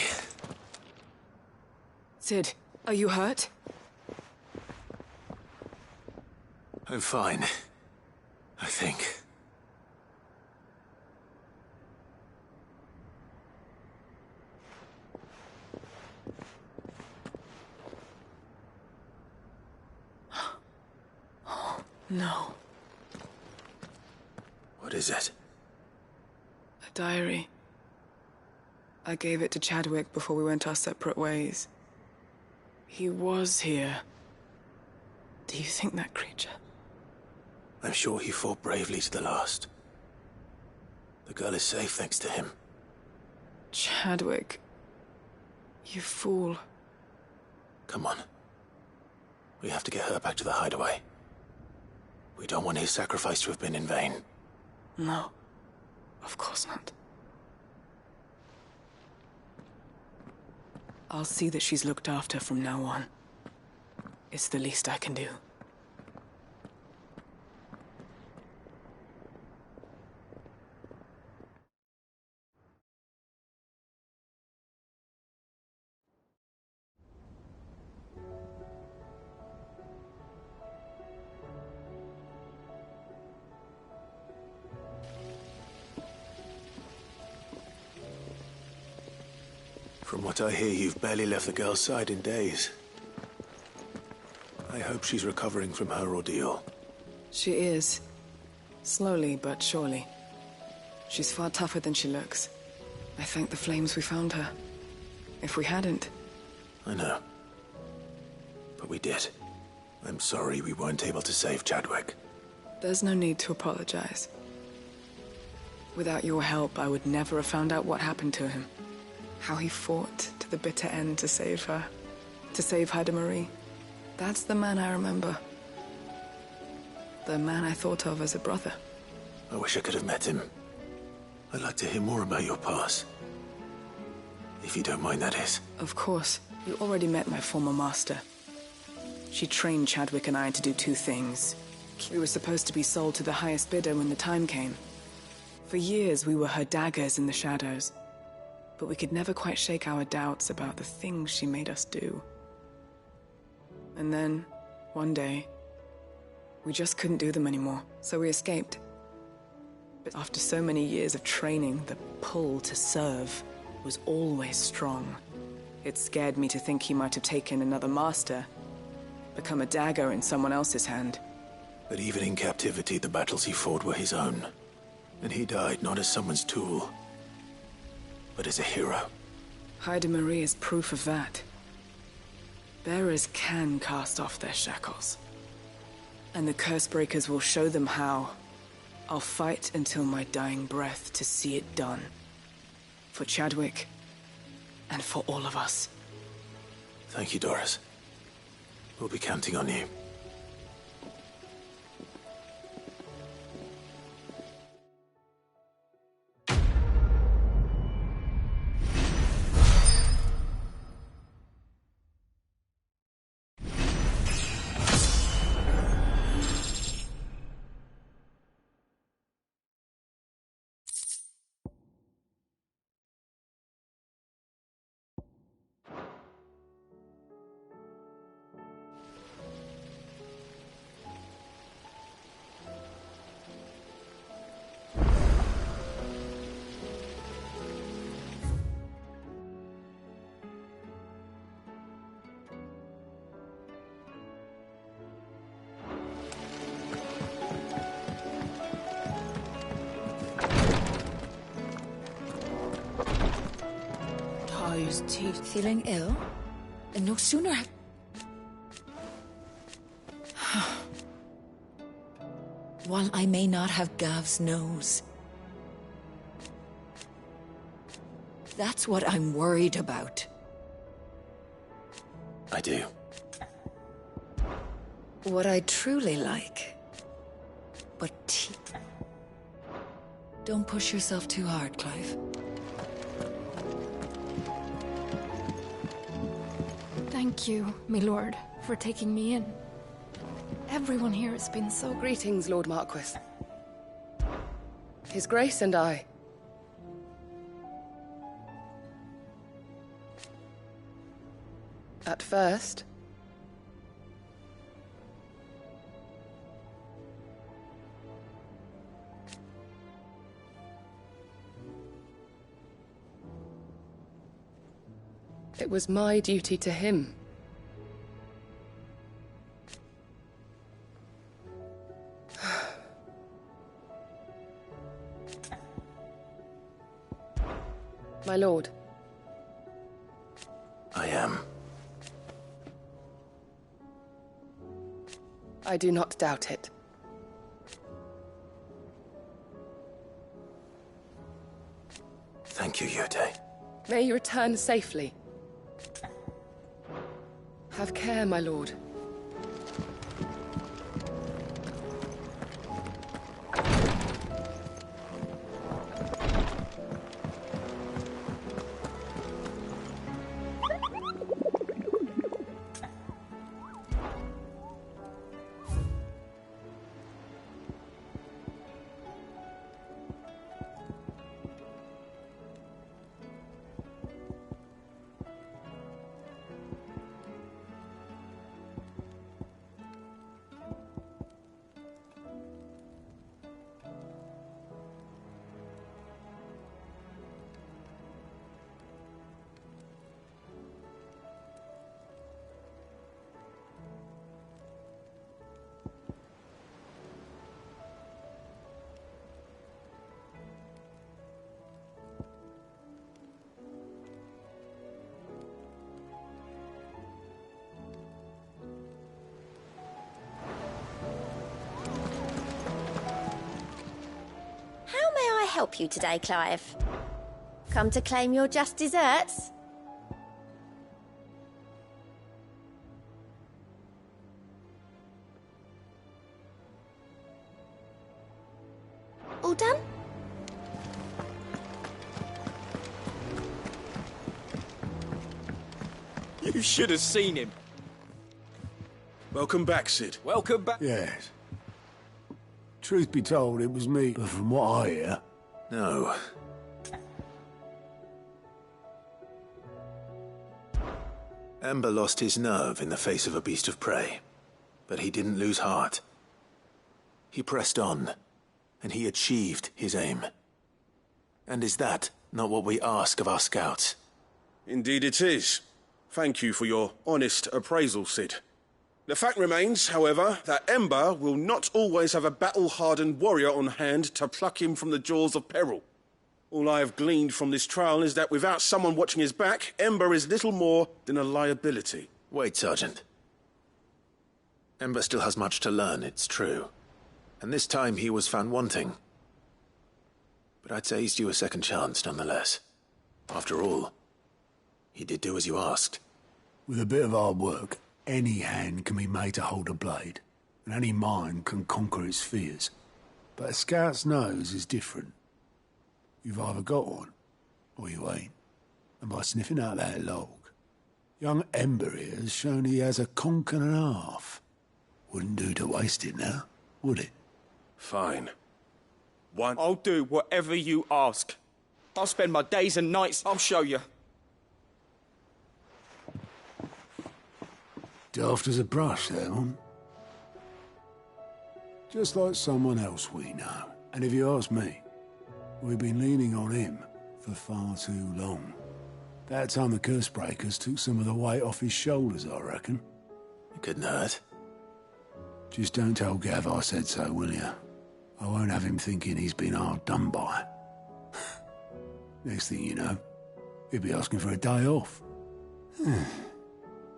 Cid, are you hurt? I'm fine. I think. No. What is it? A diary. I gave it to Chadwick before we went our separate ways. He was here. Do you think that creature? I'm sure he fought bravely to the last. The girl is safe thanks to him. Chadwick. You fool. Come on. We have to get her back to the hideaway. We don't want his sacrifice to have been in vain. No. Of course not. I'll see that she's looked after from now on. It's the least I can do. From what I hear, you've barely left the girl's side in days. I hope she's recovering from her ordeal. She is. Slowly but surely. She's far tougher than she looks. I thank the flames we found her. If we hadn't... I know. But we did. I'm sorry we weren't able to save Chadwick. There's no need to apologize. Without your help, I would never have found out what happened to him. How he fought to the bitter end to save her. To save Hyde Marie. That's the man I remember. The man I thought of as a brother. I wish I could have met him. I'd like to hear more about your past. If you don't mind, that is. Of course. You already met my former master. She trained Chadwick and I to do two things. We were supposed to be sold to the highest bidder when the time came. For years, we were her daggers in the shadows. But we could never quite shake our doubts about the things she made us do. And then, one day, we just couldn't do them anymore, so we escaped. But after so many years of training, the pull to serve was always strong. It scared me to think he might have taken another master, become a dagger in someone else's hand. But even in captivity, the battles he fought were his own. And he died not as someone's tool, but as a hero. Hyde Marie is proof of that. Bearers can cast off their shackles. And the Cursebreakers will show them how. I'll fight until my dying breath to see it done. For Chadwick, and for all of us. Thank you, Doris. We'll be counting on you. Teeth. Feeling ill? And no sooner have... While I may not have Gav's nose. That's what I'm worried about. I do. What I truly like. But teeth. Don't push yourself too hard, Clive. Thank you, my lord, for taking me in. Everyone here has been so... Greetings, Lord Marquis. His Grace and I. At first. It was my duty to him. My lord. I am. I do not doubt it. Thank you, Yute. May you return safely. Have care, my lord. Help you today, Clive? Come to claim your just desserts? All done? You should have seen him. Welcome back, Cid. Welcome back. Yes. Truth be told, it was me, but from what I hear... No. Ember lost his nerve in the face of a beast of prey, but he didn't lose heart. He pressed on, and he achieved his aim. And is that not what we ask of our scouts? Indeed it is. Thank you for your honest appraisal, Cid. The fact remains, however, that Ember will not always have a battle-hardened warrior on hand to pluck him from the jaws of peril. All I have gleaned from this trial is that without someone watching his back, Ember is little more than a liability. Wait, Sergeant. Ember still has much to learn, it's true. And this time he was found wanting. But I'd say he's due a second chance, nonetheless. After all, he did do as you asked. With a bit of hard work, any hand can be made to hold a blade, and any mind can conquer its fears. But a scout's nose is different. You've either got one, or you ain't. And by sniffing out that log, young Ember here has shown he has a conch and a half. Wouldn't do to waste it now, would it? Fine. I'll do whatever you ask. I'll spend my days and nights. I'll show you. Daft as a brush, that one. Just like someone else we know. And if you ask me, we've been leaning on him for far too long. That time the Cursebreakers took some of the weight off his shoulders, I reckon. It couldn't hurt. Just don't tell Gav I said so, will you? I won't have him thinking he's been hard done by. Next thing you know, he'll be asking for a day off.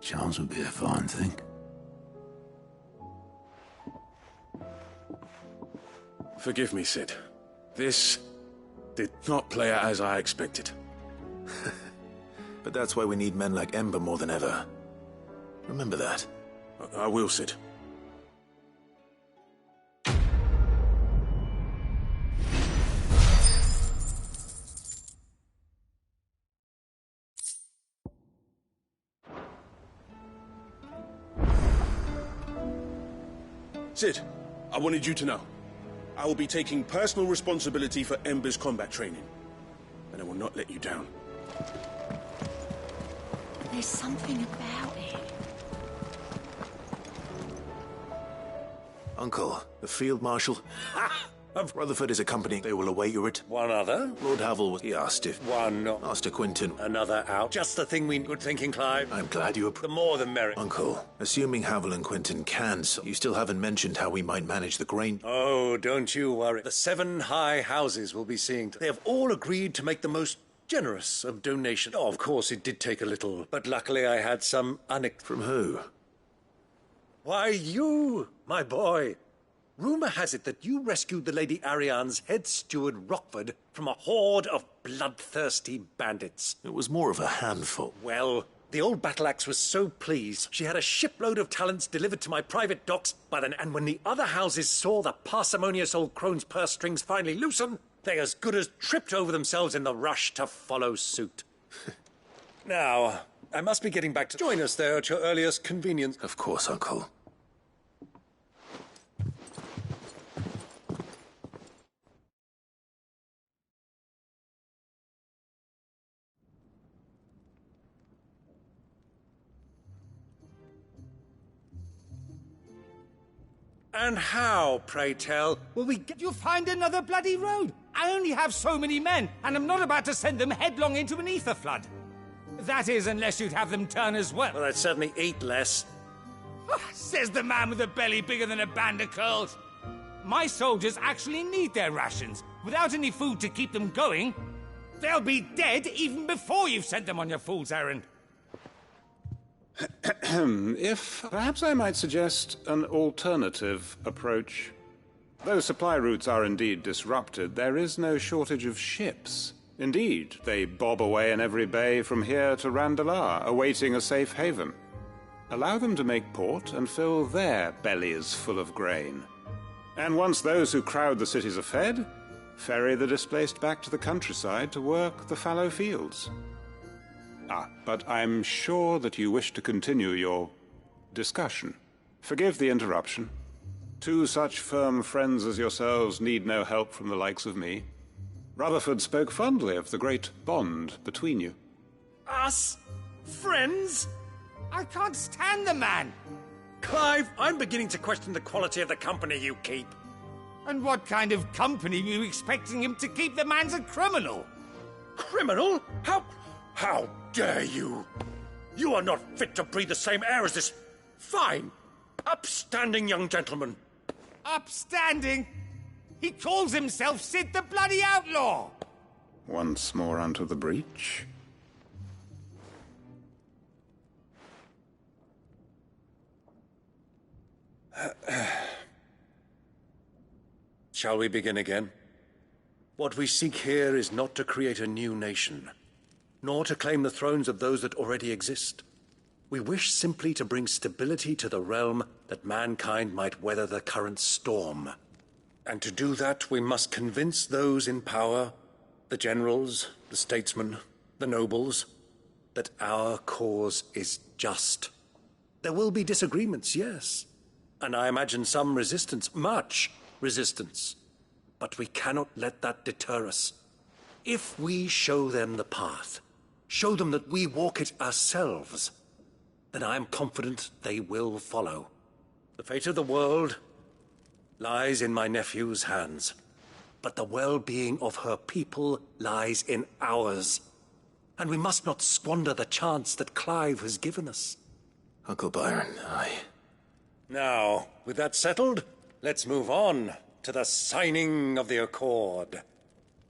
Chance would be a fine thing. Forgive me, Cid. This did not play out as I expected. But that's why we need men like Ember more than ever. Remember that. I will, Cid. Cid, I wanted you to know. I will be taking personal responsibility for Ember's combat training, and I will not let you down. There's something about it. Uncle, the Field Marshal of Rutherford is accompanying. They will await your return. One other? Lord Havel, he asked if... One. Master Quinton. Another out. Just the thing we were thinking, Clive. I'm glad you The more the merrier. Uncle, assuming Havel and Quinton can, so you still haven't mentioned how we might manage the grain. Oh, don't you worry. The 7 high houses will be seeing to. They have all agreed to make the most generous of donations. Oh, of course, it did take a little, but luckily I had some From who? Why, you, my boy. Rumour has it that you rescued the Lady Ariane's head steward, Rockford, from a horde of bloodthirsty bandits. It was more of a handful. Well, the old battle-axe was so pleased, she had a shipload of talents delivered to my private docks by then, and when the other houses saw the parsimonious old crone's purse strings finally loosen, they as good as tripped over themselves in the rush to follow suit. Now, I must be getting back to... Join us there at your earliest convenience. Of course, Uncle. And how, pray tell, will we get... You find another bloody road? I only have so many men, and I'm not about to send them headlong into an ether flood. That is, unless you'd have them turn as well. Well, I'd certainly eat less. Says the man with a belly bigger than a band of curls. My soldiers actually need their rations. Without any food to keep them going, they'll be dead even before you've sent them on your fool's errand. If perhaps I might suggest an alternative approach. Though supply routes are indeed disrupted, there is no shortage of ships. Indeed, they bob away in every bay from here to Randalar, awaiting a safe haven. Allow them to make port and fill their bellies full of grain. And once those who crowd the cities are fed, ferry the displaced back to the countryside to work the fallow fields. But I'm sure that you wish to continue your discussion. Forgive the interruption. 2 such firm friends as yourselves need no help from the likes of me. Rutherford spoke fondly of the great bond between you. Us? Friends? I can't stand the man! Clive, I'm beginning to question the quality of the company you keep. And what kind of company were you expecting him to keep? The man's a criminal! Criminal? How dare you? You are not fit to breathe the same air as this fine, upstanding young gentleman. Upstanding? He calls himself Sid the Bloody Outlaw! Once more unto the breach. Shall we begin again? What we seek here is not to create a new nation, nor to claim the thrones of those that already exist. We wish simply to bring stability to the realm that mankind might weather the current storm. And to do that, we must convince those in power, the generals, the statesmen, the nobles, that our cause is just. There will be disagreements, yes, and I imagine some resistance, much resistance. But we cannot let that deter us. If we show them the path, show them that we walk it ourselves, then I am confident they will follow. The fate of the world lies in my nephew's hands, but the well-being of her people lies in ours. And we must not squander the chance that Clive has given us. Uncle Byron, Now, with that settled, let's move on to the signing of the Accord.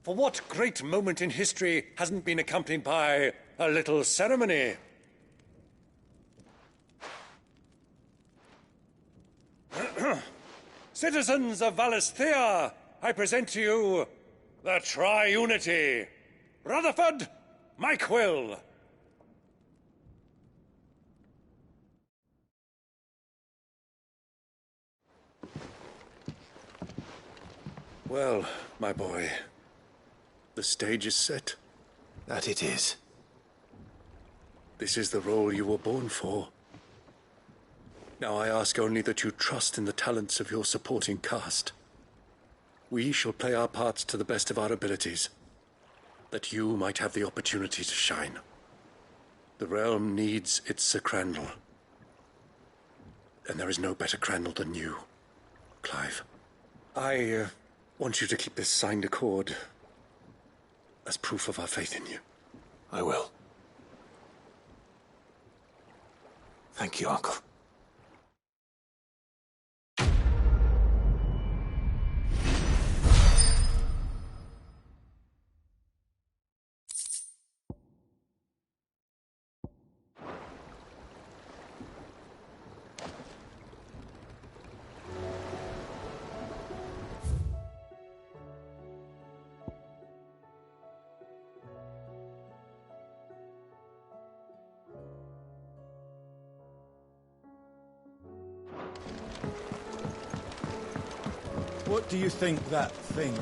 For what great moment in history hasn't been accompanied by a little ceremony? Citizens of Valisthea, I present to you the Triunity. Rutherford, Mike Will. Well, my boy, the stage is set. That it is. This is the role you were born for. Now I ask only that you trust in the talents of your supporting cast. We shall play our parts to the best of our abilities, that you might have the opportunity to shine. The realm needs its Sir Crandall. And there is no better Crandall than you, Clive. I want you to keep this signed accord as proof of our faith in you. I will. Thank you, Uncle. What do you think that thing is?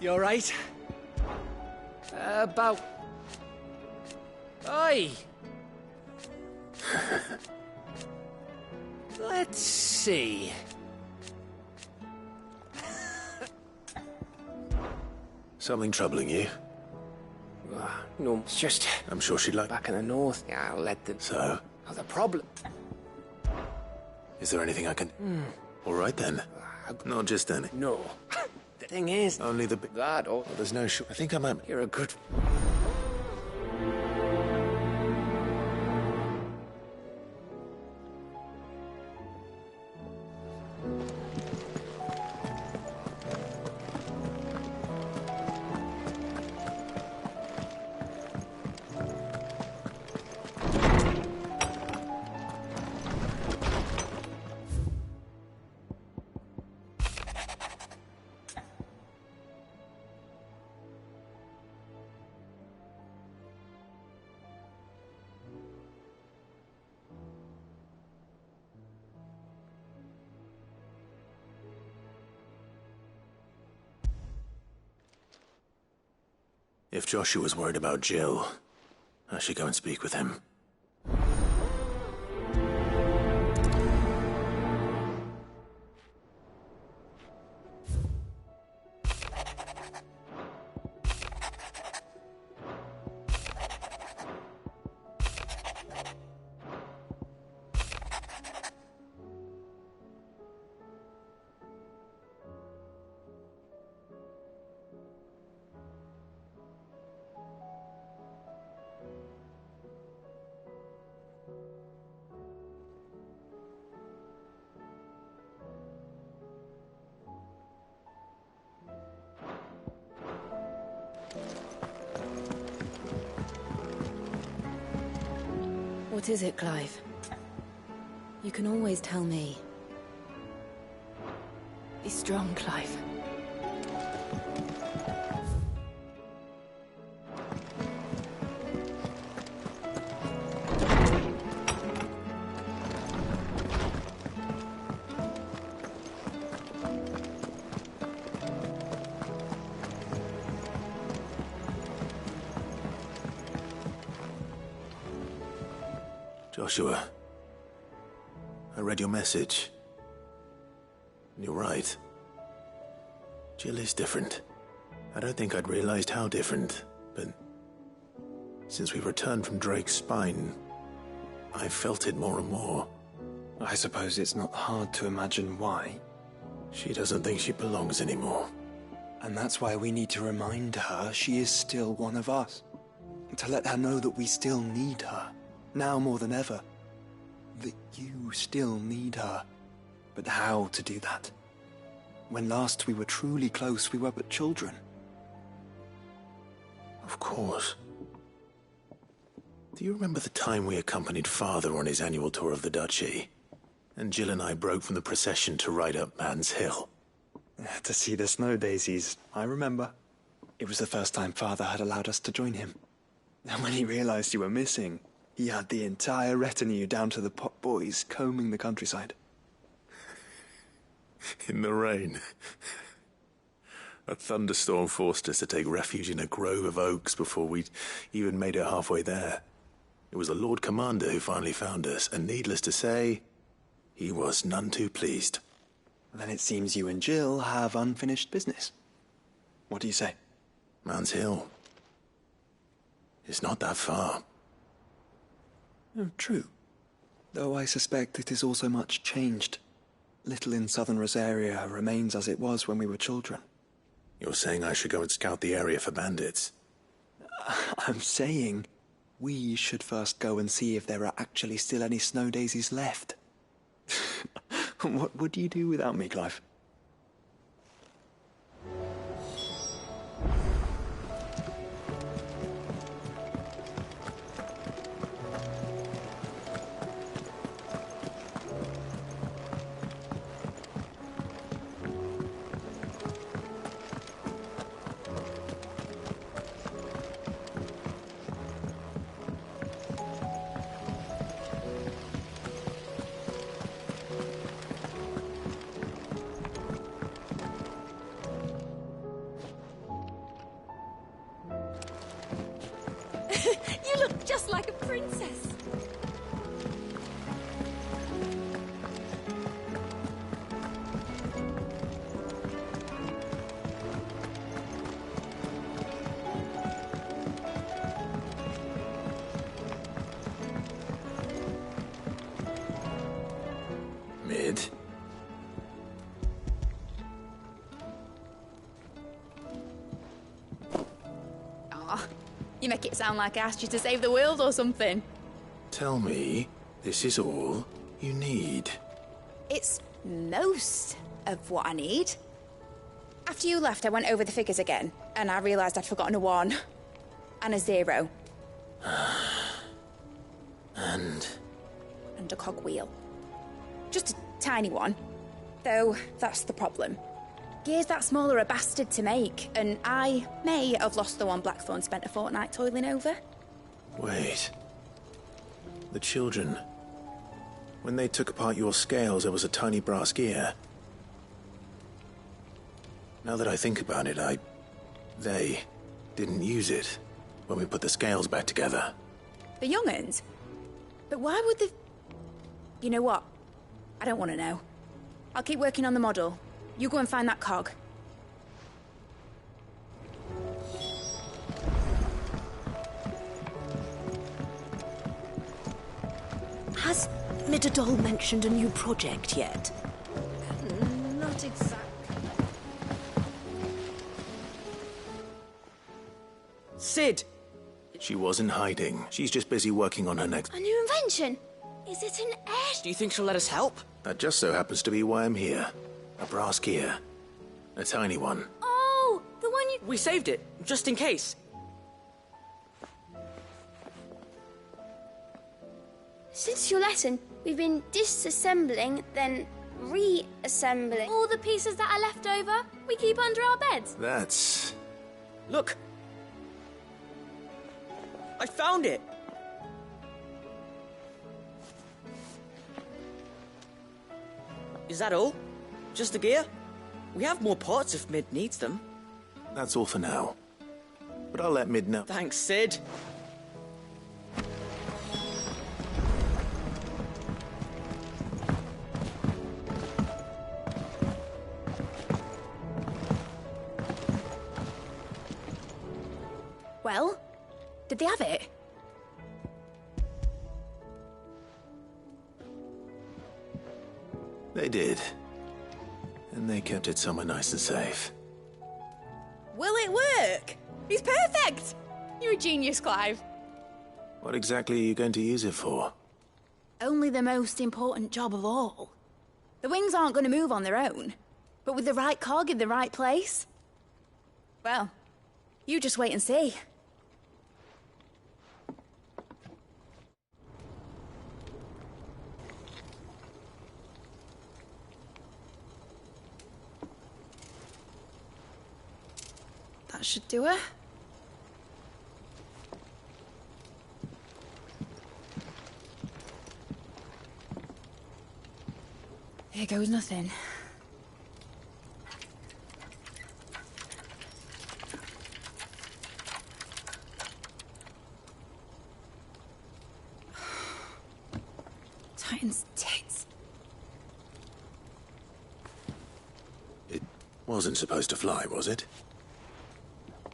You alright? About... Oi! Let's see... Something troubling you? No, it's just... I'm sure she'd like... Back in the north, yeah, I'll let the... So? Oh, the problem... Is there anything I can... All right, then. Not just any. No. The thing is... Only the... That or... Well, there's no I think I might... You're a good... If Joshua's worried about Jill, I should go and speak with him. What is it, Clive? You can always tell me. Be strong, Clive. Joshua, I read your message. You're right. Jill is different. I don't think I'd realized how different, but since we returned from Drake's spine, I've felt it more and more. I suppose it's not hard to imagine why. She doesn't think she belongs anymore. And that's why we need to remind her she is still one of us. To let her know that we still need her. Now more than ever. That you still need her. But how to do that? When last we were truly close, we were but children. Of course. Do you remember the time we accompanied Father on his annual tour of the Duchy? And Jill and I broke from the procession to ride up Man's Hill. To see the snow daisies, I remember. It was the first time Father had allowed us to join him. And when he realized you were missing, He had the entire retinue down to the pot boys combing the countryside. In the rain. A thunderstorm forced us to take refuge in a grove of oaks before we'd even made it halfway there. It was the Lord Commander who finally found us, and needless to say, he was none too pleased. Then it seems you and Jill have unfinished business. What do you say? Man's Hill. It's not that far. Oh, true. Though I suspect it is also much changed. Little in southern Rosaria remains as it was when we were children. You're saying I should go and scout the area for bandits? I'm saying we should first go and see if there are actually still any snow daisies left. What would you do without me, Clive? You look just like a princess. Mid? You make it sound like I asked you to save the world or something. Tell me, this is all you need. It's most of what I need. After you left, I went over the figures again, and I realised I'd forgotten a 1 and a 0. And a cogwheel. Just a tiny one. Though, that's the problem. Gears that small are a bastard to make, and I may have lost the one Blackthorn spent a fortnight toiling over. Wait. The children. When they took apart your scales, there was a tiny brass gear. Now that I think about it, they didn't use it when we put the scales back together. The young'uns? But why would the... You know what? I don't want to know. I'll keep working on the model. You go and find that cog. Has Midadol mentioned a new project yet? Not exactly. Sid! She wasn't hiding. She's just busy working on her next... A new invention? Is it an air... Do you think she'll let us help? That just so happens to be why I'm here. A brass gear. A tiny one. Oh, the one you... We saved it, just in case. Since your lesson, we've been disassembling, then reassembling all the pieces that are left over we keep under our beds. That's... Look! I found it! Is that all? Just the gear? We have more parts if Mid needs them. That's all for now. But I'll let Mid know. Thanks, Sid. Well, did they have it? They did. And they kept it somewhere nice and safe. Will it work? He's perfect! You're a genius, Clive. What exactly are you going to use it for? Only the most important job of all. The wings aren't going to move on their own. But with the right cog in the right place... Well, you just wait and see. That should do her. Here goes nothing. Titan's tits. It wasn't supposed to fly, was it?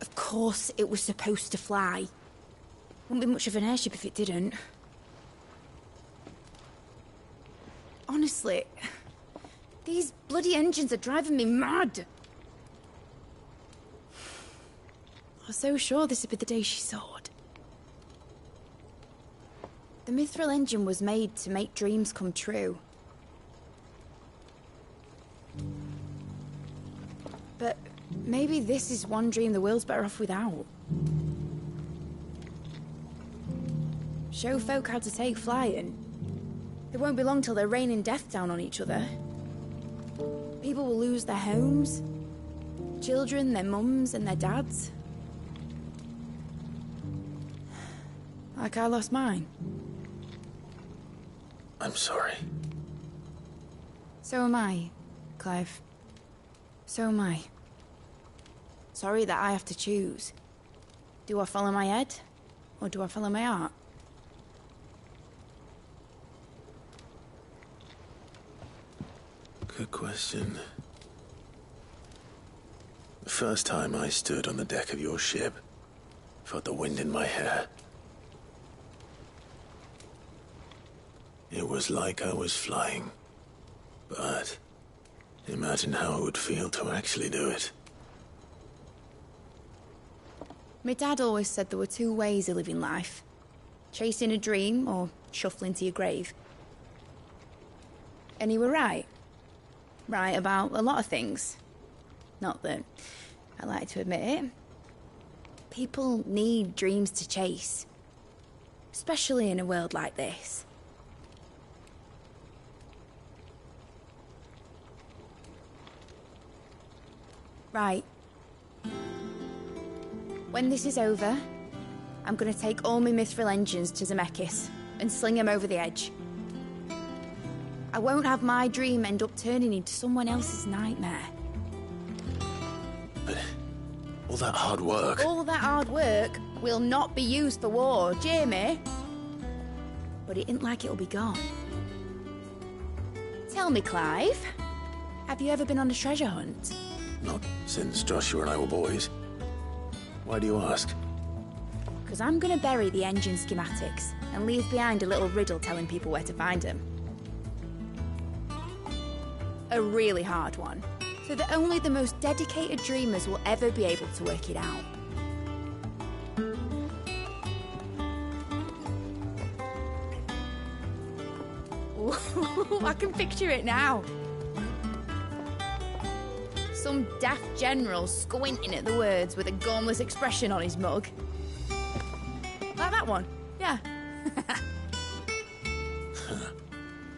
Of course it was supposed to fly. Wouldn't be much of an airship if it didn't. Honestly, these bloody engines are driving me mad. I was so sure this would be the day she soared. The Mithril engine was made to make dreams come true. But maybe this is one dream the world's better off without. Show folk how to take flying. It won't be long till they're raining death down on each other. People will lose their homes, children, their mums and their dads. Like I lost mine. I'm sorry. So am I, Clive. So am I. Sorry that I have to choose. Do I follow my head, or do I follow my heart? Good question. The first time I stood on the deck of your ship, felt the wind in my hair. It was like I was flying. But imagine how it would feel to actually do it. My dad always said there were two ways of living life. Chasing a dream or shuffling to your grave. And he were right. Right about a lot of things. Not that I like to admit it. People need dreams to chase. Especially in a world like this. Right. When this is over, I'm gonna take all my Mithril engines to Zemeckis and sling them over the edge. I won't have my dream end up turning into someone else's nightmare. But all that hard work... All that hard work will not be used for war, Jamie. But it ain't like it'll be gone. Tell me, Clive, have you ever been on a treasure hunt? Not since Joshua and I were boys. Why do you ask? Because I'm gonna bury the engine schematics and leave behind a little riddle telling people where to find them. A really hard one, so that only the most dedicated dreamers will ever be able to work it out. Ooh, I can picture it now. Some daft general squinting at the words with a gormless expression on his mug. Like that one, yeah.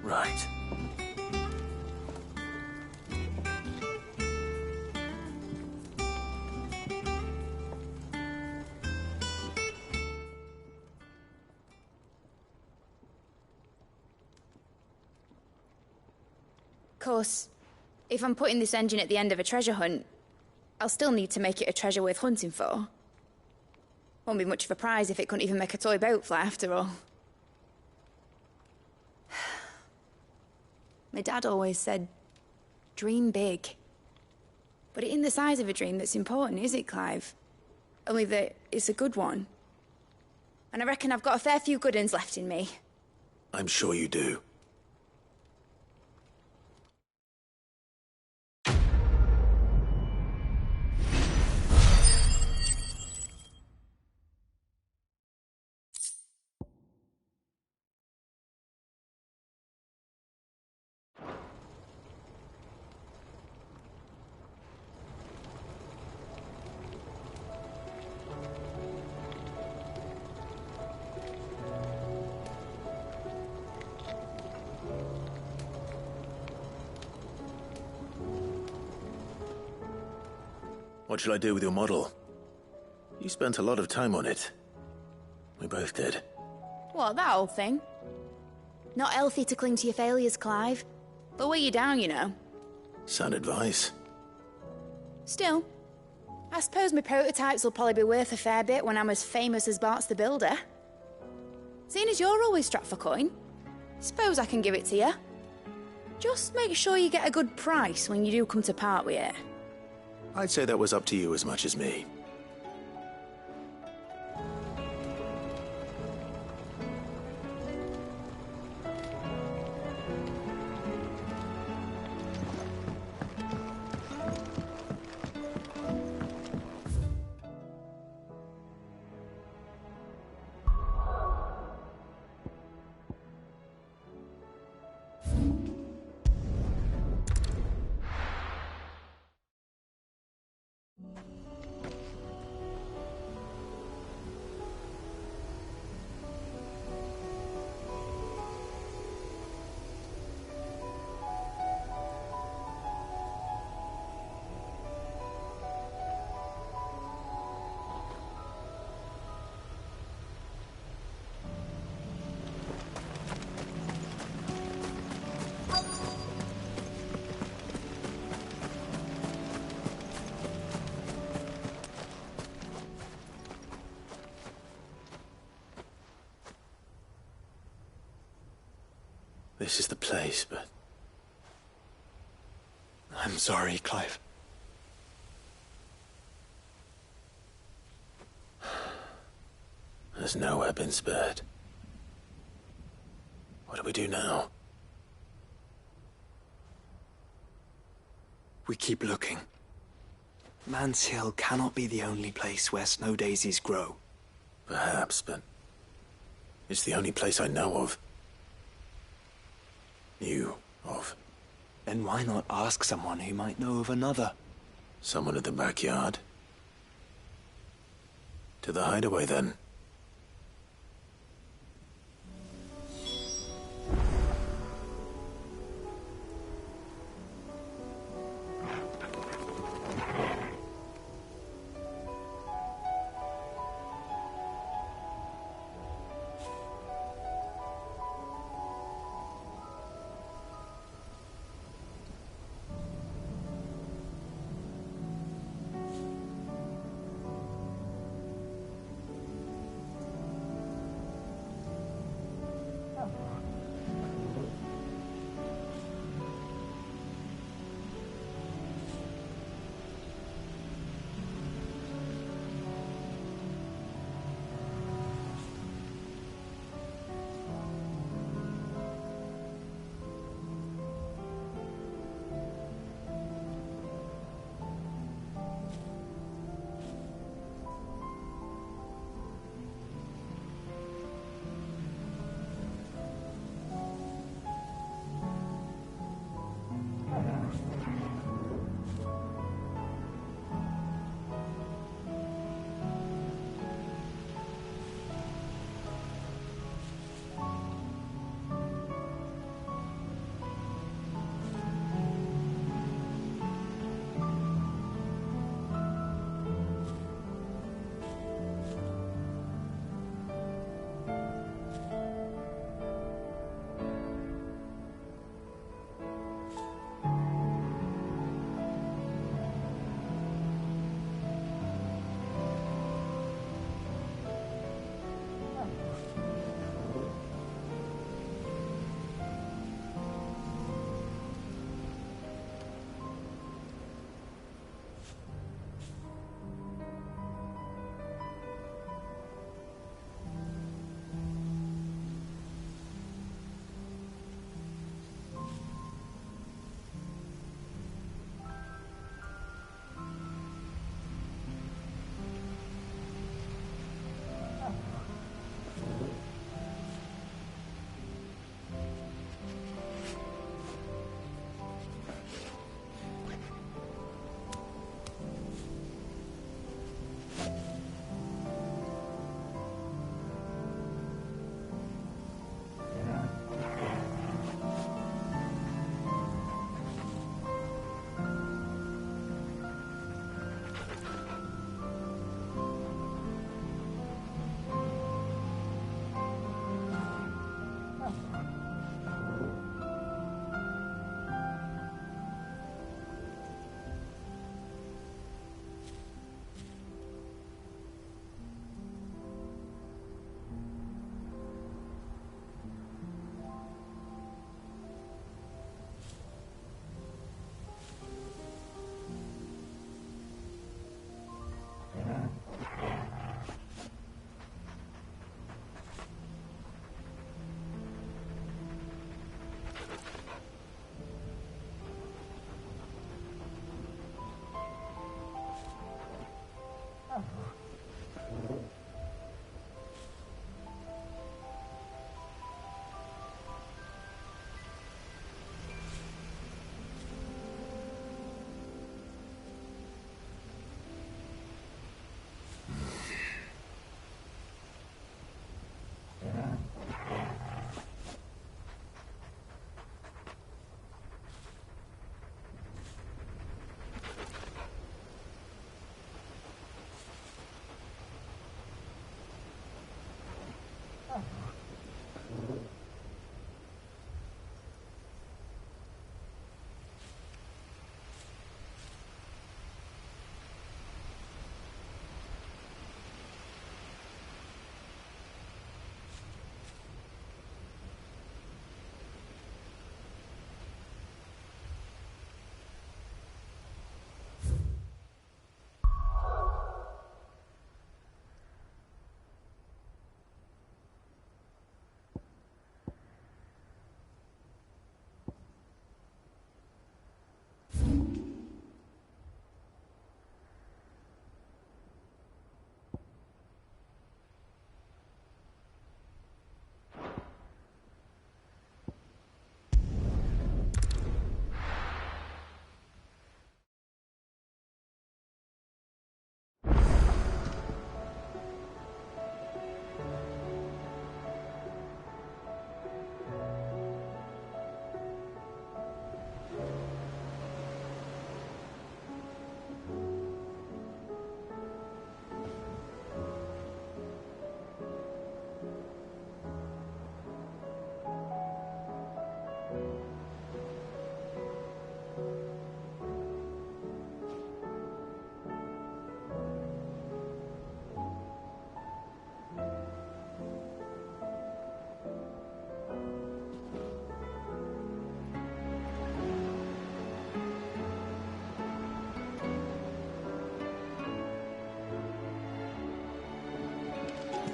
Right. Of course, if I'm putting this engine at the end of a treasure hunt, I'll still need to make it a treasure worth hunting for. Won't be much of a prize if it couldn't even make a toy boat fly after all. My dad always said, dream big. But it ain't the size of a dream that's important, is it, Clive? Only that it's a good one. And I reckon I've got a fair few good uns left in me. I'm sure you do. What shall I do with your model? You spent a lot of time on it. We both did. What, that old thing? Not healthy to cling to your failures, Clive. They'll weigh you down, you know. Sound advice. Still, I suppose my prototypes will probably be worth a fair bit when I'm as famous as Bart's the Builder. Seeing as you're always strapped for coin, suppose I can give it to you. Just make sure you get a good price when you do come to part with it. I'd say that was up to you as much as me. This is the place, but... I'm sorry, Clive. There's nowhere been spared. What do we do now? We keep looking. Mans Hill cannot be the only place where snow daisies grow. Perhaps, but... it's the only place I know of. Knew of. Then why not ask someone who might know of another? Someone at the backyard? To the hideaway, then.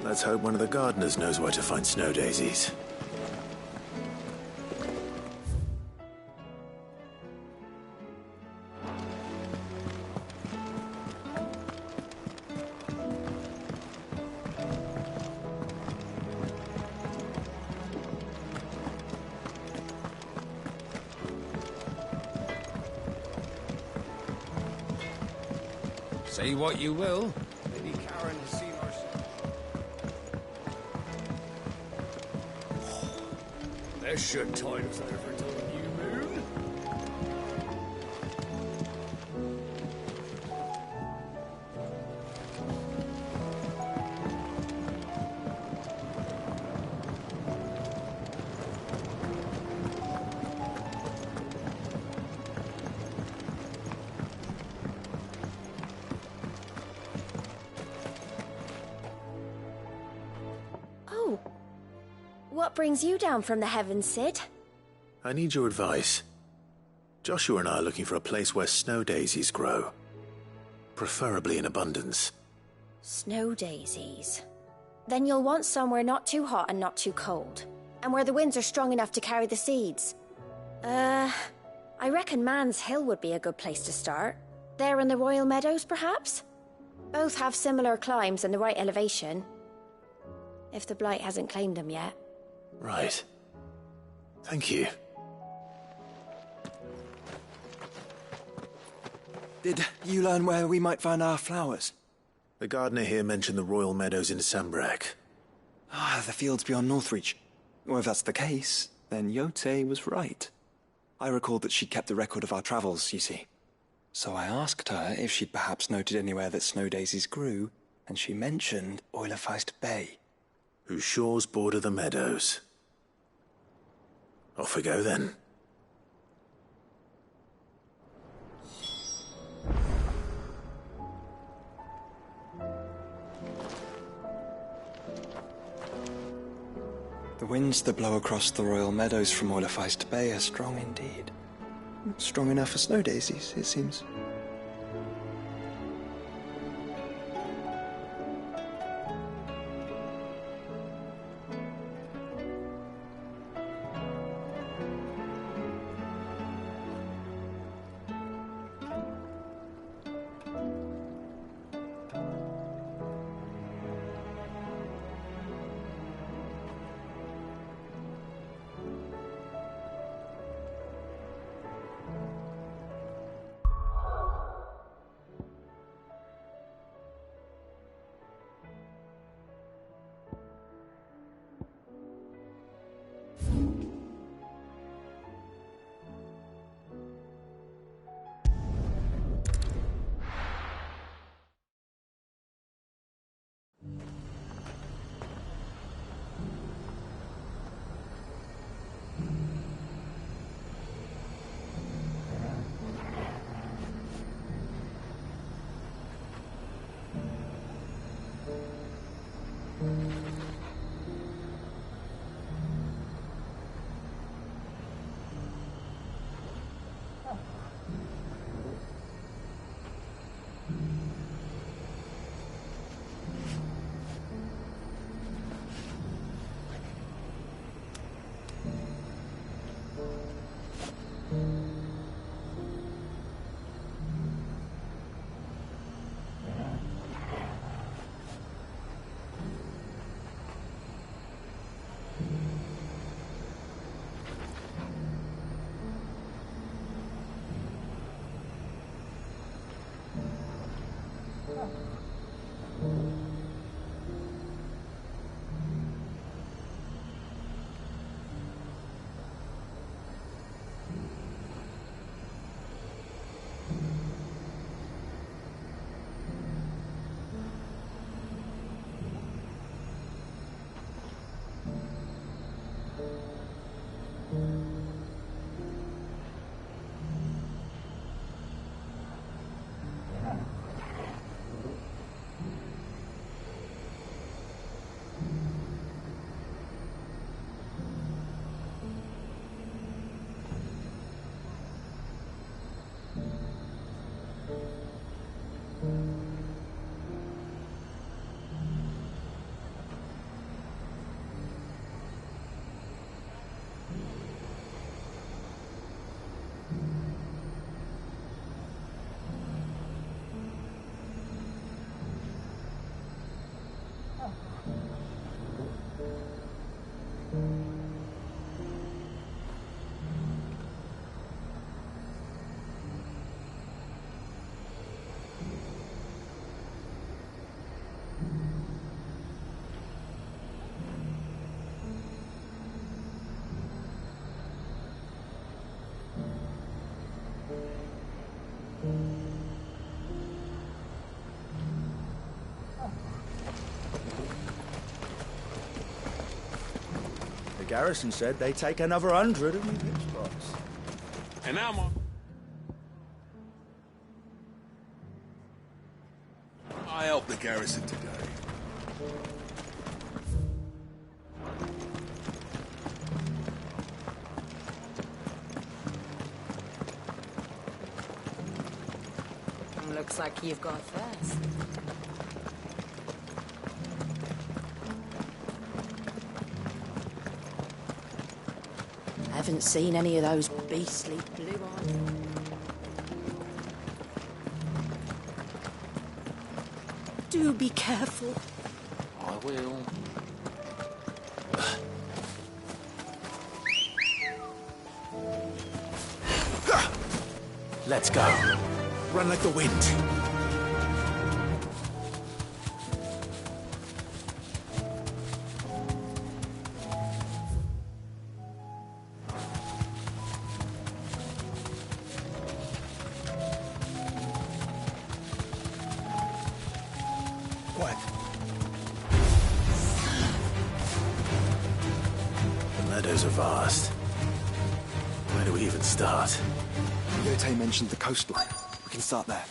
Let's hope one of the gardeners knows where to find snow daisies. Say what you will, Lady Karen has seen our... There's sure times over till the new moon. What brings you down from the heavens, Cid? I need your advice. Joshua and I are looking for a place where snow daisies grow. Preferably in abundance. Snow daisies. Then you'll want somewhere not too hot and not too cold. And where the winds are strong enough to carry the seeds. I reckon Man's Hill would be a good place to start. There in the Royal Meadows, perhaps? Both have similar climbs and the right elevation. If the Blight hasn't claimed them yet. Right. Thank you. Did you learn where we might find our flowers? The gardener here mentioned the Royal Meadows in Sambrak. The fields beyond Northreach. Well, if that's the case, then Yote was right. I recalled that she kept the record of our travels, you see. So I asked her if she'd perhaps noted anywhere that snow daisies grew, and she mentioned Oilafeist Bay. Whose shores border the meadows. Off we go then. The winds that blow across the Royal Meadows from Oilafeist Bay are strong indeed. Strong enough for snow daisies, it seems. The garrison said they take another 100 of me hit spots. And now I'm on. I helped the garrison today. Looks like you've got first. Haven't seen any of those beastly blue eyes. Do be careful. I will. Let's go. Run like the wind. What? The meadows are vast. Where do we even start? Yotei mentioned the coastline. We can start there.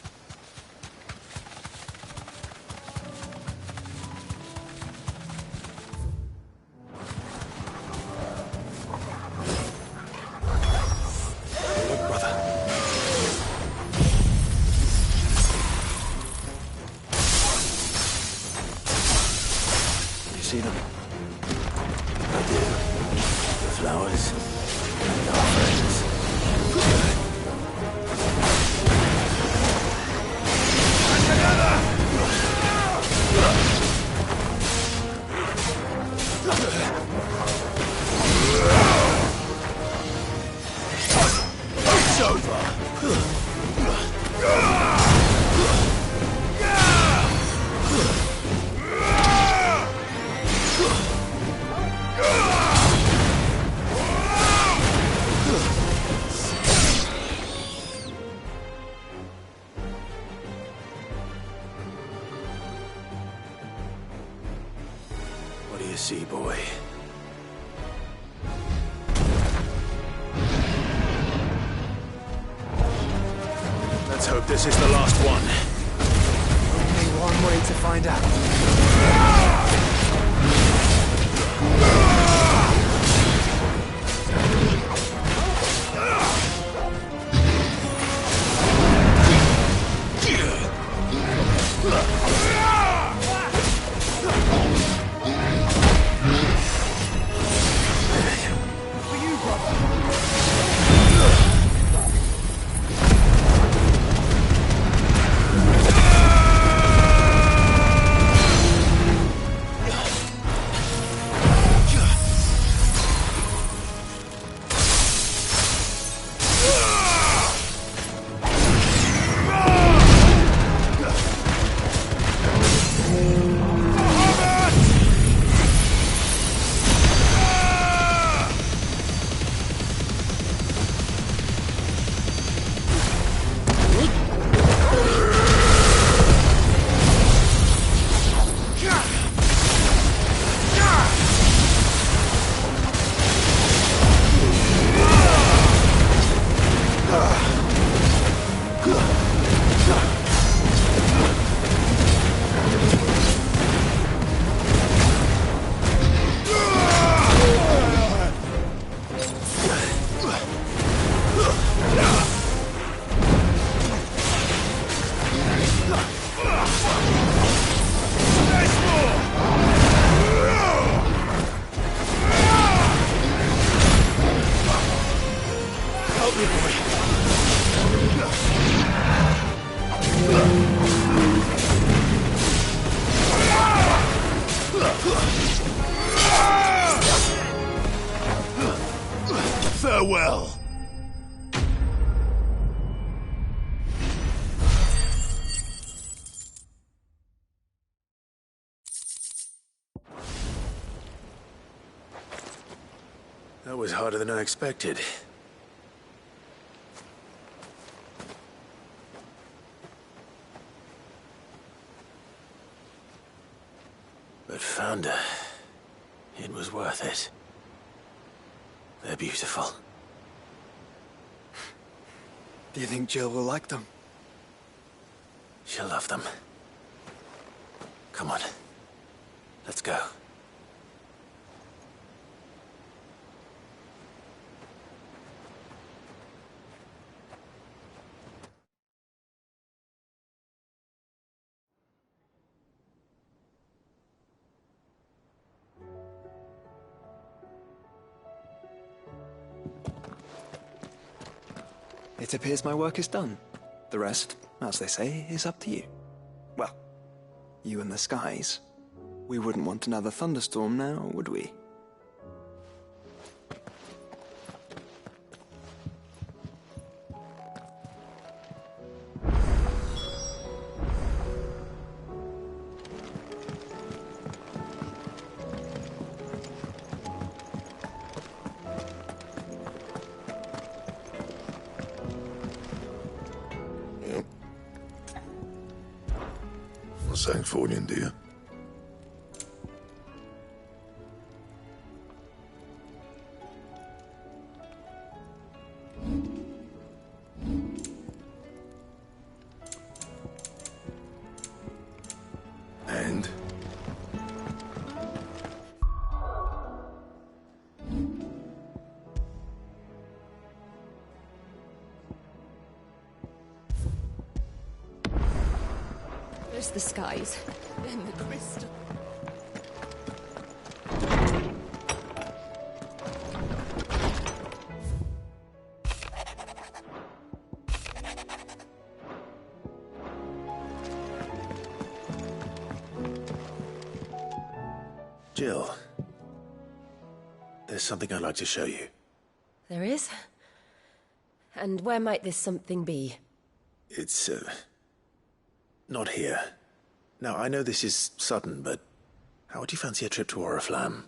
Look, brother. You see them? I do. The flowers and our friends. It's over. What do you see, boy? Let's hope this is the last one. Only one way to find out. Farewell! That was harder than I expected. But Founder, it was worth it. They're beautiful. Do you think Jill will like them? She'll love them. Come on. Let's go. It appears my work is done. The rest, as they say, is up to you. Well, you and the skies. We wouldn't want another thunderstorm now, would we? Thanks for you, dear. And? There's the skies, then the crystal. Jill, there's something I'd like to show you. There is? And where might this something be? It's, not here. Now, I know this is sudden, but how would you fancy a trip to Oriflamme?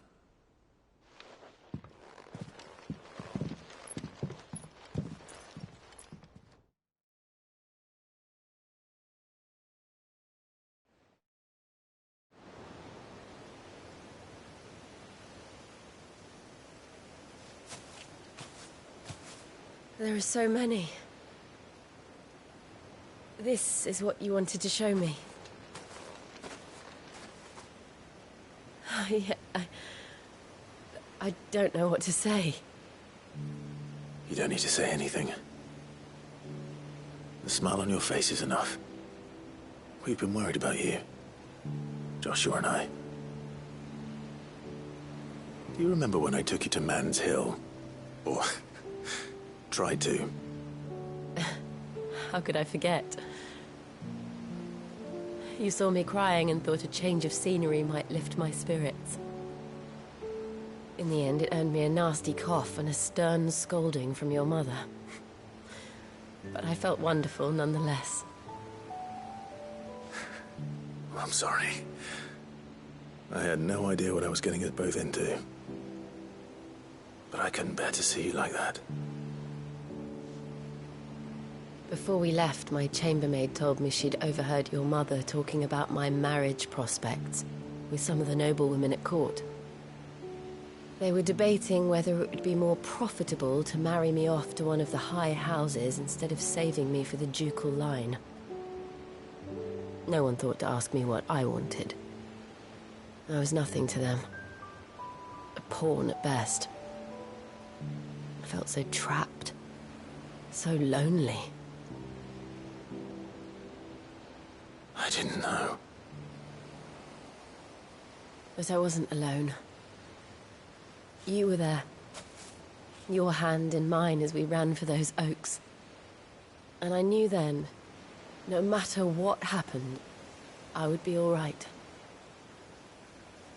There are so many. This is what you wanted to show me. I don't know what to say. You don't need to say anything. The smile on your face is enough. We've been worried about you. Joshua and I. Do you remember when I took you to Man's Hill? Or tried to? How could I forget? You saw me crying and thought a change of scenery might lift my spirits. In the end, it earned me a nasty cough and a stern scolding from your mother. But I felt wonderful nonetheless. I'm sorry. I had no idea what I was getting us both into. But I couldn't bear to see you like that. Before we left, my chambermaid told me she'd overheard your mother talking about my marriage prospects with some of the noblewomen at court. They were debating whether it would be more profitable to marry me off to one of the high houses instead of saving me for the ducal line. No one thought to ask me what I wanted. I was nothing to them. A pawn at best. I felt so trapped. So lonely. I didn't know. But I wasn't alone. You were there. Your hand in mine as we ran for those oaks. And I knew then, no matter what happened, I would be all right.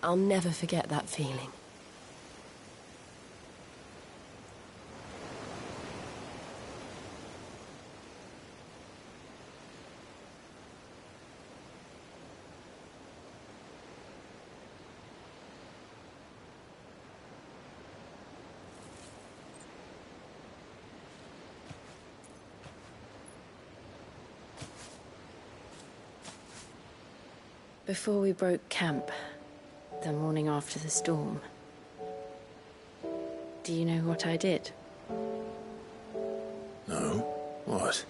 I'll never forget that feeling. Before we broke camp, the morning after the storm, do you know what I did? No? What?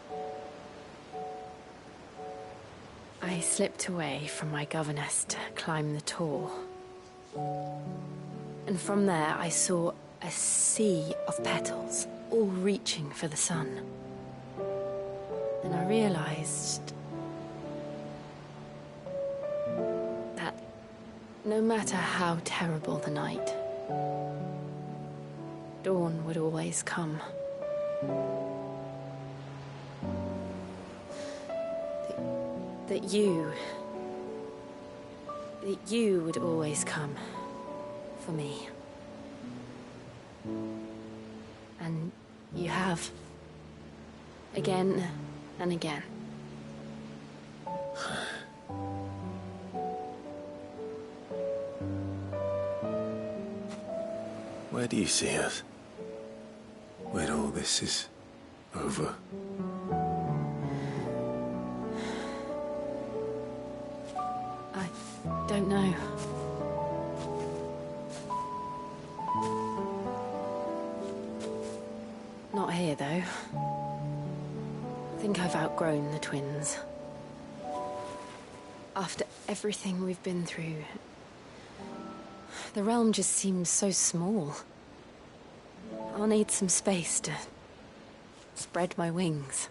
I slipped away from my governess to climb the tor. And from there I saw a sea of petals, all reaching for the sun. And I realized that no matter how terrible the night, dawn would always come. That you would always come for me. And you have. Again and again. Where do you see us? When all this is over? I don't know. Not here, though. I think I've outgrown the twins. After everything we've been through, the realm just seems so small. I'll need some space to spread my wings.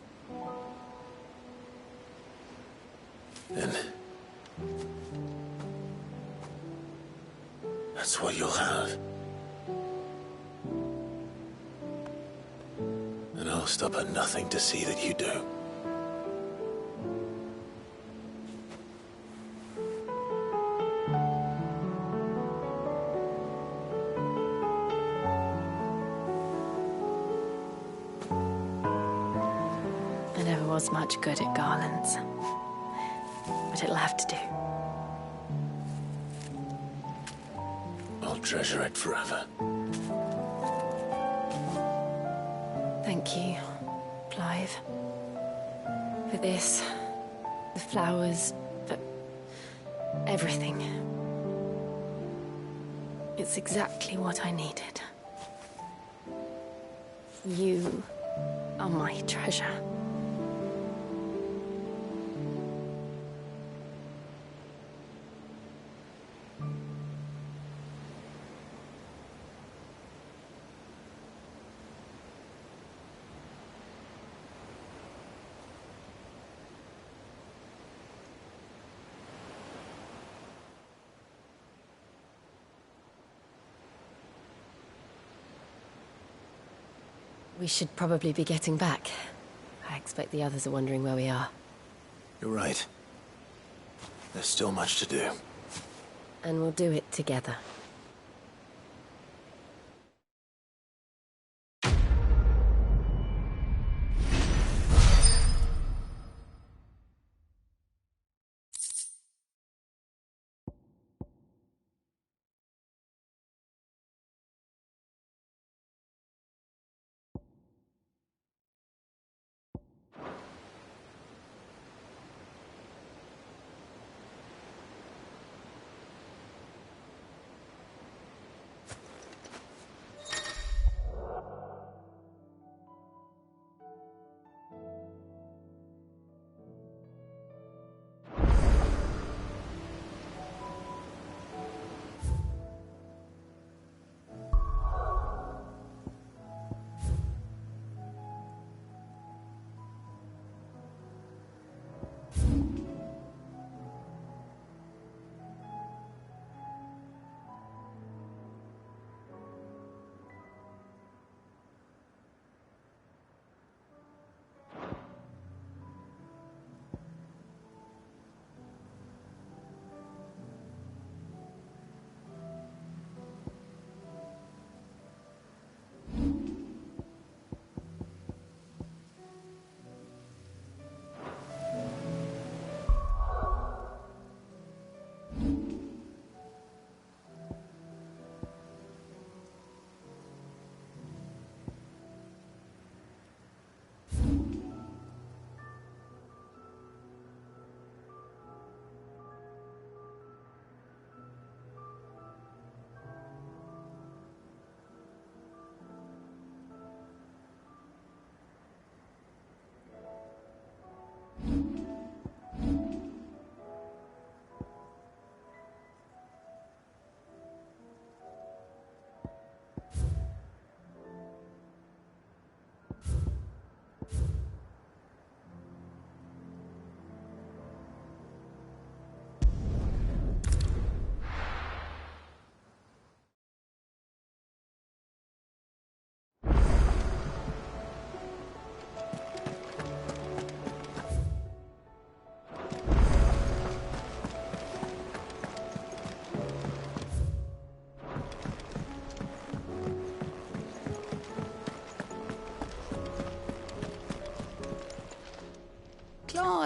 Then that's what you'll have. And I'll stop at nothing to see that you do. I never was much good at garlands, but it'll have to do. I'll treasure it forever. Thank you, Clive. For this, the flowers, for everything. It's exactly what I needed. You are my treasure. We should probably be getting back. I expect the others are wondering where we are. You're right. There's still much to do. And we'll do it together.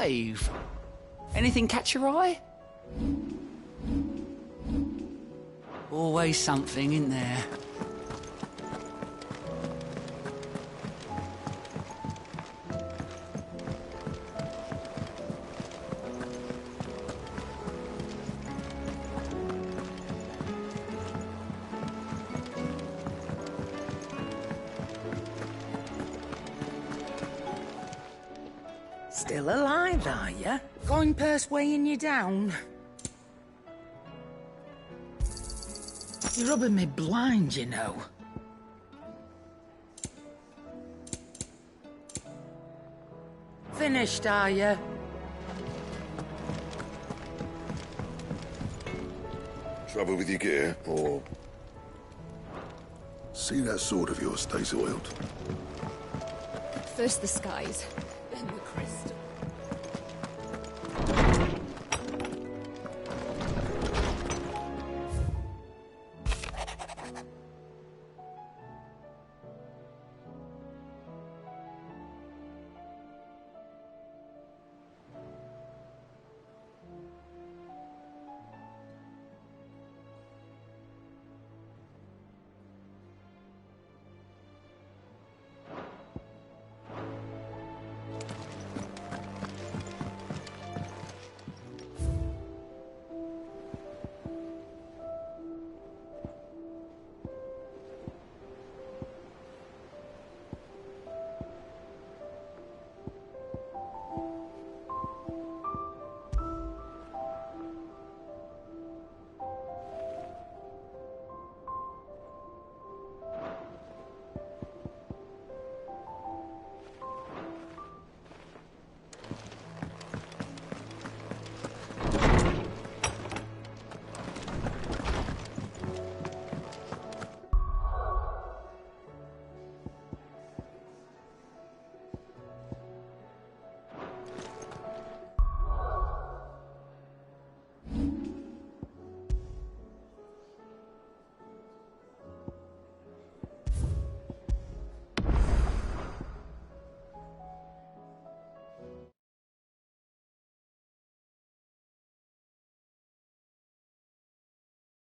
cave. Anything catch your eye? Always something in there. Still alive, are you? Going purse weighing you down? You're rubbing me blind, you know. Finished, are you? Trouble with your gear, or... See that sword of yours stays oiled? First the skies,